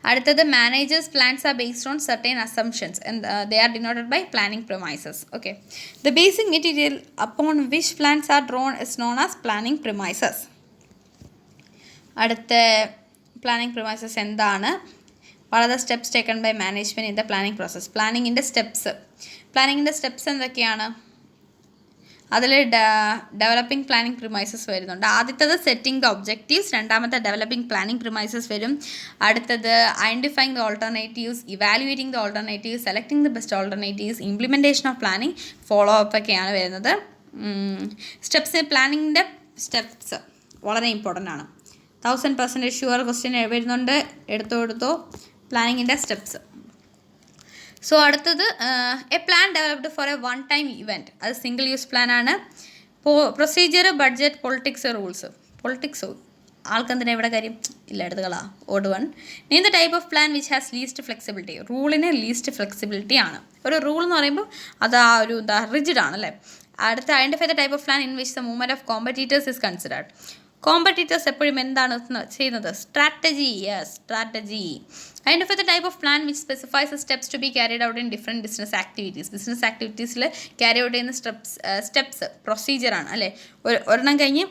അടുത്തത് managers plans are based on certain assumptions and they are denoted by planning premises. Okay, the basic material upon which plans are drawn is known as planning premises. അടുത്ത planning premises എന്താണ്? What are the steps taken by management in the planning process? പ്ലാനിങ്ങിൻ്റെ steps എന്തൊക്കെയാണ്? അതിൽ developing planning premises വരുന്നുണ്ട്. ആദ്യത്തത് setting the objectives, രണ്ടാമത്തെ developing planning premises വരും. അടുത്തത് identifying the alternatives, evaluating the alternatives, selecting the best alternatives, implementation of planning, follow up ഒക്കെയാണ് വരുന്നത്. പ്ലാനിങ്ങിൻ്റെ സ്റ്റെപ്സ് വളരെ ഇമ്പോർട്ടൻ്റ് ആണ്. 1000% ഷുവർ ക്വസ്റ്റ്യൻ വരുന്നുണ്ട്, എടുത്തോ പ്ലാനിങ്ങിൻ്റെ സ്റ്റെപ്സ്. സോ അടുത്തത് a plan developed for a one time event, അത് സിംഗിൾ യൂസ് പ്ലാൻ ആണ്. Procedure, budget, politics, rules. പൊളിറ്റിക്സോ ആൾക്കെന്തിനാ ഇവിടെ കാര്യം? ഇല്ല, എടുത്തുകളാ. Odd 1. Name the type of plan which has least flexibility. റൂളിന് ലീസ്റ്റ് ഫ്ലെക്സിബിലിറ്റി ആണ്. ഒരു റൂൾ എന്ന് പറയുമ്പോൾ അത് ആ ഒരു റിജിഡ് ആണ് അല്ലേ. അടുത്ത identify the type of plan in which the movement of competitors is considered. Competitors എപ്പോഴും എന്താണ് ചെയ്യുന്നത്? Strategy. Identify the type of plan which specifies the steps to be carried out in different business activities. Business ആക്ടിവിറ്റീസിൽ carry out ചെയ്യുന്ന steps പ്രൊസീജിയറാണ് അല്ലേ. ഒരെണ്ണം കഴിഞ്ഞ്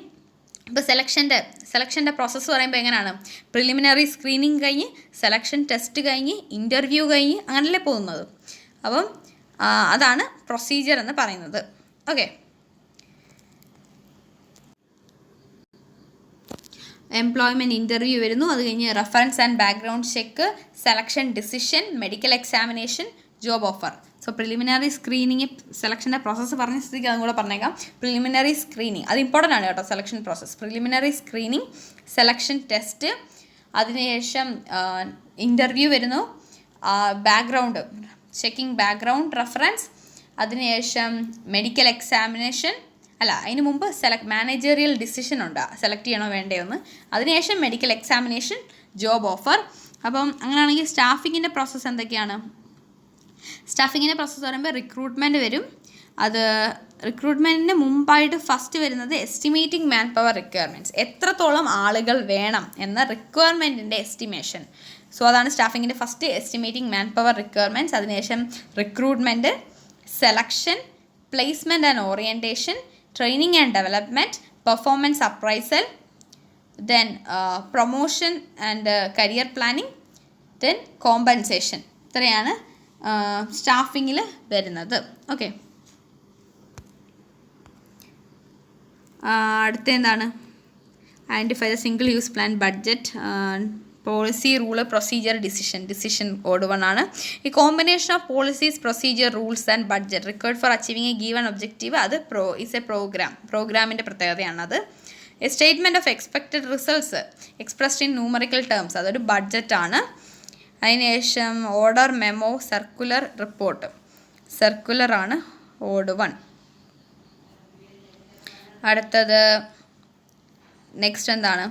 ഇപ്പോൾ സെലക്ഷൻ്റെ പ്രോസസ്സ് പറയുമ്പോൾ എങ്ങനെയാണ്? പ്രിലിമിനറി സ്ക്രീനിങ് കഴിഞ്ഞ്, സെലക്ഷൻ ടെസ്റ്റ് കഴിഞ്ഞ്, ഇൻ്റർവ്യൂ കഴിഞ്ഞ്, അങ്ങനല്ലേ പോകുന്നത്. അപ്പം അതാണ് പ്രൊസീജിയർ എന്ന് പറയുന്നത്. ഓക്കെ, എംപ്ലോയ്മെൻറ്റ് ഇൻ്റർവ്യൂ വരുന്നു, അത് കഴിഞ്ഞ് reference and background check, selection decision, medical examination, job offer. So preliminary screening, സെലക്ഷൻ്റെ പ്രോസസ്സ് പറഞ്ഞ സ്ഥിതിക്ക് അതും കൂടെ പറഞ്ഞേക്കാം. പ്രിലിമിനറി സ്ക്രീനിങ് അത് ഇമ്പോർട്ടൻ്റ് ആണ് കേട്ടോ. Selection process, preliminary screening, selection test, അതിനുശേഷം ഇൻ്റർവ്യൂ വരുന്നു, ബാക്ക്ഗ്രൗണ്ട് ചെക്കിങ്, ബാക്ക്ഗ്രൗണ്ട് റെഫറൻസ്, അതിനുശേഷം മെഡിക്കൽ എക്സാമിനേഷൻ, അല്ല അതിന് മുമ്പ് മാനേജറിയൽ ഡിസിഷൻ ഉണ്ട്, സെലക്ട് ചെയ്യണോ വേണ്ടയോന്ന്. അതിനുശേഷം മെഡിക്കൽ എക്സാമിനേഷൻ, ജോബ് ഓഫർ. അപ്പം അങ്ങനെയാണെങ്കിൽ സ്റ്റാഫിങ്ങിൻ്റെ പ്രോസസ്സ് എന്തൊക്കെയാണ്? സ്റ്റാഫിങ്ങിൻ്റെ പ്രോസസ്സ് പറയുമ്പോൾ റിക്രൂട്ട്മെൻറ്റ് വരും. അത് റിക്രൂട്ട്മെൻറ്റിന് മുമ്പായിട്ട് ഫസ്റ്റ് വരുന്നത് എസ്റ്റിമേറ്റിംഗ് മാൻ പവർ റിക്വയർമെൻറ്റ്സ്, എത്രത്തോളം ആളുകൾ വേണം എന്ന റിക്വയർമെൻറ്റിൻ്റെ എസ്റ്റിമേഷൻ. സോ അതാണ് സ്റ്റാഫിങ്ങിൻ്റെ first, estimating man power requirements. അതിനുശേഷം recruitment, selection, placement and orientation, training and development, performance appraisal, then promotion and career planning, then compensation. ഇത്രയാണ് സ്റ്റാഫിങ്ങിൽ വരുന്നത്. ഓക്കെ, അടുത്ത എന്താണ്? Identify the single use plan, budget, policy, rule, procedure, decision odd 1 ആണ്. ഈ combination of policies, procedure, rules and budget required for achieving a given objective, അത് is a പ്രോഗ്രാമിൻ്റെ പ്രത്യേകതയാണത്. A statement of expected results expressed in numerical terms, അതൊരു ബഡ്ജറ്റാണ്. അതിനുശേഷം order, memo, circular, report. സർക്കുലറാണ് odd 1. അടുത്തത് നെക്സ്റ്റ് എന്താണ്?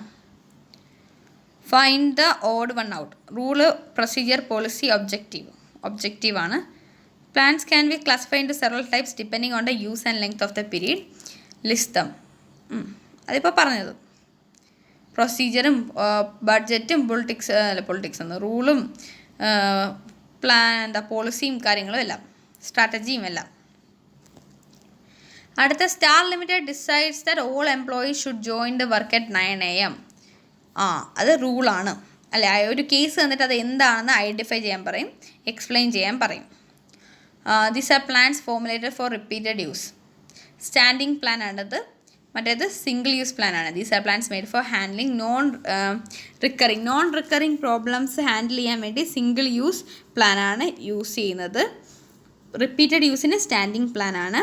Find the odd 1 out. Rule, procedure, policy, objective ആണ്. Plans can be classified into several types depending on the use and length of the period. List them. അതിപ്പോൾ പറഞ്ഞത് പ്രൊസീജിയറും ബഡ്ജറ്റും politics എന്ന് റൂളും പോളിസിയും കാര്യങ്ങളും എല്ലാം, സ്ട്രാറ്റജിയും എല്ലാം. അടുത്ത star limited decides that all employees should join the work at 9 AM. അത് റൂളാണ് അല്ലേ. ഒരു കേസ് തന്നിട്ട് അത് എന്താണെന്ന് ഐഡൻറ്റിഫൈ ചെയ്യാൻ പറയും, എക്സ്പ്ലെയിൻ ചെയ്യാൻ പറയും. These are plans formulated for repeated use. Standing plan ആണത്. മറ്റേത് സിംഗിൾ യൂസ് പ്ലാൻ ആണ്. These are plans made for handling non recurring problems handle ചെയ്യാൻ വേണ്ടി സിംഗിൾ യൂസ് പ്ലാൻ ആണ് യൂസ് ചെയ്യുന്നത്. റിപ്പീറ്റഡ് യൂസിന് സ്റ്റാൻഡിങ് പ്ലാൻ ആണ്.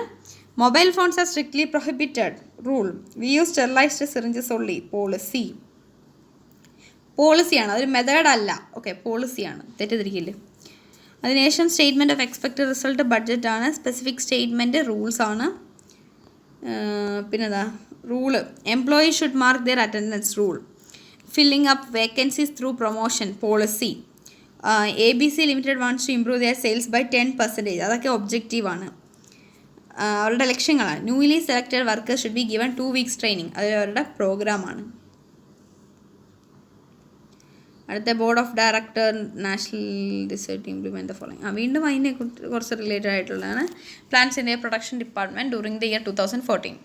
Mobile phones are strictly prohibited. Rule, we use sterilised syringes only. പോളിസിയാണ്, അതൊരു method അല്ല. ഓക്കെ, പോളിസിയാണ്, തെറ്റിദ്ധരിക്കില്ല. അതിനുശേഷം സ്റ്റേറ്റ്മെൻറ്റ് ഓഫ് എക്സ്പെക്റ്റഡ് റിസൾട്ട് ബഡ്ജറ്റാണ്. സ്പെസിഫിക് സ്റ്റേറ്റ്മെൻറ്റ് റൂൾസാണ്. പിന്നെന്താ rule, employee should mark their attendance. Rule, filling up vacancies through promotion policy. ABC Limited wants to improve their sales by 10%. അതൊക്കെ ഒബ്ജക്റ്റീവാണ്. അവരുടെ ലക്ഷ്യങ്ങളാണ്. Newly selected workers should be given 2 weeks training. അത് അവരുടെ പ്രോഗ്രാമാണ്. അടുത്ത board of director national research implement the following. വീണ്ടും അതിനെ കുറച്ച് റിലേറ്റഡ് ആയിട്ടുള്ളതാണ്. Plans India production department during the year 2014.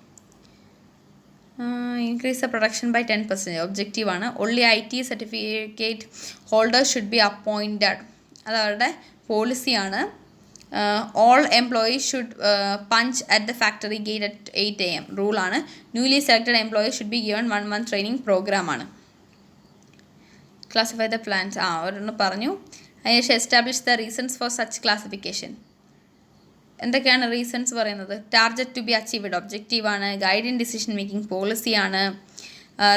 Increase the production by 10%. ഒബ്ജക്റ്റീവാണ്. Only IT certificate holders should be appointed. അത് അവരുടെ പോളിസിയാണ്. All employees should punch at the factory gate at 8 AM. റൂളാണ്. Newly selected employees should be given 1 month training പ്രോഗ്രാമാണ്. Classify the plans അവരൊന്ന് പറഞ്ഞു. അതിനുശേഷം establish the reasons for such classification. എന്തൊക്കെയാണ് reasons പറയുന്നത്? ടാർഗറ്റ് ടു ബി അച്ചീവ്ഡ് ഒബ്ജക്റ്റീവാണ്. Guide in decision making പോളിസിയാണ്.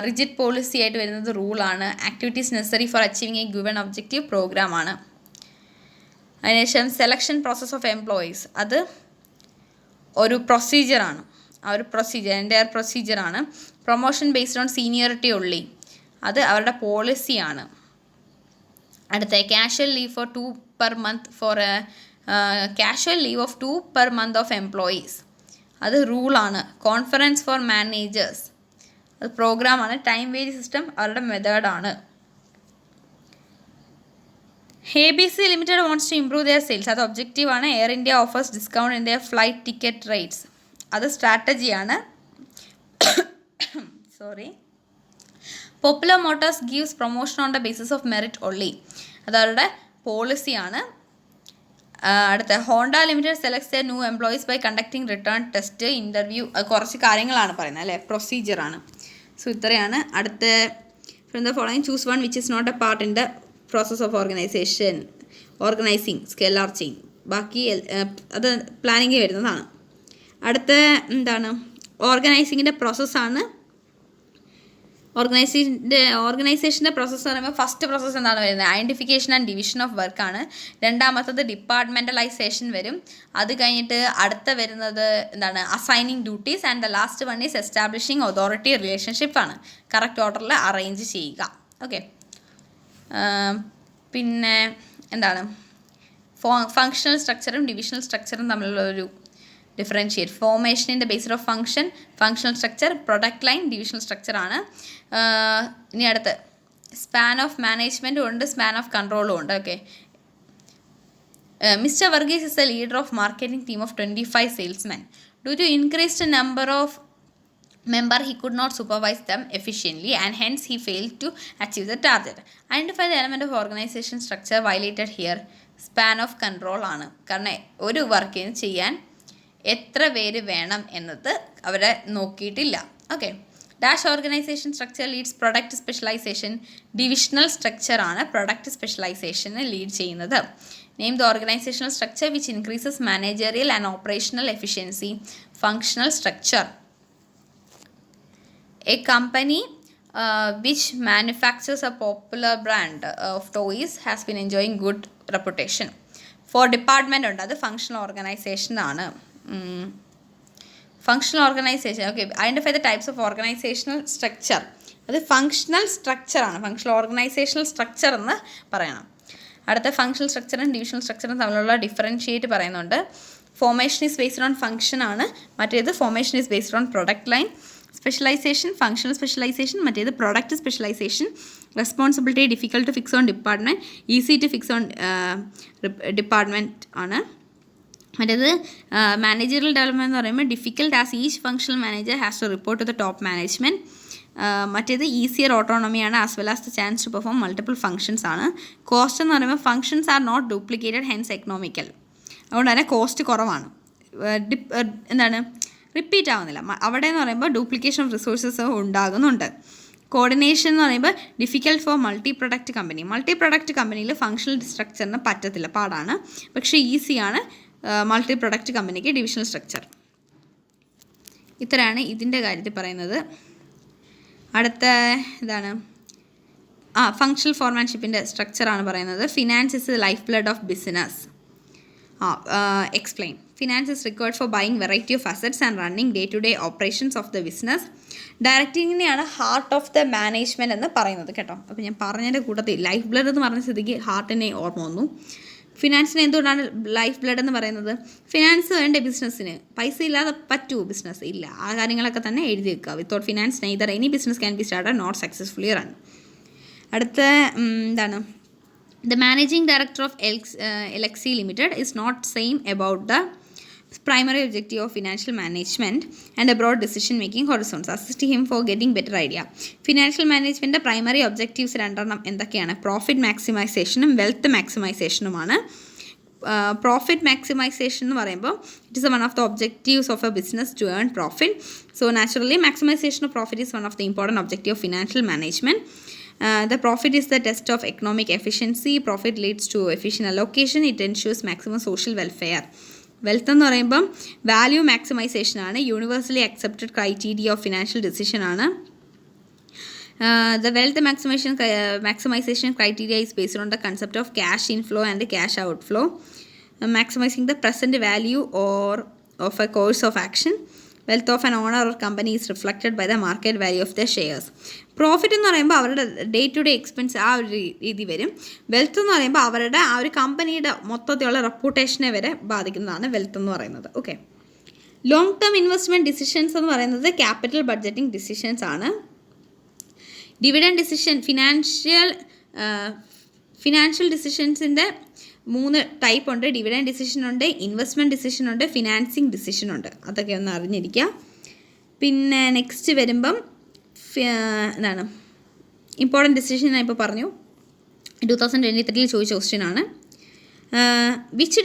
Rigid policy ആയിട്ട് വരുന്നത് റൂളാണ്. Activities necessary for achieving a given objective പ്രോഗ്രാമാണ്. അതിനുശേഷം സെലക്ഷൻ പ്രോസസ് ഓഫ് എംപ്ലോയീസ്. അത് ഒരു പ്രൊസീജിയറാണ്. ആ ഒരു എൻ്റയർ പ്രൊസീജിയറാണ്. Promotion based on seniority only. അത് അവരുടെ പോളിസിയാണ്. അടുത്ത casual leave for 2 per month for casual leave of 2 per month of employees. അത് റൂളാണ്. Conference four managers. അത് പ്രോഗ്രാമാണ്. ടൈം വേജ് സിസ്റ്റം അവരുടെ മെത്തേഡാണ്. ABC limited wants to improve their sales. അത് ഒബ്ജക്റ്റീവാണ്. Air India offers discount in their flight ticket rates. അത് സ്ട്രാറ്റജിയാണ്. Popular Motors gives promotion on the basis of merit only. അത് അവരുടെ പോളിസിയാണ്. അടുത്ത Honda limited selects the new employees by conducting written test interview. കുറച്ച് കാര്യങ്ങളാണ് പറയുന്നത് അല്ലേ, പ്രൊസീജിയറാണ്. സോ ഇത്രയാണ്. അടുത്ത from the following choose one which is not a part in the process of organising scalar chain. ബാക്കി അത് പ്ലാനിങ് വരുന്നതാണ്. അടുത്ത എന്താണ്, ഓർഗനൈസിങ്ങിൻ്റെ പ്രോസസ്സാണ്. ഓർഗനൈസേഷൻ്റെ പ്രോസസ്സ് എന്ന് പറയുമ്പോൾ ഫസ്റ്റ് പ്രോസസ്സ് എന്താണ് വരുന്നത്? ഐഡൻറ്റിഫിക്കേഷൻ ആൻഡ് ഡിവിഷൻ ഓഫ് വർക്കാണ്. രണ്ടാമത്തത് ഡിപ്പാർട്ട്മെൻ്റലൈസേഷൻ വരും. അത് കഴിഞ്ഞിട്ട് അടുത്ത വരുന്നത് എന്താണ്, assigning duties. And the last one is establishing authority റിലേഷൻഷിപ്പാണ്. കറക്റ്റ് ഓർഡറിൽ അറേഞ്ച് ചെയ്യുക. ഓക്കെ. പിന്നെ എന്താണ്, ഫങ്ഷണൽ സ്ട്രക്ചറും ഡിവിഷണൽ സ്ട്രക്ചറും തമ്മിലുള്ള ഒരു ഡിഫറൻഷിയേറ്റ്. ഫോർമേഷനിൻ്റെ based of functional structure, product line divisional സ്ട്രക്ചറാണ്. ഇനി അടുത്ത് സ്പാൻ ഓഫ് മാനേജ്മെൻറ്റും ഉണ്ട്, സ്പാൻ ഓഫ് കൺട്രോളും ഉണ്ട്. Okay. Mister Varghese is the leader of marketing team of 25 salesmen. Due to increased number of member, he could not supervise them efficiently and hence he failed to achieve the target. Identify the element of organization structure violated here. Span of control ആണ്. കാരണം ഒരു വർക്കിന് ചെയ്യാൻ എത്ര പേര് വേണം എന്നത് അവരെ നോക്കിയിട്ടില്ല. Okay. Dash organisation structure leads product specialisation. Divisional സ്ട്രക്ചറാണ് പ്രൊഡക്റ്റ് സ്പെഷ്യലൈസേഷന് ലീഡ് ചെയ്യുന്നത്. Name the organisational structure which increases managerial and operational efficiency. Functional structure. A company which manufactures a popular brand of toys has been enjoying good reputation. For department ഉണ്ട്, അത് functional organisation ആണ്. Functional organisation. Okay. Identify the types of organisational structure. അത് functional സ്ട്രക്ചറാണ്. Functional organisational structure എന്ന് പറയണം. അടുത്ത functional സ്ട്രക്ചറും divisional സ്ട്രക്ചറും തമ്മിലുള്ള ഡിഫറൻഷിയേറ്റ് പറയുന്നുണ്ട്. Formation is based on function ആണ്. മറ്റേത് formation is based on product line. Specialisation functional specialisation, മറ്റേത് product specialisation. Responsibility difficult to fix on department, easy to fix on department ആണ്. മറ്റേത് മാനേജറിയൽ ഡെവലപ്മെൻറ്റ് എന്ന് പറയുമ്പോൾ difficult as each functional manager has to report to the top management. മറ്റേത് easier ഓട്ടോണമിയാണ് as well as the chance to perform multiple functions ആണ്. Cost എന്ന് പറയുമ്പോൾ functions are not duplicated hence economical. അതുകൊണ്ട് തന്നെ cost കുറവാണ്. എന്താണ്, റിപ്പീറ്റ് ആവുന്നില്ല. അവിടെ എന്ന് പറയുമ്പോൾ ഡ്യൂപ്ലിക്കേഷൻ ഓഫ് റിസോഴ്സസ് ഉണ്ടാകുന്നുണ്ട്. കോർഡിനേഷൻ എന്ന് പറയുമ്പോൾ difficult for multi product company. Multi product കമ്പനിയിൽ ഫങ്ഷണൽ സ്ട്രക്ചറിന് പറ്റത്തില്ല, പാടാണ്. പക്ഷേ ഈസിയാണ് മൾട്ടി പ്രൊഡക്റ്റ് കമ്പനിക്ക് ഡിവിഷണൽ സ്ട്രക്ചർ. ഇത്രയാണ് ഇതിൻ്റെ കാര്യത്തിൽ പറയുന്നത്. അടുത്ത ഇതാണ് ഫങ്ഷണൽ ഫോർമാൻഷിപ്പിൻ്റെ സ്ട്രക്ചറാണ് പറയുന്നത്. Finance is the life blood of business. Explain. Finance is required for buying variety of assets and running day-to-day operations of the business. ഡയറക്റ്റിങ്ങിനെയാണ് ഹാർട്ട് ഓഫ് ദ മാനേജ്മെൻറ്റ് എന്ന് പറയുന്നത് കേട്ടോ. അപ്പോൾ ഞാൻ പറഞ്ഞതിൻ്റെ കൂട്ടത്തിൽ ലൈഫ് ബ്ലഡ് എന്ന് പറഞ്ഞ സ്ഥിതിക്ക് ഹാർട്ടിനെ ഓർമ്മ വന്നു. ഫിനാൻസിന് എന്തുകൊണ്ടാണ് ലൈഫ് ബ്ലഡ് എന്ന് പറയുന്നത്? ഫിനാൻസ് വേണ്ട ബിസിനസ്സിന്. പൈസ ഇല്ലാതെ പറ്റുമോ ബിസിനസ്? ഇല്ല. ആ കാര്യങ്ങളൊക്കെ തന്നെ എഴുതി വെക്കുക. Without finance neither any business can be started not successfully run. അടുത്ത എന്താണ്, the managing director of LXC Limited is not same about the primary objective of financial management and a broad decision making horizons, assist him for getting better idea. Financial management primary objectives രണ്ടെണ്ണം എന്തൊക്കെയാണ്? Profit മാക്സിമൈസേഷനും wealth മാക്സിമൈസേഷനുമാണ്. Profit maximisation എന്ന് പറയുമ്പോൾ it is one of the objectives of a business to earn profit. So naturally maximisation of profit is one of the important objective of financial management. The profit is the test of economic efficiency. Profit leads to efficient allocation. It ensures maximum social welfare. Wealth എന്ന് പറയുമ്പം value maximisation ആണ്. Universally accepted criteria of financial decision ആണ്. The wealth maximization criteria is based on the concept of cash inflow and cash outflow. Maximizing the present value or of a course of action. Wealth of an owner or company is reflected by the market value of their shares. Profit എന്ന് പറയുമ്പോൾ അവരുടെ day to day expense ആ ഒരു രീതി വരും. Wealth എന്ന് പറയുമ്പോൾ അവരുടെ ആ ഒരു കമ്പനിയുടെ മൊത്തത്തിലുള്ള റെപ്യൂട്ടേഷനെ വരെ ബാധിക്കുന്നതാണ് വെൽത്ത് എന്ന് പറയുന്നത്. Okay, long term investment decisions എന്ന് പറയുന്നത് ക്യാപിറ്റൽ ബഡ്ജറ്റിംഗ് ഡിസിഷൻസ് ആണ്. ഡിവിഡൻഡ് ഡിസിഷൻ, ഫിനാൻഷ്യൽ ഡിസിഷൻസിൻ്റെ 3 ടൈപ്പ് ഉണ്ട്. ഡിവിഡൻഡ് ഡിസിഷൻ ഉണ്ട്, ഇൻവെസ്റ്റ്മെൻറ്റ് ഡിസിഷൻ ഉണ്ട്, ഫിനാൻസിങ് ഡിസിഷൻ ഉണ്ട്. അതൊക്കെ ഒന്ന് അറിഞ്ഞിരിക്കുക. പിന്നെ നെക്സ്റ്റ് വരുമ്പം എന്താണ് ഇമ്പോർട്ടൻറ്റ് ഡിസിഷൻ ഞാൻ ഇപ്പോൾ പറഞ്ഞു. 2023 ചോദിച്ച ക്വസ്റ്റ്യൻ ആണ്. Which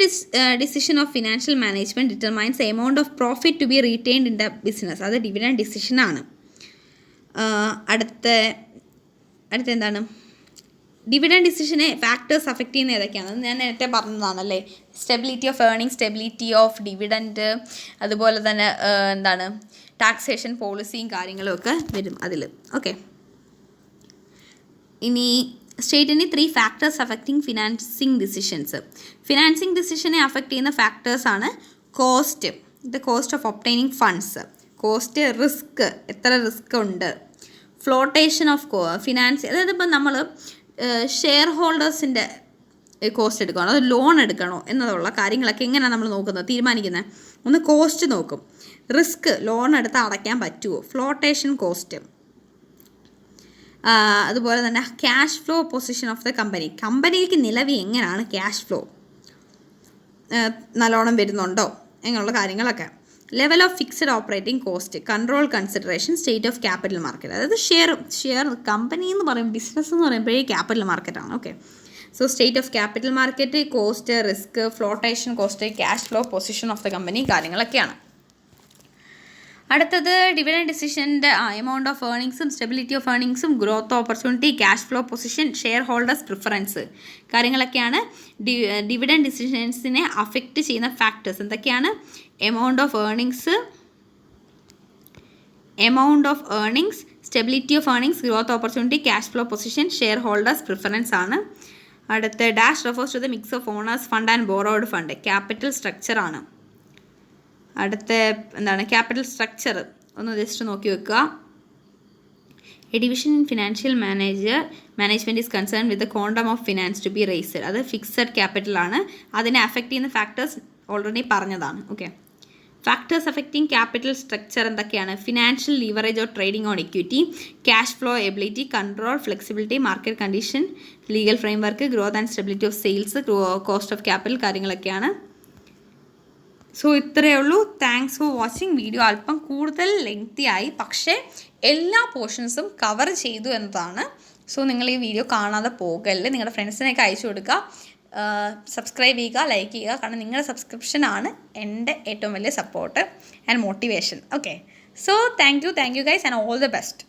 decision of financial management determines a amount of profit to be retained in the business? അത് ഡിവിഡൻഡ് ഡിസിഷനാണ്. അടുത്ത എന്താണ്, ഡിവിഡൻഡ് ഡിസിഷനെ ഫാക്ടേഴ്സ് അഫക്റ്റ് ചെയ്യുന്ന ഏതൊക്കെയാണ്? ഞാൻ നേരത്തെ പറഞ്ഞതാണല്ലേ. Stability of earning, stability of dividend, അതുപോലെ തന്നെ എന്താണ് ടാക്സേഷൻ പോളിസിയും കാര്യങ്ങളും ഒക്കെ വരും അതിൽ. ഓക്കെ, ഇനി സ്റ്റേറ്റ് ഇനി 3 factors affecting financing decisions. Financing ഡിസിഷനെ അഫക്റ്റ് ചെയ്യുന്ന ഫാക്ടേഴ്സാണ് cost, the cost of obtaining funds, cost, risk, എത്ര റിസ്ക് ഉണ്ട്, ഫ്ലോട്ടേഷൻ ഓഫ് ഫിനാൻസ്, അതായത് ഇപ്പം നമ്മൾ ഷെയർ ഹോൾഡേഴ്സിൻ്റെ കോസ്റ്റ് എടുക്കണോ അത് ലോൺ എടുക്കണോ എന്നതുള്ള കാര്യങ്ങളൊക്കെ എങ്ങനെയാണ് നമ്മൾ നോക്കുന്നത്, തീരുമാനിക്കുന്നത്? ഒന്ന് കോസ്റ്റ് നോക്കും, റിസ്ക്, ലോൺ എടുത്ത് അടയ്ക്കാൻ പറ്റുമോ, ഫ്ലോട്ടേഷൻ കോസ്റ്റ്, അതുപോലെ തന്നെ cash flow position of the company, കമ്പനിക്ക് നിലവിൽ എങ്ങനെയാണ് ക്യാഷ് ഫ്ലോ, നല്ലോണം വരുന്നുണ്ടോ എന്നുള്ള കാര്യങ്ങളൊക്കെ. Level of fixed operating cost, control consideration, state of capital market, അതായത് ഷെയർ കമ്പനി എന്ന് പറയും, ബിസിനസ് എന്ന് പറയുമ്പോഴേ ക്യാപിറ്റൽ മാർക്കറ്റാണ്. Okay, so state of capital market, cost, risk, flotation cost, cash flow position of the company, കാര്യങ്ങളൊക്കെയാണ്. അടുത്തത് dividend ഡിസിഷൻ്റെ amount of ഏർണിങ്സും, സ്റ്റെബിലിറ്റി ഓഫ് ഏർണിങ്സും, growth opportunity, cash flow position, share holders preference, കാര്യങ്ങളൊക്കെയാണ് dividend ഡിസിഷൻസിനെ affect ചെയ്യുന്ന factors. എന്തൊക്കെയാണ്? Amount of earnings, stability of earnings, growth opportunity, cash flow position, share holders preference ആണ്. അടുത്ത dash refers to the mix of owners fund and borrowed fund, capital structure ആണ്. അടുത്ത എന്താണ് capital structure ഒന്ന് just നോക്കി വെക്കുക. A division in financial management is concern with the quantum of finance to be raised, അത് fixed capital ആണ്. അതിനെ affect ചെയ്യുന്ന ഫാക്ടേഴ്സ് ഓൾറെഡി പറഞ്ഞതാണ്. Okay, factors affecting capital structure എന്തൊക്കെയാണ്? Financial leverage or trading on equity, cash flow ability, control, flexibility, market condition, legal framework, growth and stability of sales, cost of capital, കാര്യങ്ങളൊക്കെയാണ്. So ഇത്രയേ ഉള്ളൂ. Thanks for watching. Video അല്പം കൂടുതൽ lengthy ആയി, പക്ഷേ എല്ലാ പോർഷൻസും cover ചെയ്തു എന്നതാണ്. സോ നിങ്ങൾ ഈ വീഡിയോ കാണാതെ പോകല്ലേ, നിങ്ങളുടെ ഫ്രണ്ട്സിനൊക്കെ അയച്ചു കൊടുക്കുക, സബ്സ്ക്രൈബ് ചെയ്യുക, ലൈക്ക് ചെയ്യുക. കാരണം നിങ്ങളുടെ സബ്സ്ക്രിപ്ഷനാണ് എൻ്റെ ഏറ്റവും വലിയ support and motivation. Okay, so thank you guys and all the best.